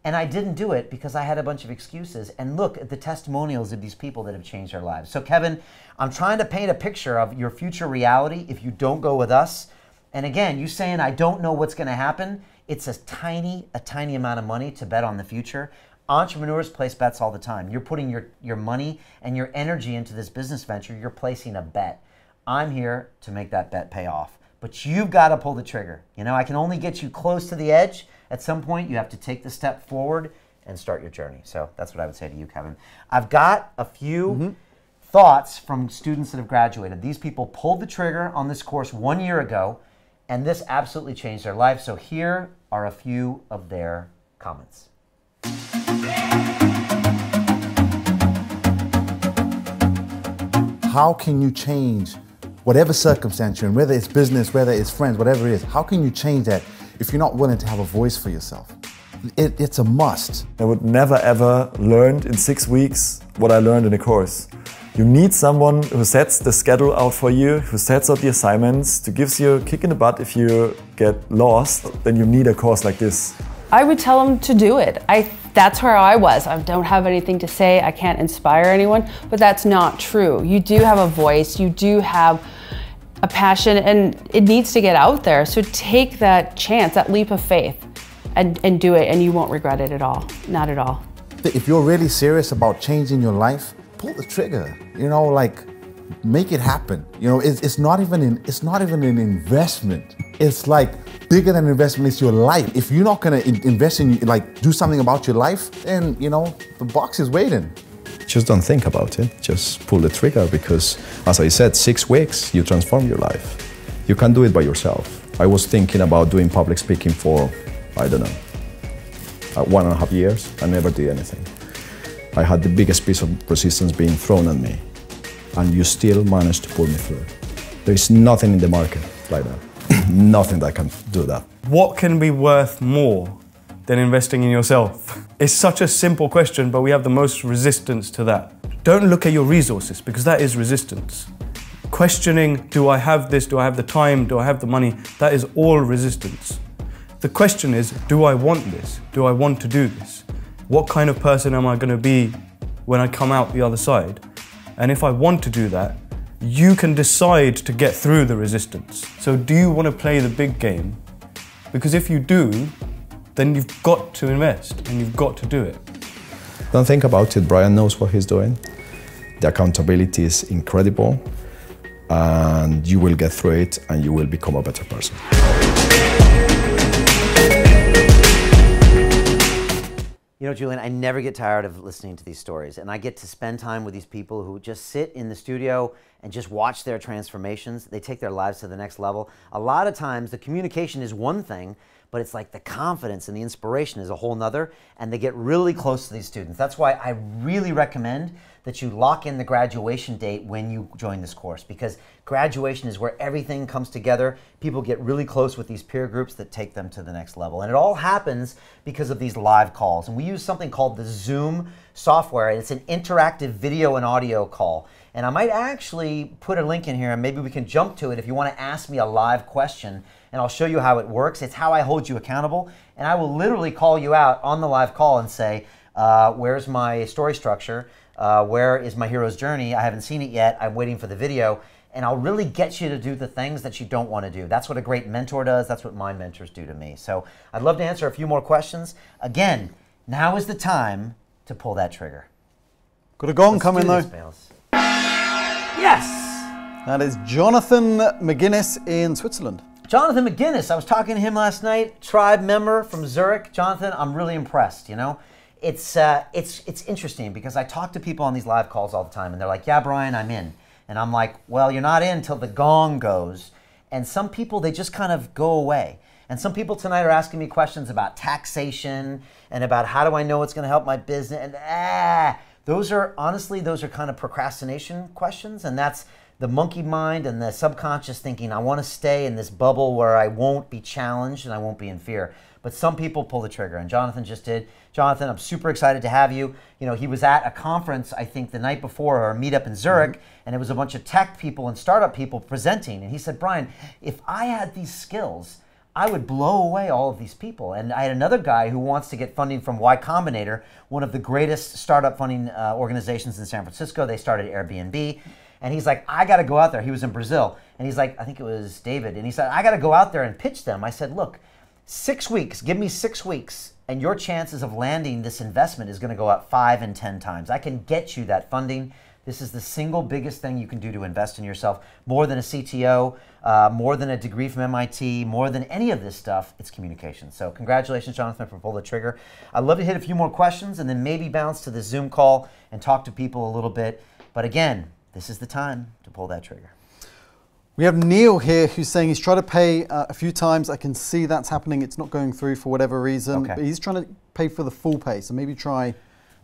And I didn't do it because I had a bunch of excuses. And look at the testimonials of these people that have changed their lives. So Kevin, I'm trying to paint a picture of your future reality if you don't go with us. And again, you saying, I don't know what's going to happen. It's a tiny amount of money to bet on the future. Entrepreneurs place bets all the time. You're putting your money and your energy into this business venture. You're placing a bet. I'm here to make that bet pay off. But you've got to pull the trigger. You know, I can only get you close to the edge. At some point, you have to take the step forward and start your journey. So that's what I would say to you, Kevin. I've got a few thoughts from students that have graduated. These people pulled the trigger on this course 1 year ago, and this absolutely changed their life. So here are a few of their comments. How can you change whatever circumstance you're in, whether it's business, whether it's friends, whatever it is? How can you change that if you're not willing to have a voice for yourself? It's a must. I would never ever learn in 6 weeks what I learned in a course. You need someone who sets the schedule out for you, who sets out the assignments, to gives you a kick in the butt if you get lost. Then you need a course like this. I would tell them to do it. That's where I was. I don't have anything to say. I can't inspire anyone, but that's not true. You do have a voice. You do have a passion, and it needs to get out there. So take that chance, that leap of faith, and do it, and you won't regret it at all. Not at all. If you're really serious about changing your life, pull the trigger. You know, like, make it happen. You know, it's not even an investment. It's like bigger than an investment. It's your life. If you're not gonna invest in, like, do something about your life, then, you know, the box is waiting. Just don't think about it. Just pull the trigger, because, as I said, 6 weeks, you transform your life. You can do it by yourself. I was thinking about doing public speaking for, I don't know, 1.5 years. I never did anything. I had the biggest piece of resistance being thrown at me, and you still managed to pull me through. There is nothing in the market like that. Nothing that can do that. What can be worth more than investing in yourself? It's such a simple question, but we have the most resistance to that. Don't look at your resources, because that is resistance. Questioning, do I have this? Do I have the time? Do I have the money? That is all resistance. The question is, do I want this? Do I want to do this? What kind of person am I going to be when I come out the other side? And if I want to do that, you can decide to get through the resistance. So do you want to play the big game? Because if you do, then you've got to invest and you've got to do it. Don't think about it. Brian knows what he's doing. The accountability is incredible, and you will get through it and you will become a better person. know, Julian, I never get tired of listening to these stories, and I get to spend time with these people who just sit in the studio and just watch their transformations. They take their lives to the next level. A lot of times the communication is one thing, but it's like the confidence and the inspiration is a whole nother, and they get really close to these students. That's why I really recommend that you lock in the graduation date when you join this course, because graduation is where everything comes together. People get really close with these peer groups that take them to the next level. And it all happens because of these live calls. And we use something called the Zoom software. It's an interactive video and audio call. And I might actually put a link in here, and maybe we can jump to it if you want to ask me a live question, and I'll show you how it works. It's how I hold you accountable. And I will literally call you out on the live call and say, where's my story structure? Where is my hero's journey? I haven't seen it yet. I'm waiting for the video. And I'll really get you to do the things that you don't want to do. That's what a great mentor does. That's what my mentors do to me. So I'd love to answer a few more questions. Again, now is the time to pull that trigger. Got a gong coming though. Yes! That is Jonathan McGuinness in Switzerland. Jonathan McGuinness, I was talking to him last night, tribe member from Zurich. Jonathan, I'm really impressed, you know? It's interesting because I talk to people on these live calls all the time and they're like, yeah, Brian, I'm in. And I'm like, well, you're not in till the gong goes. And some people, they just kind of go away. And some people tonight are asking me questions about taxation and about how do I know it's going to help my business. And those are, honestly, those are kind of procrastination questions. And that's the monkey mind and the subconscious thinking, I want to stay in this bubble where I won't be challenged and I won't be in fear. But some people pull the trigger, and Jonathan just did. Jonathan, I'm super excited to have you. You know, he was at a conference, I think the night before, or a meetup in Zurich, and it was a bunch of tech people and startup people presenting. And he said, Brian, if I had these skills, I would blow away all of these people. And I had another guy who wants to get funding from Y Combinator, one of the greatest startup funding organizations in San Francisco. They started Airbnb. And he's like, I got to go out there. He was in Brazil. And he's like, I think it was David. And he said, I got to go out there and pitch them. I said, look, 6 weeks, give me 6 weeks, and your chances of landing this investment is going to go up 5 and 10 times. I can get you that funding. This is the single biggest thing you can do to invest in yourself. More than a CTO, more than a degree from MIT, more than any of this stuff, it's communication. So congratulations, Jonathan, for pulling the trigger. I'd love to hit a few more questions and then maybe bounce to the Zoom call and talk to people a little bit. But again, this is the time to pull that trigger. We have Neil here who's saying he's tried to pay a few times. I can see that's happening. It's not going through for whatever reason. Okay. But he's trying to pay for the full pay, so maybe try.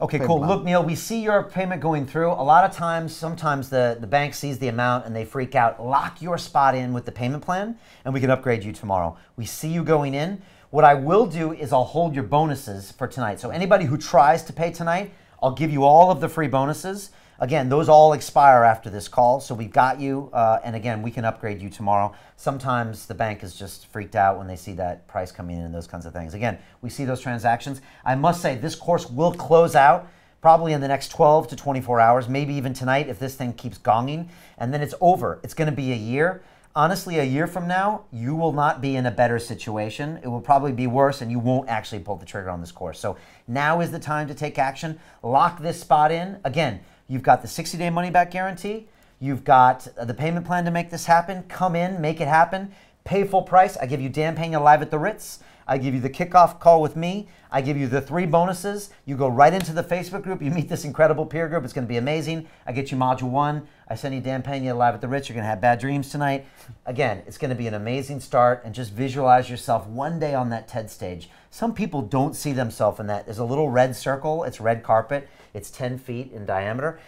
Okay, cool. Look, Neil, we see your payment going through. A lot of times, sometimes the bank sees the amount and they freak out. Lock your spot in with the payment plan and we can upgrade you tomorrow. We see you going in. What I will do is I'll hold your bonuses for tonight. So anybody who tries to pay tonight, I'll give you all of the free bonuses. Again, those all expire after this call, so we've got you, and again, we can upgrade you tomorrow. Sometimes the bank is just freaked out when they see that price coming in and those kinds of things. Again, we see those transactions. I must say, this course will close out probably in the next 12 to 24 hours, maybe even tonight if this thing keeps gonging, and then it's over. It's going to be a year. Honestly, a year from now, you will not be in a better situation. It will probably be worse, and you won't actually pull the trigger on this course. So now is the time to take action. Lock this spot in. Again, you've got the 60-day money-back guarantee. You've got the payment plan to make this happen. Come in, make it happen. Pay full price. I give you Dan Pena live at the Ritz. I give you the kickoff call with me. I give you the 3 bonuses. You go right into the Facebook group. You meet this incredible peer group. It's going to be amazing. I get you module 1. I send you Dan Pena live at the Ritz. You're going to have bad dreams tonight. Again, it's going to be an amazing start, and just visualize yourself one day on that TED stage. Some people don't see themselves in that. There's a little red circle. It's red carpet. It's 10 feet in diameter.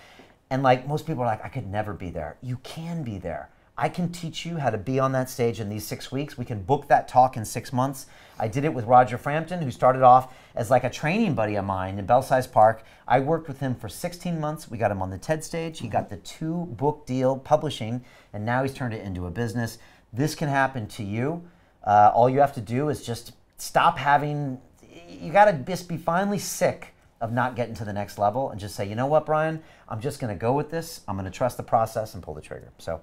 And like most people are like, I could never be there. You can be there. I can teach you how to be on that stage in these 6 weeks. We can book that talk in 6 months. I did it with Roger Frampton, who started off as like a training buddy of mine in Belsize Park. I worked with him for 16 months. We got him on the TED stage. He got the 2-book deal publishing, and now he's turned it into a business. This can happen to you. All you have to do is just stop having, you got to just be finally sick of not getting to the next level and just say, you know what, Brian, I'm just going to go with this. I'm going to trust the process and pull the trigger. So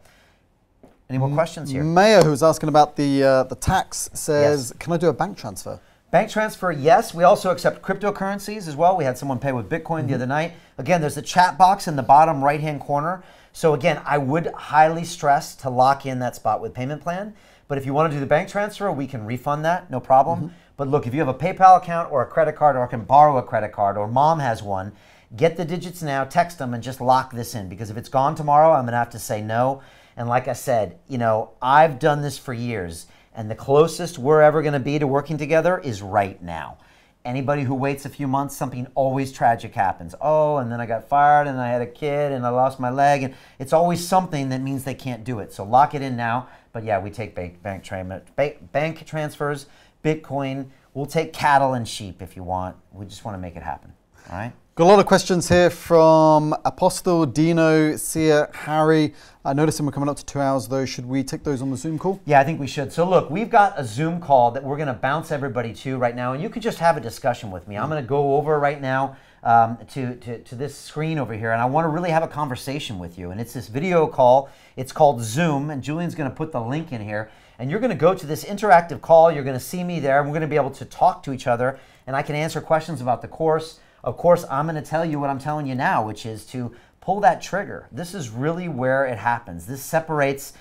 any more questions here? Maya, who's asking about the tax, says, Yes. Can I do a bank transfer? Bank transfer, yes. We also accept cryptocurrencies as well. We had someone pay with Bitcoin the other night. Again, there's a chat box in the bottom right-hand corner. So again, I would highly stress to lock in that spot with payment plan. But if you want to do the bank transfer, we can refund that, no problem. But look, if you have a PayPal account or a credit card or can borrow a credit card or mom has one, get the digits now, text them, and just lock this in. Because if it's gone tomorrow, I'm going to have to say no. And like I said, you know, I've done this for years. And the closest we're ever going to be to working together is right now. Anybody who waits a few months, something always tragic happens. Oh, and then I got fired and I had a kid and I lost my leg. And it's always something that means they can't do it. So lock it in now. But yeah, we take bank transfers, Bitcoin. We'll take cattle and sheep if you want. We just want to make it happen. All right? Got a lot of questions here from Apostle, Dino, Sia, Harry. Noticing we're coming up to 2 hours though. Should we take those on the Zoom call? Yeah, I think we should. So look, we've got a Zoom call that we're going to bounce everybody to right now, and you could just have a discussion with me. I'm going to go over right now to this screen over here, and I want to really have a conversation with you. And it's this video call. It's called Zoom, and Julian's going to put the link in here. And you're going to go to this interactive call. You're going to see me there, and we're going to be able to talk to each other, and I can answer questions about the course. Of course, I'm going to tell you what I'm telling you now, which is to pull that trigger. This is really where it happens. This separates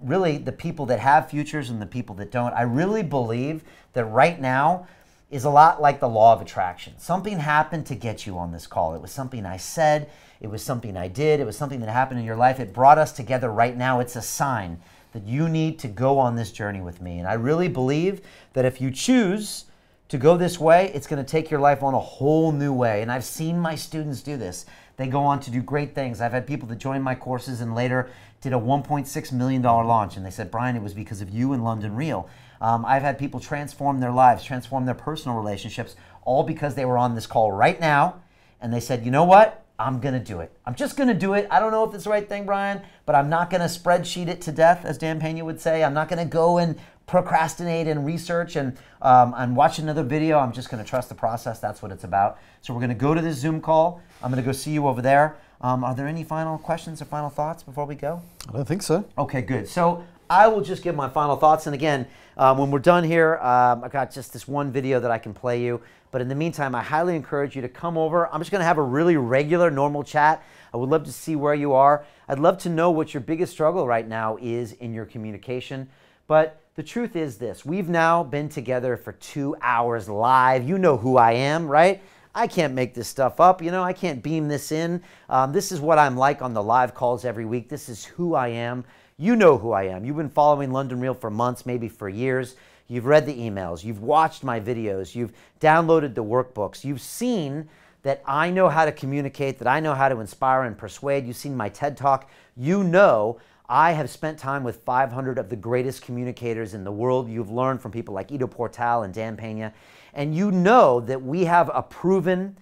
really the people that have futures and the people that don't. I really believe that right now is a lot like the law of attraction. Something happened to get you on this call. It was something I said. It was something I did. It was something that happened in your life. It brought us together right now. It's a sign that you need to go on this journey with me. And I really believe that if you choose to go this way, it's going to take your life on a whole new way. And I've seen my students do this. They go on to do great things. I've had people that joined my courses and later did a $1.6 million launch. And they said, Brian, it was because of you and London Real. I've had people transform their lives, transform their personal relationships, all because they were on this call right now. And they said, you know what? I'm going to do it. I'm just going to do it. I don't know if it's the right thing, Brian, but I'm not going to spreadsheet it to death, as Dan Pena would say. I'm not going to go and procrastinate and research and watch another video. I'm just going to trust the process. That's what it's about. So we're going to go to this Zoom call. I'm going to go see you over there. Are there any final questions or final thoughts before we go? I don't think so. Okay, good. So I will just give my final thoughts. And again, when we're done here, I've got just this one video that I can play you. But in the meantime, I highly encourage you to come over. I'm just going to have a really regular, normal chat. I would love to see where you are. I'd love to know what your biggest struggle right now is in your communication. But the truth is this. We've now been together for 2 hours live. You know who I am, right? I can't make this stuff up. You know, I can't beam this in. This is what I'm like on the live calls every week. This is who I am. You know who I am. You've been following London Real for months, maybe for years. You've read the emails. You've watched my videos. You've downloaded the workbooks. You've seen that I know how to communicate, that I know how to inspire and persuade. You've seen my TED Talk. You know I have spent time with 500 of the greatest communicators in the world. You've learned from people like Ido Portal and Dan Pena. And you know that we have a proven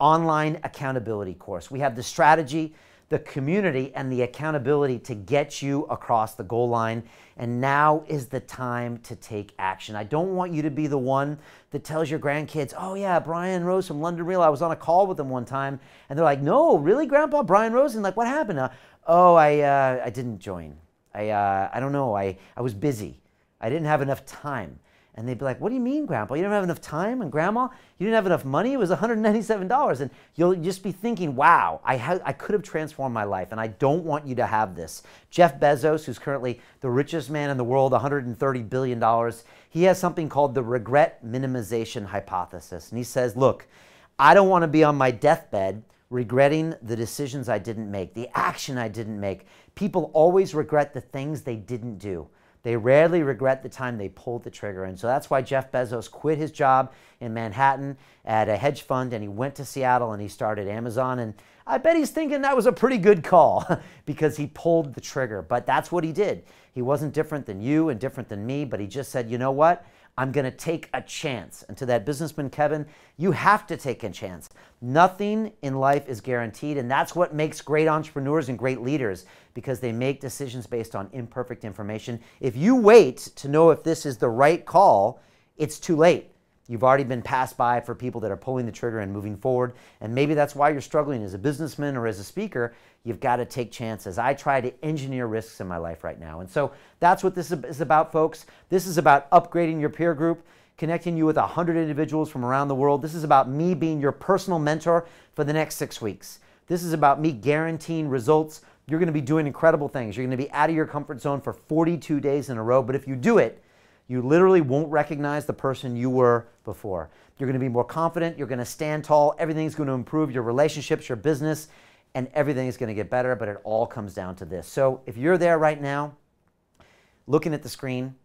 online accountability course. We have the strategy, the community, and the accountability to get you across the goal line. And now is the time to take action. I don't want you to be the one that tells your grandkids, oh yeah, Brian Rose from London Real, I was on a call with him one time. And they're like, no, really, Grandpa? Brian Rose? And like, what happened? Oh, I didn't join. I don't know. I was busy. I didn't have enough time. And they'd be like, what do you mean, Grandpa? You didn't have enough time? And Grandma, you didn't have enough money? It was $197. And you'll just be thinking, wow, I could have transformed my life. And I don't want you to have this. Jeff Bezos, who's currently the richest man in the world, $130 billion, he has something called the regret minimization hypothesis. And he says, look, I don't want to be on my deathbed regretting the decisions I didn't make, the action I didn't make. People always regret the things they didn't do. They rarely regret the time they pulled the trigger. And so that's why Jeff Bezos quit his job in Manhattan at a hedge fund, and he went to Seattle and he started Amazon. And I bet he's thinking that was a pretty good call because he pulled the trigger. But that's what he did. He wasn't different than you and different than me, but he just said, you know what? I'm going to take a chance. And to that businessman, Kevin, you have to take a chance. Nothing in life is guaranteed, and that's what makes great entrepreneurs and great leaders, because they make decisions based on imperfect information. If you wait to know if this is the right call, it's too late. You've already been passed by for people that are pulling the trigger and moving forward, and maybe that's why you're struggling as a businessman or as a speaker. You've got to take chances. I try to engineer risks in my life right now. And so that's what this is about, folks. This is about upgrading your peer group, connecting you with 100 individuals from around the world. This is about me being your personal mentor for the next 6 weeks. This is about me guaranteeing results. You're going to be doing incredible things. You're going to be out of your comfort zone for 42 days in a row. But if you do it, You literally won't recognize the person you were before. You're going to be more confident. You're going to stand tall. Everything's going to improve, your relationships, your business, and everything is going to get better, but it all comes down to this. So if you're there right now, looking at the screen,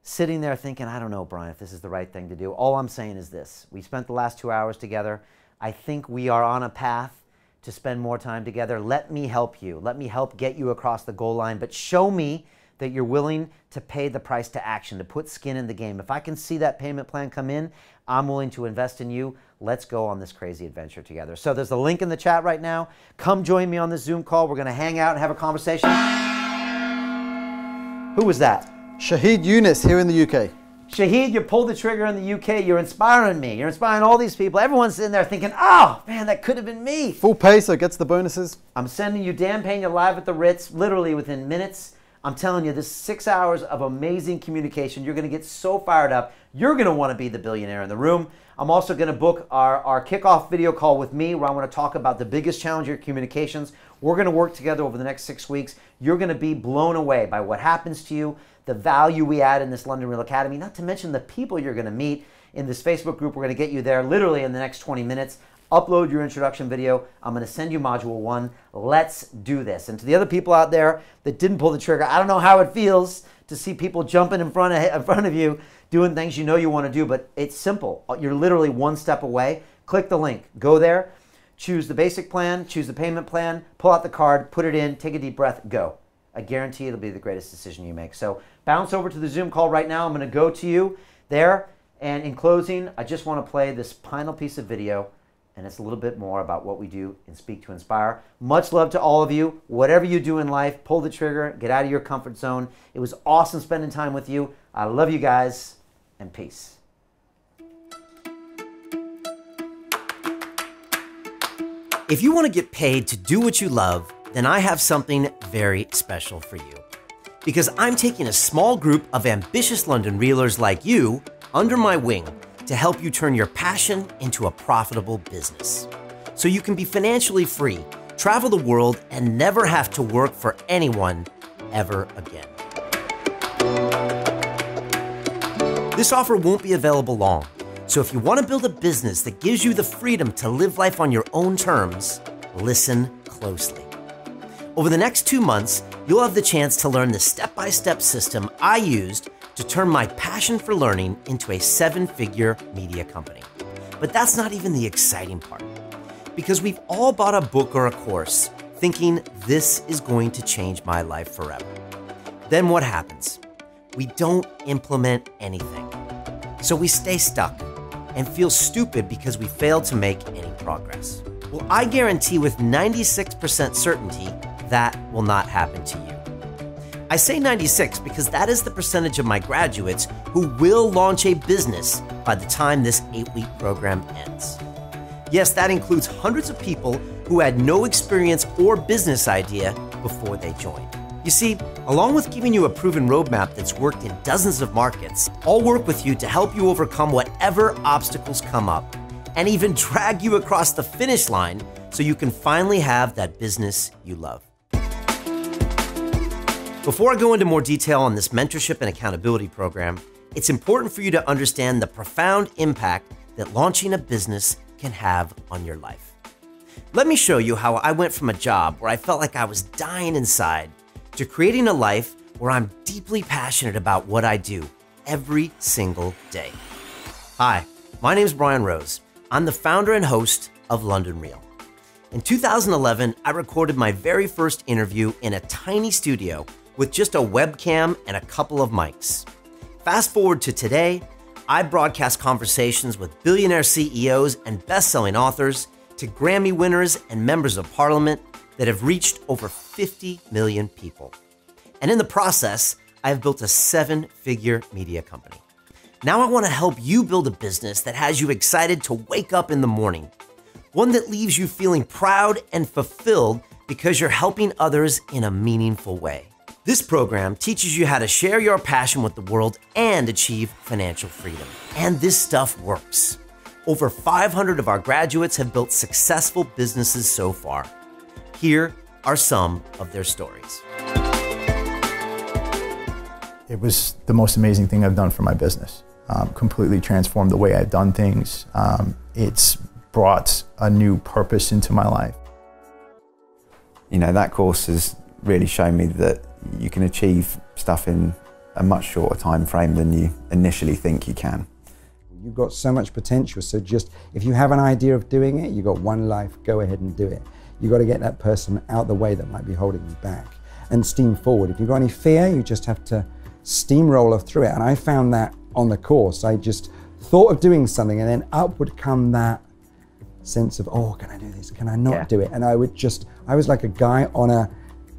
sitting there thinking, I don't know, Brian, if this is the right thing to do, all I'm saying is this. We spent the last 2 hours together. I think we are on a path to spend more time together. Let me help you. Let me help get you across the goal line, but show me that you're willing to pay the price to action, to put skin in the game. If I can see that payment plan come in, I'm willing to invest in you. Let's go on this crazy adventure together. So there's a link in the chat right now. Come join me on this Zoom call. We're going to hang out and have a conversation. Who was that? Shahid Yunus here in the UK. Shahid, you pulled the trigger in the UK. You're inspiring me. You're inspiring all these people. Everyone's sitting there thinking, oh, man, that could have been me. Full pay, so gets the bonuses. I'm sending you Dan Pena live at the Ritz, literally within minutes. I'm telling you, this 6 hours of amazing communication, you're going to get so fired up. You're going to want to be the billionaire in the room. I'm also going to book our kickoff video call with me where I want to talk about the biggest challenge of your communications. We're going to work together over the next 6 weeks. You're going to be blown away by what happens to you, the value we add in this London Real Academy, not to mention the people you're going to meet in this Facebook group. We're going to get you there literally in the next 20 minutes. Upload your introduction video. I'm going to send you module 1. Let's do this. And to the other people out there that didn't pull the trigger, I don't know how it feels to see people jumping in front of you doing things you know you want to do, but it's simple. You're literally one step away. Click the link. Go there. Choose the basic plan. Choose the payment plan. Pull out the card. Put it in. Take a deep breath. Go. I guarantee it'll be the greatest decision you make. So bounce over to the Zoom call right now. I'm going to go to you there. And in closing, I just want to play this final piece of video. And it's a little bit more about what we do in Speak to Inspire. Much love to all of you. Whatever you do in life, pull the trigger, get out of your comfort zone. It was awesome spending time with you. I love you guys, and peace. If you want to get paid to do what you love, then I have something very special for you. Because I'm taking a small group of ambitious London Reelers like you under my wing to help you turn your passion into a profitable business. So you can be financially free, travel the world, and never have to work for anyone ever again. This offer won't be available long. So if you want to build a business that gives you the freedom to live life on your own terms, listen closely. Over the next 2 months, you'll have the chance to learn the step-by-step system I used to turn my passion for learning into a 7-figure media company. But that's not even the exciting part. Because we've all bought a book or a course thinking this is going to change my life forever. Then what happens? We don't implement anything. So we stay stuck and feel stupid because we failed to make any progress. Well, I guarantee with 96% certainty that will not happen to you. I say 96 because that is the percentage of my graduates who will launch a business by the time this 8-week program ends. Yes, that includes hundreds of people who had no experience or business idea before they joined. You see, along with giving you a proven roadmap that's worked in dozens of markets, I'll work with you to help you overcome whatever obstacles come up and even drag you across the finish line so you can finally have that business you love. Before I go into more detail on this mentorship and accountability program, it's important for you to understand the profound impact that launching a business can have on your life. Let me show you how I went from a job where I felt like I was dying inside to creating a life where I'm deeply passionate about what I do every single day. Hi, my name is Brian Rose. I'm the founder and host of London Real. In 2011, I recorded my very first interview in a tiny studio with just a webcam and a couple of mics. Fast forward to today, I broadcast conversations with billionaire CEOs and best-selling authors to Grammy winners and members of parliament that have reached over 50 million people. And in the process, I have built a 7-figure media company. Now I want to help you build a business that has you excited to wake up in the morning. One that leaves you feeling proud and fulfilled because you're helping others in a meaningful way. This program teaches you how to share your passion with the world and achieve financial freedom. And this stuff works. Over 500 of our graduates have built successful businesses so far. Here are some of their stories. It was the most amazing thing I've done for my business. Completely transformed the way I've done things. It's brought a new purpose into my life. You know, that course has really shown me that you can achieve stuff in a much shorter time frame than you initially think you can. You've got so much potential, so just, if you have an idea of doing it, you've got one life, go ahead and do it. You've got to get that person out the way that might be holding you back and steam forward. If you've got any fear, you just have to steamroller through it. And I found that on the course. I just thought of doing something and then up would come that sense of, oh, can I do this? Can I not do it? And I was like a guy on a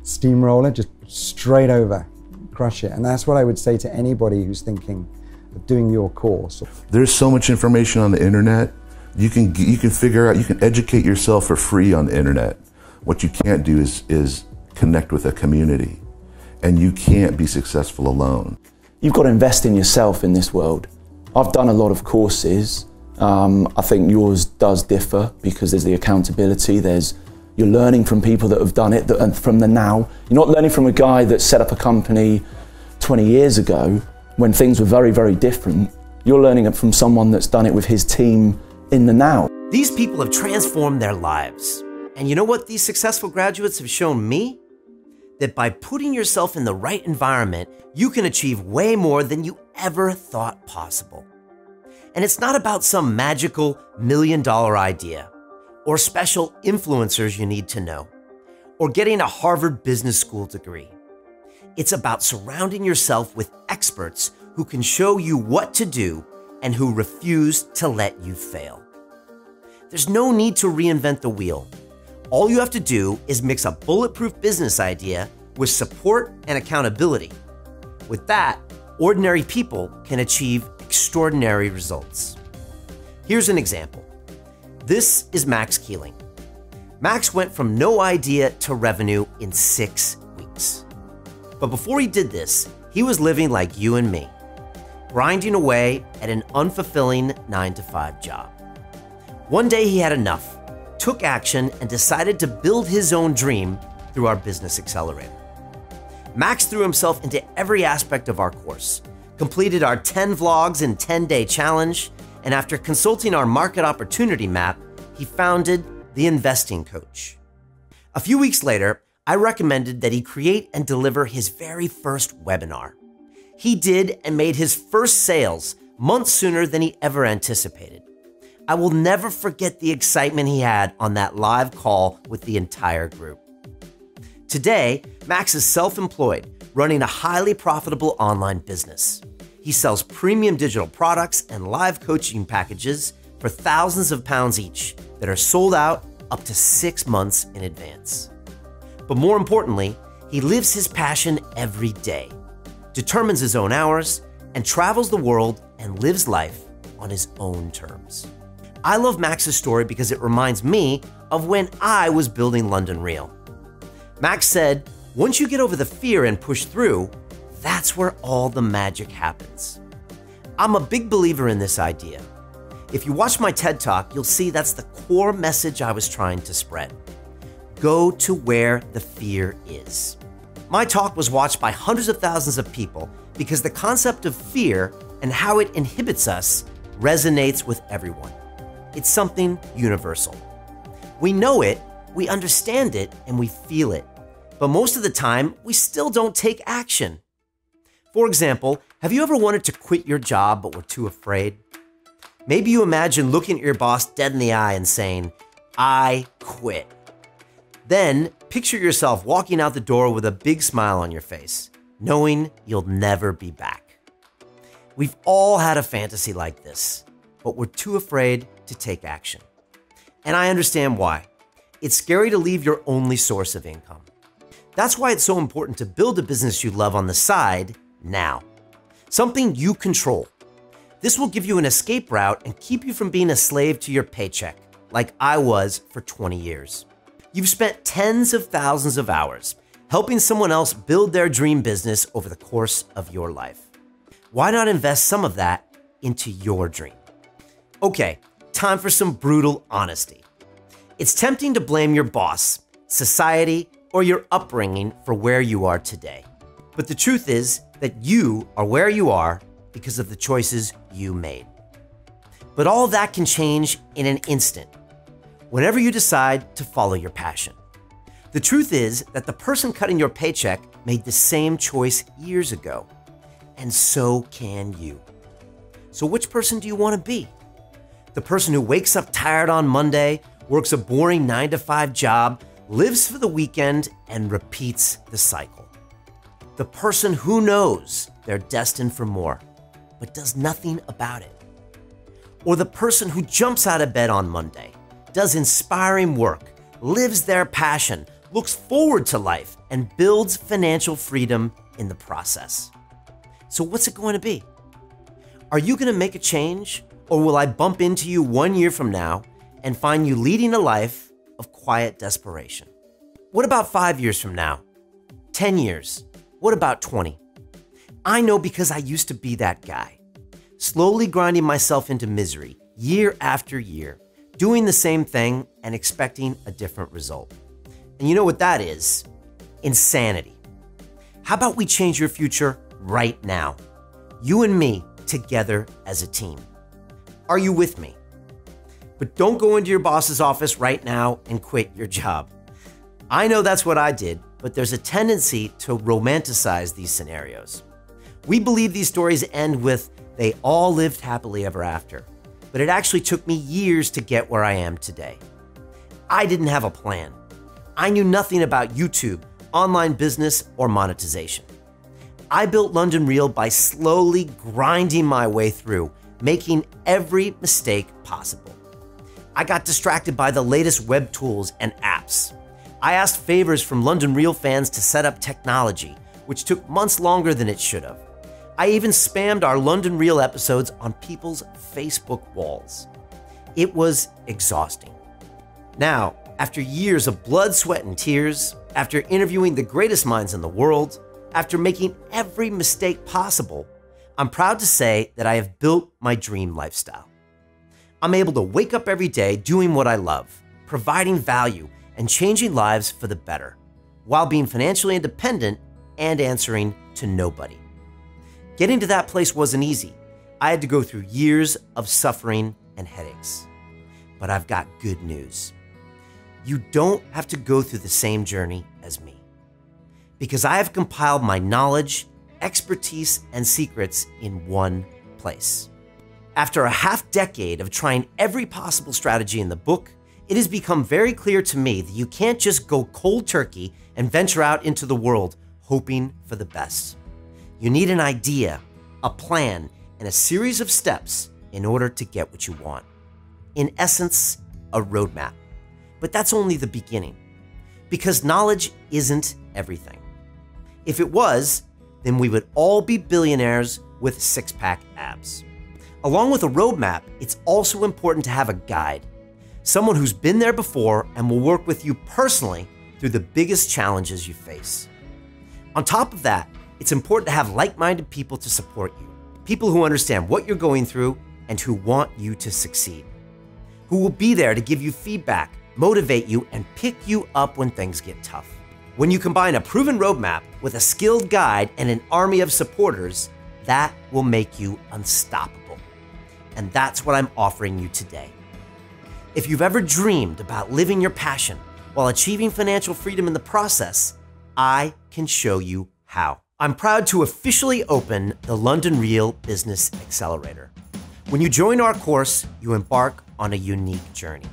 steamroller, just straight over, crush it. And that's what I would say to anybody who's thinking of doing your course. There's so much information on the internet. You can figure out, you can educate yourself for free on the internet. What you can't do is connect with a community, and you can't be successful alone. You've got to invest in yourself in this world. I've done a lot of courses. I think yours does differ because there's the accountability. You're learning from people that have done it, and from the now. You're not learning from a guy that set up a company 20 years ago when things were very, very different. You're learning it from someone that's done it with his team in the now. These people have transformed their lives. And you know what these successful graduates have shown me? That by putting yourself in the right environment, you can achieve way more than you ever thought possible. And it's not about some magical $1 million idea, or special influencers you need to know, or getting a Harvard Business School degree. It's about surrounding yourself with experts who can show you what to do and who refuse to let you fail. There's no need to reinvent the wheel. All you have to do is mix a bulletproof business idea with support and accountability. With that, ordinary people can achieve extraordinary results. Here's an example. This is Max Keeling. Max went from no idea to revenue in 6 weeks. But before he did this, he was living like you and me, grinding away at an unfulfilling 9-to-5 job. One day he had enough, took action, and decided to build his own dream through our Business Accelerator. Max threw himself into every aspect of our course, completed our 10 vlogs in 10-day challenge, and after consulting our market opportunity map, he founded The Investing Coach. A few weeks later, I recommended that he create and deliver his very first webinar. He did and made his first sales months sooner than he ever anticipated. I will never forget the excitement he had on that live call with the entire group. Today, Max is self-employed, running a highly profitable online business. He sells premium digital products and live coaching packages for thousands of pounds each that are sold out up to 6 months in advance. But more importantly, he lives his passion every day, determines his own hours, and travels the world and lives life on his own terms. I love Max's story because it reminds me of when I was building London Real. Max said, once you get over the fear and push through, that's where all the magic happens. I'm a big believer in this idea. If you watch my TED Talk, you'll see that's the core message I was trying to spread. Go to where the fear is. My talk was watched by hundreds of thousands of people because the concept of fear and how it inhibits us resonates with everyone. It's something universal. We know it, we understand it, and we feel it. But most of the time, we still don't take action. For example, have you ever wanted to quit your job but were too afraid? Maybe you imagine looking at your boss dead in the eye and saying, I quit. Then picture yourself walking out the door with a big smile on your face, knowing you'll never be back. We've all had a fantasy like this, but we're too afraid to take action. And I understand why. It's scary to leave your only source of income. That's why it's so important to build a business you love on the side now. Something you control. This will give you an escape route and keep you from being a slave to your paycheck, like I was for 20 years. You've spent tens of thousands of hours helping someone else build their dream business over the course of your life. Why not invest some of that into your dream? Okay, time for some brutal honesty. It's tempting to blame your boss, society, or your upbringing for where you are today. But the truth is that you are where you are because of the choices you made. But all of that can change in an instant, whenever you decide to follow your passion. The truth is that the person cutting your paycheck made the same choice years ago, and so can you. So which person do you want to be? The person who wakes up tired on Monday, works a boring 9-to-5 job, lives for the weekend, and repeats the cycle. The person who knows they're destined for more, but does nothing about it. Or the person who jumps out of bed on Monday, does inspiring work, lives their passion, looks forward to life, and builds financial freedom in the process. So what's it going to be? Are you going to make a change, or will I bump into you 1 year from now and find you leading a life of quiet desperation? What about 5 years from now? 10 years? What about 20? I know because I used to be that guy, slowly grinding myself into misery year after year, doing the same thing and expecting a different result. And you know what that is? Insanity. How about we change your future right now? You and me together as a team. Are you with me? But don't go into your boss's office right now and quit your job. I know that's what I did, but there's a tendency to romanticize these scenarios. We believe these stories end with, they all lived happily ever after. But it actually took me years to get where I am today. I didn't have a plan. I knew nothing about YouTube, online business, or monetization. I built London Real by slowly grinding my way through, making every mistake possible. I got distracted by the latest web tools and apps. I asked favors from London Real fans to set up technology, which took months longer than it should have. I even spammed our London Real episodes on people's Facebook walls. It was exhausting. Now, after years of blood, sweat, and tears, after interviewing the greatest minds in the world, after making every mistake possible, I'm proud to say that I have built my dream lifestyle. I'm able to wake up every day doing what I love, providing value, and changing lives for the better, while being financially independent and answering to nobody. Getting to that place wasn't easy. I had to go through years of suffering and headaches. But I've got good news. You don't have to go through the same journey as me, because I have compiled my knowledge, expertise, and secrets in one place. After a half-decade of trying every possible strategy in the book, it has become very clear to me that you can't just go cold turkey and venture out into the world hoping for the best. You need an idea, a plan, and a series of steps in order to get what you want. In essence, a roadmap. But that's only the beginning, because knowledge isn't everything. If it was, then we would all be billionaires with six-pack abs. Along with a roadmap, it's also important to have a guide, someone who's been there before and will work with you personally through the biggest challenges you face. On top of that, it's important to have like-minded people to support you, people who understand what you're going through and who want you to succeed, who will be there to give you feedback, motivate you, and pick you up when things get tough. When you combine a proven roadmap with a skilled guide and an army of supporters, that will make you unstoppable. And that's what I'm offering you today. If you've ever dreamed about living your passion while achieving financial freedom in the process, I can show you how. I'm proud to officially open the London Real Business Accelerator. When you join our course, you embark on a unique journey.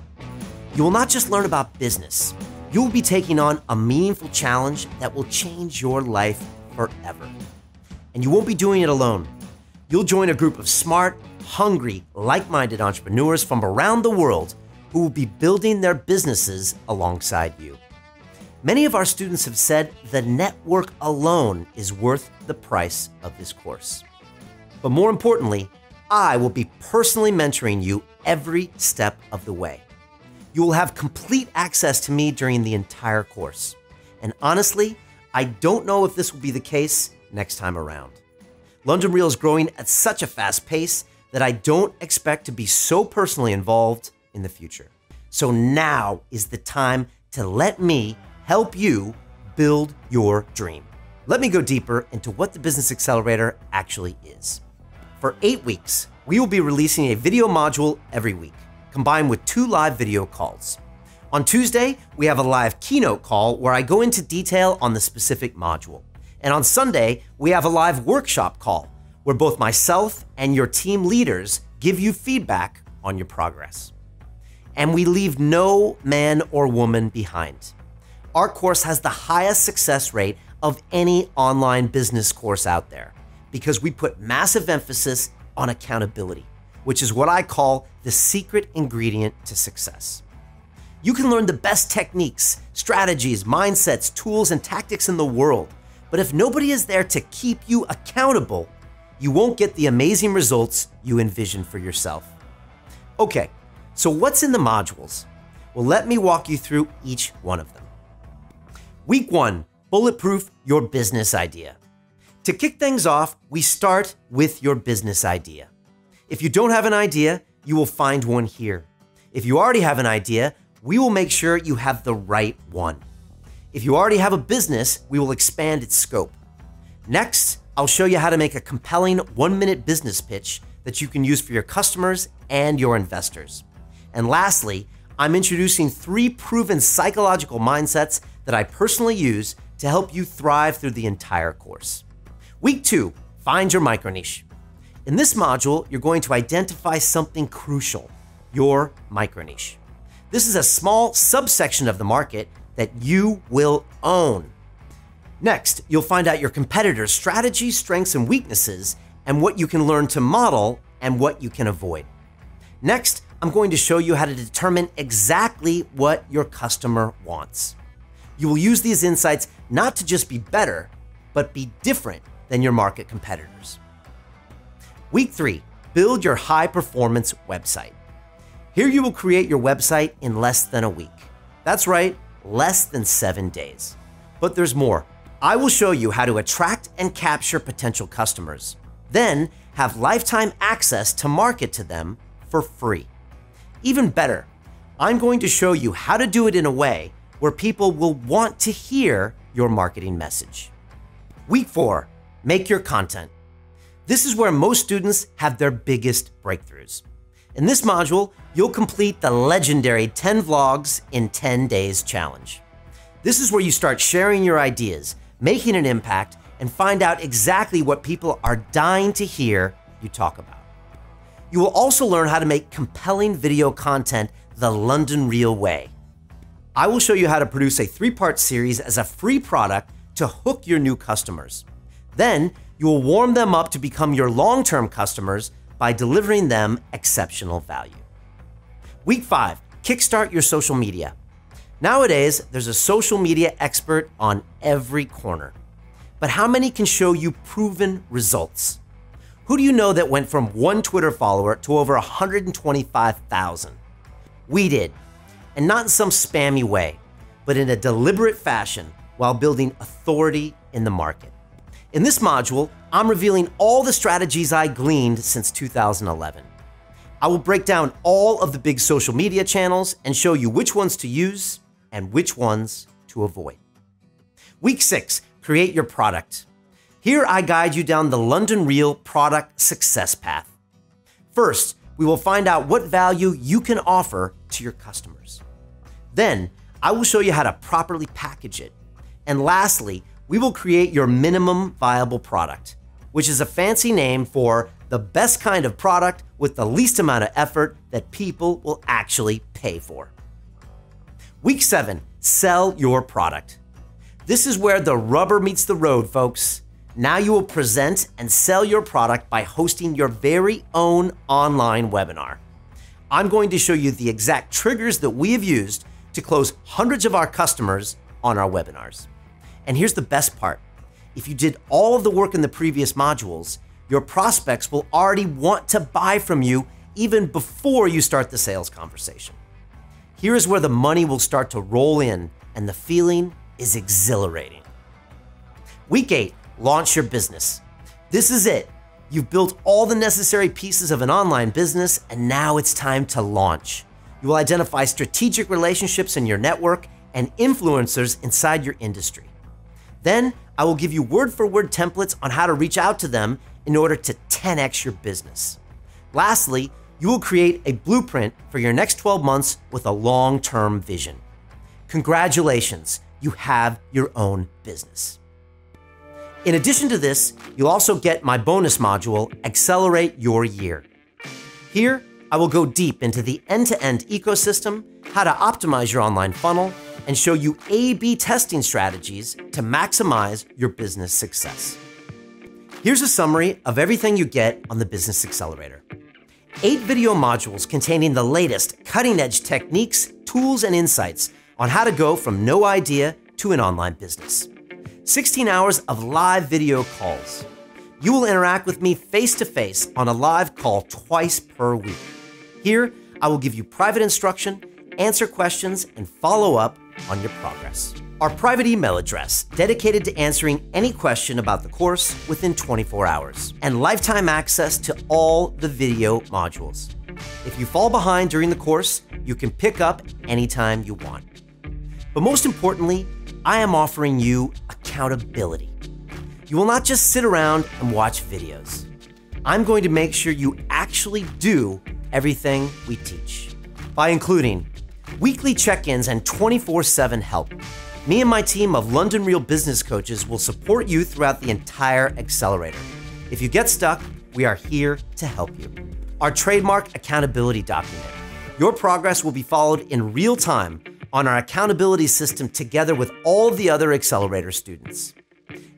You will not just learn about business, you will be taking on a meaningful challenge that will change your life forever. And you won't be doing it alone. You'll join a group of smart, hungry, like-minded entrepreneurs from around the world who will be building their businesses alongside you. Many of our students have said the network alone is worth the price of this course. But more importantly, I will be personally mentoring you every step of the way. You will have complete access to me during the entire course. And honestly, I don't know if this will be the case next time around. London Real is growing at such a fast pace that I don't expect to be so personally involved in the future. So now is the time to let me help you build your dream. Let me go deeper into what the Business Accelerator actually is. For 8 weeks, we will be releasing a video module every week, combined with 2 live video calls. On Tuesday, we have a live keynote call where I go into detail on the specific module. And on Sunday, we have a live workshop call where both myself and your team leaders give you feedback on your progress. And we leave no man or woman behind. Our course has the highest success rate of any online business course out there because we put massive emphasis on accountability, which is what I call the secret ingredient to success. You can learn the best techniques, strategies, mindsets, tools, and tactics in the world, but if nobody is there to keep you accountable, you won't get the amazing results you envision for yourself. Okay, so what's in the modules? Well, let me walk you through each one of them. Week 1, bulletproof your business idea. To kick things off, we start with your business idea. If you don't have an idea, you will find one here. If you already have an idea, we will make sure you have the right one. If you already have a business, we will expand its scope. Next, I'll show you how to make a compelling 1-minute business pitch that you can use for your customers and your investors. And lastly, I'm introducing 3 proven psychological mindsets that I personally use to help you thrive through the entire course. Week 2, find your micro niche. In this module, you're going to identify something crucial, your micro niche. This is a small subsection of the market that you will own. Next, you'll find out your competitors' strategies, strengths, and weaknesses, and what you can learn to model and what you can avoid. Next, I'm going to show you how to determine exactly what your customer wants. You will use these insights not to just be better, but be different than your market competitors. Week 3, build your high-performance website. Here you will create your website in less than a week. That's right, less than 7 days. But there's more. I will show you how to attract and capture potential customers, then have lifetime access to market to them for free. Even better, I'm going to show you how to do it in a way where people will want to hear your marketing message. Week 4, make your content. This is where most students have their biggest breakthroughs. In this module, you'll complete the legendary 10 vlogs in 10 days challenge. This is where you start sharing your ideas, making an impact, and find out exactly what people are dying to hear you talk about. You will also learn how to make compelling video content the London Real way. I will show you how to produce a 3-part series as a free product to hook your new customers. Then you will warm them up to become your long-term customers by delivering them exceptional value. Week 5, kickstart your social media. Nowadays, there's a social media expert on every corner. But how many can show you proven results? Who do you know that went from 1 Twitter follower to over 125,000? We did. And not in some spammy way, but in a deliberate fashion while building authority in the market. In this module, I'm revealing all the strategies I gleaned since 2011. I will break down all of the big social media channels and show you which ones to use and which ones to avoid. Week 6, create your product. Here I guide you down the London Real product success path. First, we will find out what value you can offer to your customers. Then, I will show you how to properly package it. And lastly, we will create your minimum viable product, which is a fancy name for the best kind of product with the least amount of effort that people will actually pay for. Week 7, sell your product. This is where the rubber meets the road, folks. Now you will present and sell your product by hosting your very own online webinar. I'm going to show you the exact triggers that we have used to close hundreds of our customers on our webinars. And here's the best part. If you did all of the work in the previous modules, your prospects will already want to buy from you even before you start the sales conversation. Here is where the money will start to roll in and the feeling is exhilarating. Week 8, launch your business. This is it. You've built all the necessary pieces of an online business and now it's time to launch. You will identify strategic relationships in your network and influencers inside your industry. Then I will give you word-for-word templates on how to reach out to them in order to 10x your business. Lastly, you will create a blueprint for your next 12 months with a long-term vision. Congratulations, you have your own business. In addition to this, you'll also get my bonus module, Accelerate Your Year. Here, I will go deep into the end-to-end ecosystem, how to optimize your online funnel, and show you A/B testing strategies to maximize your business success. Here's a summary of everything you get on the Business Accelerator. 8 video modules containing the latest cutting-edge techniques, tools, and insights on how to go from no idea to an online business. 16 hours of live video calls. You will interact with me face-to-face on a live call twice per week. Here, I will give you private instruction, answer questions, and follow up on your progress. Our private email address, dedicated to answering any question about the course within 24 hours, and lifetime access to all the video modules. If you fall behind during the course, you can pick up anytime you want. But most importantly, I am offering you accountability. You will not just sit around and watch videos. I'm going to make sure you actually do everything we teach by including weekly check-ins and 24/7 help. Me and my team of London Real business coaches will support you throughout the entire accelerator. If you get stuck, we are here to help you. Our trademark accountability document. Your progress will be followed in real time on our accountability system together with all the other accelerator students.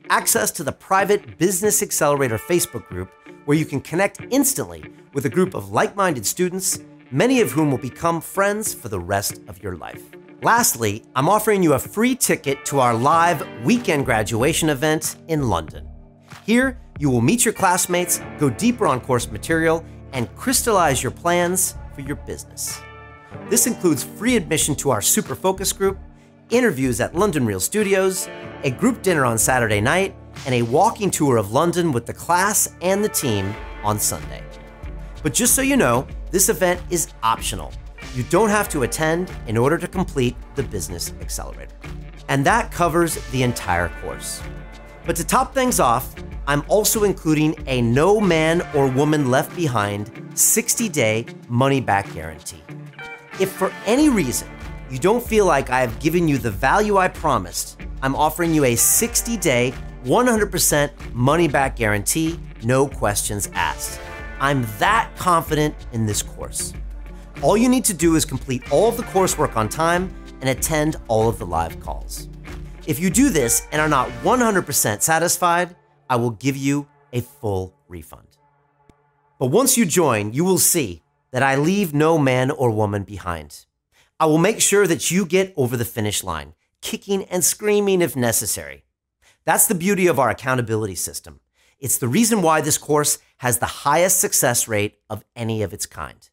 Access to the private Business Accelerator Facebook group where you can connect instantly with a group of like-minded students, many of whom will become friends for the rest of your life. Lastly, I'm offering you a free ticket to our live weekend graduation event in London. Here, you will meet your classmates, go deeper on course material, and crystallize your plans for your business. This includes free admission to our super focus group, interviews at London Real Studios, a group dinner on Saturday night, and a walking tour of London with the class and the team on Sunday. But just so you know, this event is optional. You don't have to attend in order to complete the Business Accelerator. And that covers the entire course. But to top things off, I'm also including a no man or woman left behind 60-day money-back guarantee. If for any reason you don't feel like I have given you the value I promised, I'm offering you a 60-day, 100% money-back guarantee, no questions asked. I'm that confident in this course. All you need to do is complete all of the coursework on time and attend all of the live calls. If you do this and are not 100% satisfied, I will give you a full refund. But once you join, you will see that I leave no man or woman behind. I will make sure that you get over the finish line, kicking and screaming if necessary. That's the beauty of our accountability system. It's the reason why this course has the highest success rate of any of its kind.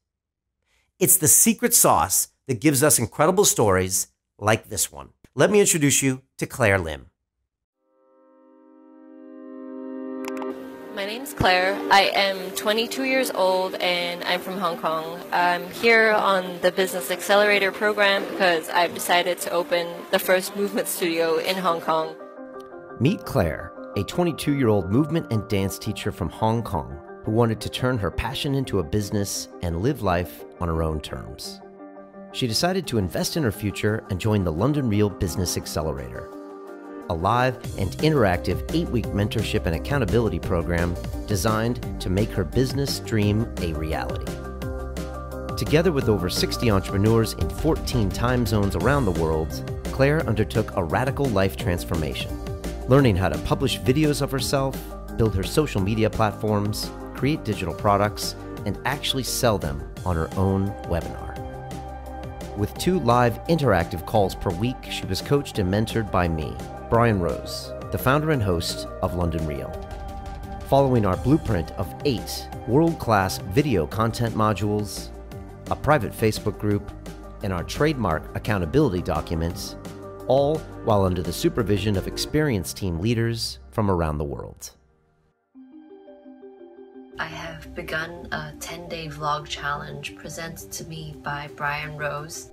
It's the secret sauce that gives us incredible stories like this one. Let me introduce you to Claire Lim. My name's Claire. I am 22 years old and I'm from Hong Kong. I'm here on the Business Accelerator program because I've decided to open the first movement studio in Hong Kong. Meet Claire, a 22-year-old movement and dance teacher from Hong Kong who wanted to turn her passion into a business and live life on her own terms. She decided to invest in her future and join the London Real Business Accelerator, a live and interactive 8-week mentorship and accountability program designed to make her business dream a reality. Together with over 60 entrepreneurs in 14 time zones around the world, Claire undertook a radical life transformation, learning how to publish videos of herself, build her social media platforms, create digital products, and actually sell them on her own webinar. With 2 live interactive calls per week, she was coached and mentored by me, Brian Rose, the founder and host of London Real. Following our blueprint of 8 world-class video content modules, a private Facebook group, and our trademark accountability documents, all while under the supervision of experienced team leaders from around the world. I have begun a 10-day vlog challenge presented to me by Brian Rose.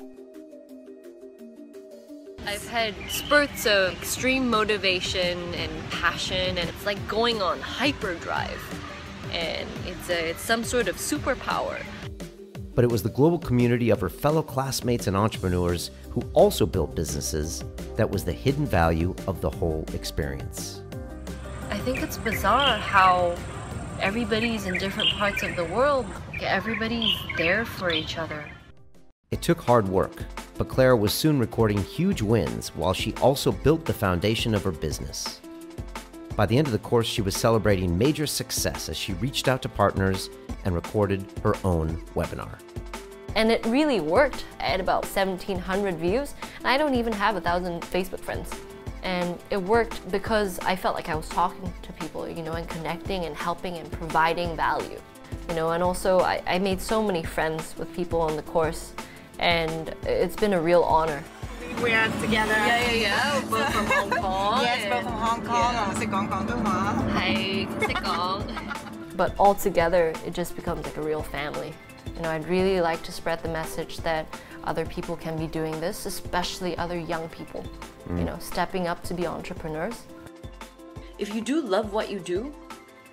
I've had spurts of extreme motivation and passion, and it's like going on hyperdrive. And it's some sort of superpower. But it was the global community of her fellow classmates and entrepreneurs who also built businesses that was the hidden value of the whole experience. I think it's bizarre how everybody's in different parts of the world. Everybody's there for each other. It took hard work, but Claire was soon recording huge wins while she also built the foundation of her business. By the end of the course, she was celebrating major success as she reached out to partners and recorded her own webinar. And it really worked. I had about 1,700 views, and I don't even have 1,000 Facebook friends. And it worked because I felt like I was talking to people, you know, and connecting and helping and providing value. You know, and also I made so many friends with people on the course, and it's been a real honor. We are together. Yeah. Both from Hong Kong. Yes, both from Hong Kong. Yeah. But all together, it just becomes like a real family. You know, I'd really like to spread the message that other people can be doing this, especially other young people, you know, stepping up to be entrepreneurs. If you do love what you do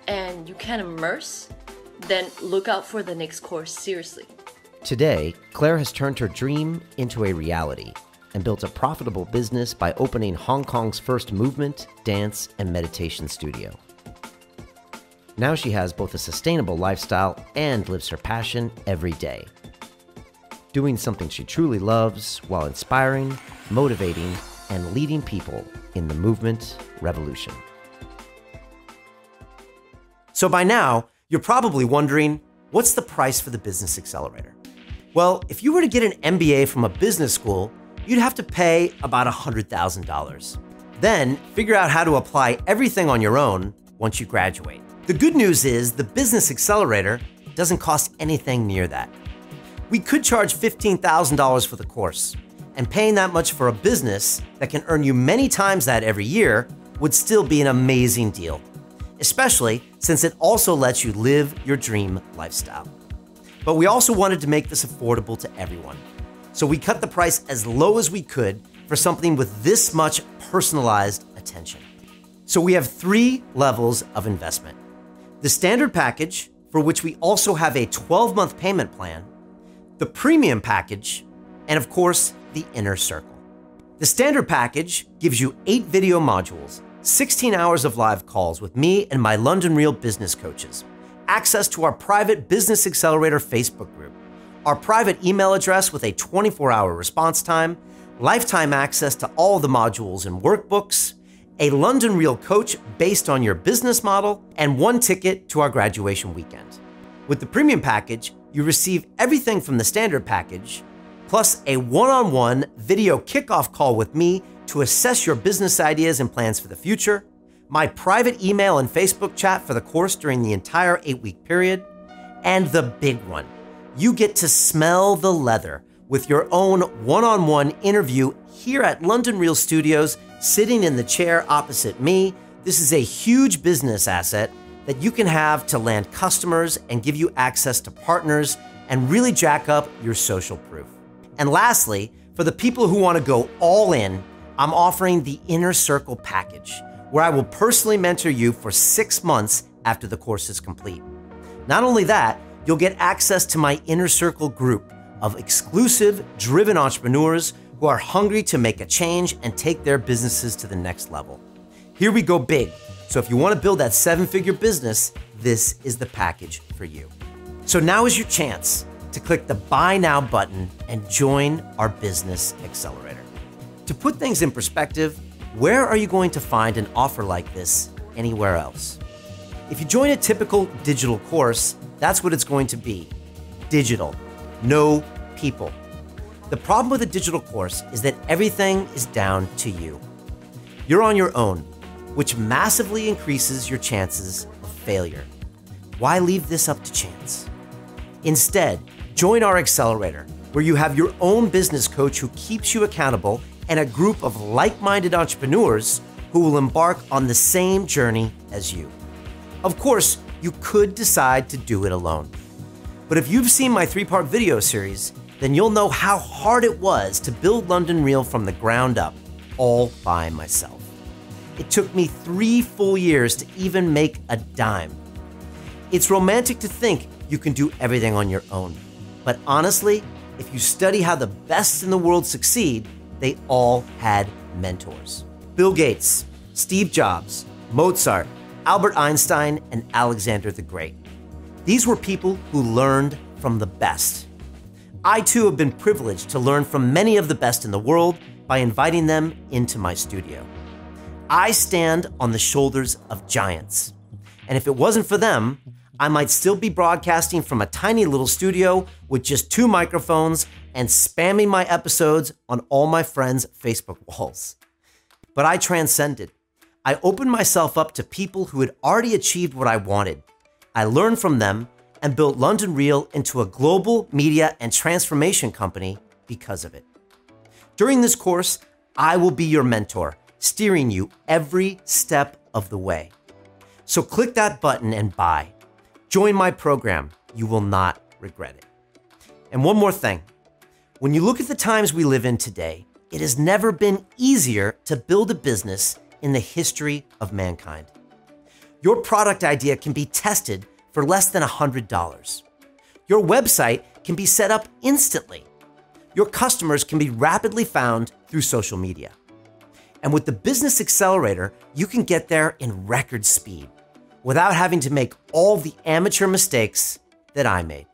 and you can immerse, then look out for the next course, seriously. Today, Claire has turned her dream into a reality and built a profitable business by opening Hong Kong's first movement, dance, and meditation studio. Now she has both a sustainable lifestyle and lives her passion every day. Doing something she truly loves while inspiring, motivating, and leading people in the movement revolution. So by now, you're probably wondering, what's the price for the Business Accelerator? Well, if you were to get an MBA from a business school, you'd have to pay about $100,000. Then figure out how to apply everything on your own once you graduate. The good news is the Business Accelerator doesn't cost anything near that. We could charge $15,000 for the course, and paying that much for a business that can earn you many times that every year would still be an amazing deal, especially since it also lets you live your dream lifestyle. But we also wanted to make this affordable to everyone. So we cut the price as low as we could for something with this much personalized attention. So we have 3 levels of investment. The standard package, for which we also have a 12-month payment plan, the premium package, and of course, the inner circle. The standard package gives you 8 video modules, 16 hours of live calls with me and my London Real business coaches, access to our private Business Accelerator Facebook group, our private email address with a 24-hour response time, lifetime access to all the modules and workbooks, a London Real coach based on your business model, and 1 ticket to our graduation weekend. With the premium package, you receive everything from the standard package, plus a one-on-one video kickoff call with me to assess your business ideas and plans for the future, my private email and Facebook chat for the course during the entire 8-week period, and the big one, you get to smell the leather with your own one-on-one interview here at London Real Studios, sitting in the chair opposite me. This is a huge business asset that you can have to land customers and give you access to partners and really jack up your social proof. And lastly, for the people who want to go all in, I'm offering the Inner Circle package, where I will personally mentor you for 6 months after the course is complete. Not only that, you'll get access to my Inner Circle group of exclusive, driven entrepreneurs who are hungry to make a change and take their businesses to the next level. Here we go big. So if you want to build that 7-figure business, this is the package for you. So now is your chance to click the Buy Now button and join our Business Accelerator. To put things in perspective, where are you going to find an offer like this anywhere else? If you join a typical digital course, that's what it's going to be. Digital, no people. The problem with a digital course is that everything is down to you. You're on your own, which massively increases your chances of failure. Why leave this up to chance? Instead, join our accelerator, where you have your own business coach who keeps you accountable and a group of like-minded entrepreneurs who will embark on the same journey as you. Of course, you could decide to do it alone. But if you've seen my 3-part video series, then you'll know how hard it was to build London Real from the ground up all by myself. It took me 3 full years to even make a dime. It's romantic to think you can do everything on your own. But honestly, if you study how the best in the world succeed, they all had mentors. Bill Gates, Steve Jobs, Mozart, Albert Einstein, and Alexander the Great. These were people who learned from the best. I too have been privileged to learn from many of the best in the world by inviting them into my studio. I stand on the shoulders of giants. And if it wasn't for them, I might still be broadcasting from a tiny little studio with just 2 microphones and spamming my episodes on all my friends' Facebook walls. But I transcended. I opened myself up to people who had already achieved what I wanted. I learned from them and built London Real into a global media and transformation company because of it. During this course, I will be your mentor, steering you every step of the way. So click that button and buy. Join my program. You will not regret it. And one more thing. When you look at the times we live in today, it has never been easier to build a business in the history of mankind. Your product idea can be tested for less than $100. Your website can be set up instantly. Your customers can be rapidly found through social media. And with the Business Accelerator, you can get there in record speed without having to make all the amateur mistakes that I made.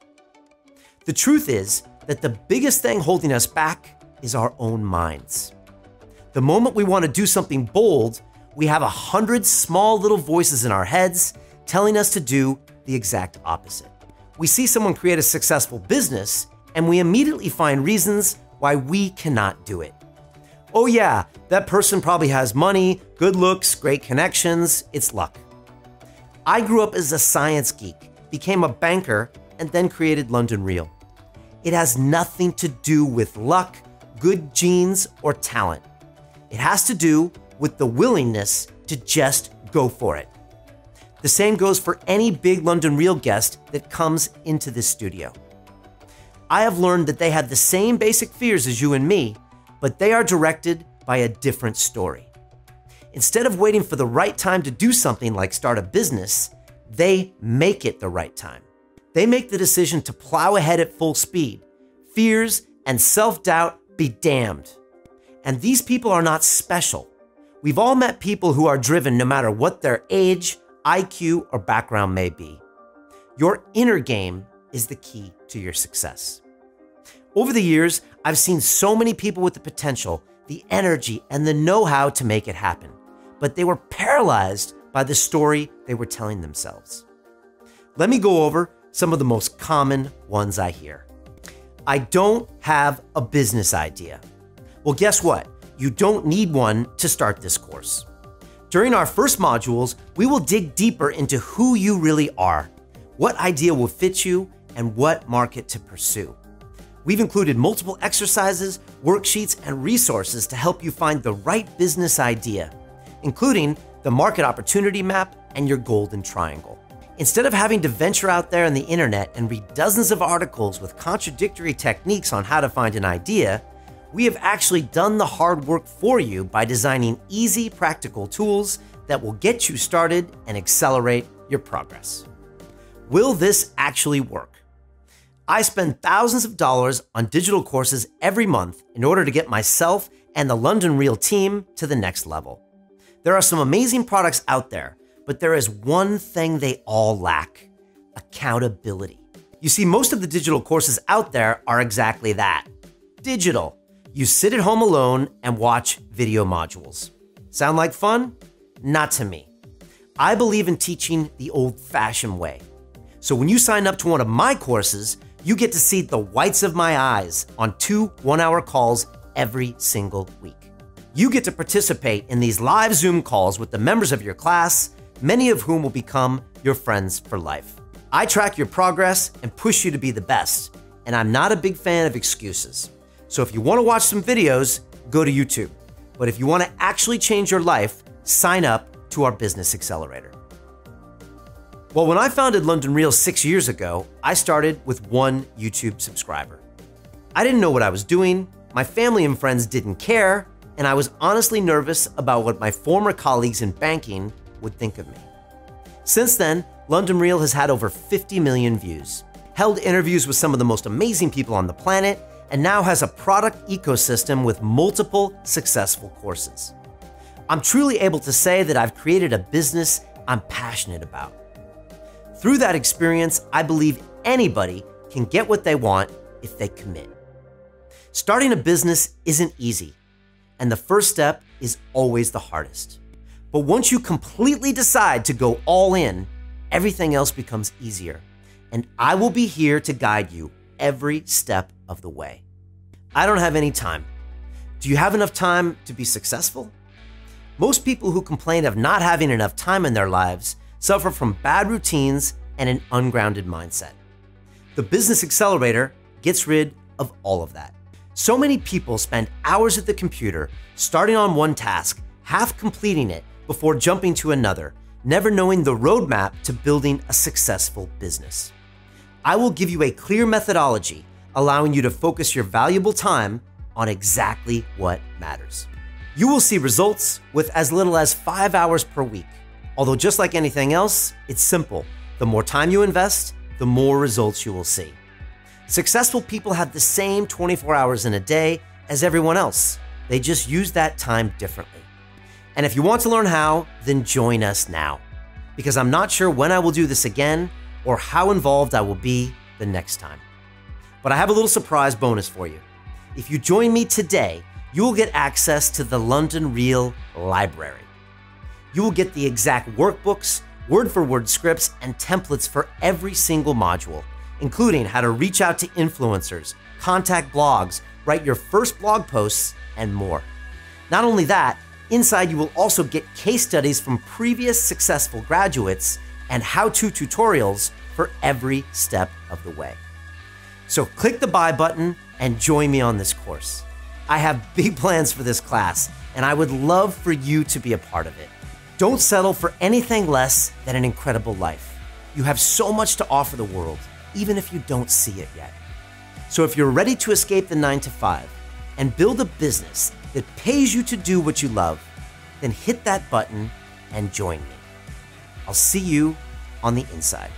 The truth is that the biggest thing holding us back is our own minds. The moment we want to do something bold, we have 100 small little voices in our heads telling us to do the exact opposite. We see someone create a successful business and we immediately find reasons why we cannot do it. Oh yeah, that person probably has money, good looks, great connections, it's luck. I grew up as a science geek, became a banker, and then created London Real. It has nothing to do with luck, good genes, or talent. It has to do with the willingness to just go for it. The same goes for any big London Real guest that comes into this studio. I have learned that they have the same basic fears as you and me, but they are directed by a different story. Instead of waiting for the right time to do something like start a business, they make it the right time. They make the decision to plow ahead at full speed. Fears and self-doubt be damned. And these people are not special. We've all met people who are driven no matter what their age, IQ, or background may be. Your inner game is the key to your success. Over the years, I've seen so many people with the potential, the energy, and the know-how to make it happen, but they were paralyzed by the story they were telling themselves. Let me go over some of the most common ones I hear. I don't have a business idea. Well, guess what? You don't need one to start this course. During our first modules, we will dig deeper into who you really are, what idea will fit you, and what market to pursue. We've included multiple exercises, worksheets, and resources to help you find the right business idea, including the market opportunity map and your golden triangle. Instead of having to venture out there on the internet and read dozens of articles with contradictory techniques on how to find an idea, we have actually done the hard work for you by designing easy, practical tools that will get you started and accelerate your progress. Will this actually work? I spend thousands of dollars on digital courses every month in order to get myself and the London Real team to the next level. There are some amazing products out there, but there is one thing they all lack: accountability. You see, most of the digital courses out there are exactly that: digital. You sit at home alone and watch video modules. Sound like fun? Not to me. I believe in teaching the old-fashioned way. So when you sign up to one of my courses, you get to see the whites of my eyes on 2 one-hour calls every single week. You get to participate in these live Zoom calls with the members of your class, many of whom will become your friends for life. I track your progress and push you to be the best, and I'm not a big fan of excuses. So if you want to watch some videos, go to YouTube. But if you want to actually change your life, sign up to our Business Accelerator. Well, when I founded London Real 6 years ago, I started with 1 YouTube subscriber. I didn't know what I was doing, my family and friends didn't care, and I was honestly nervous about what my former colleagues in banking would think of me. Since then, London Real has had over 50 million views, held interviews with some of the most amazing people on the planet, and now has a product ecosystem with multiple successful courses. I'm truly able to say that I've created a business I'm passionate about. Through that experience, I believe anybody can get what they want if they commit. Starting a business isn't easy, and the first step is always the hardest. But once you completely decide to go all in, everything else becomes easier, and I will be here to guide you every step of the way. I don't have any time. Do you have enough time to be successful? Most people who complain of not having enough time in their lives suffer from bad routines and an ungrounded mindset. The Business Accelerator gets rid of all of that. So many people spend hours at the computer, starting on one task, half completing it before jumping to another, never knowing the roadmap to building a successful business. I will give you a clear methodology, allowing you to focus your valuable time on exactly what matters. You will see results with as little as 5 hours per week. Although just like anything else, it's simple. The more time you invest, the more results you will see. Successful people have the same 24 hours in a day as everyone else. They just use that time differently. And if you want to learn how, then join us now, because I'm not sure when I will do this again or how involved I will be the next time. But I have a little surprise bonus for you. If you join me today, you will get access to the London Real Library. You will get the exact workbooks, word-for-word scripts, and templates for every single module, including how to reach out to influencers, contact blogs, write your first blog posts, and more. Not only that, inside you will also get case studies from previous successful graduates and how-to tutorials for every step of the way. So click the buy button and join me on this course. I have big plans for this class, and I would love for you to be a part of it. Don't settle for anything less than an incredible life. You have so much to offer the world, even if you don't see it yet. So if you're ready to escape the 9-to-5 and build a business that pays you to do what you love, then hit that button and join me. I'll see you on the inside.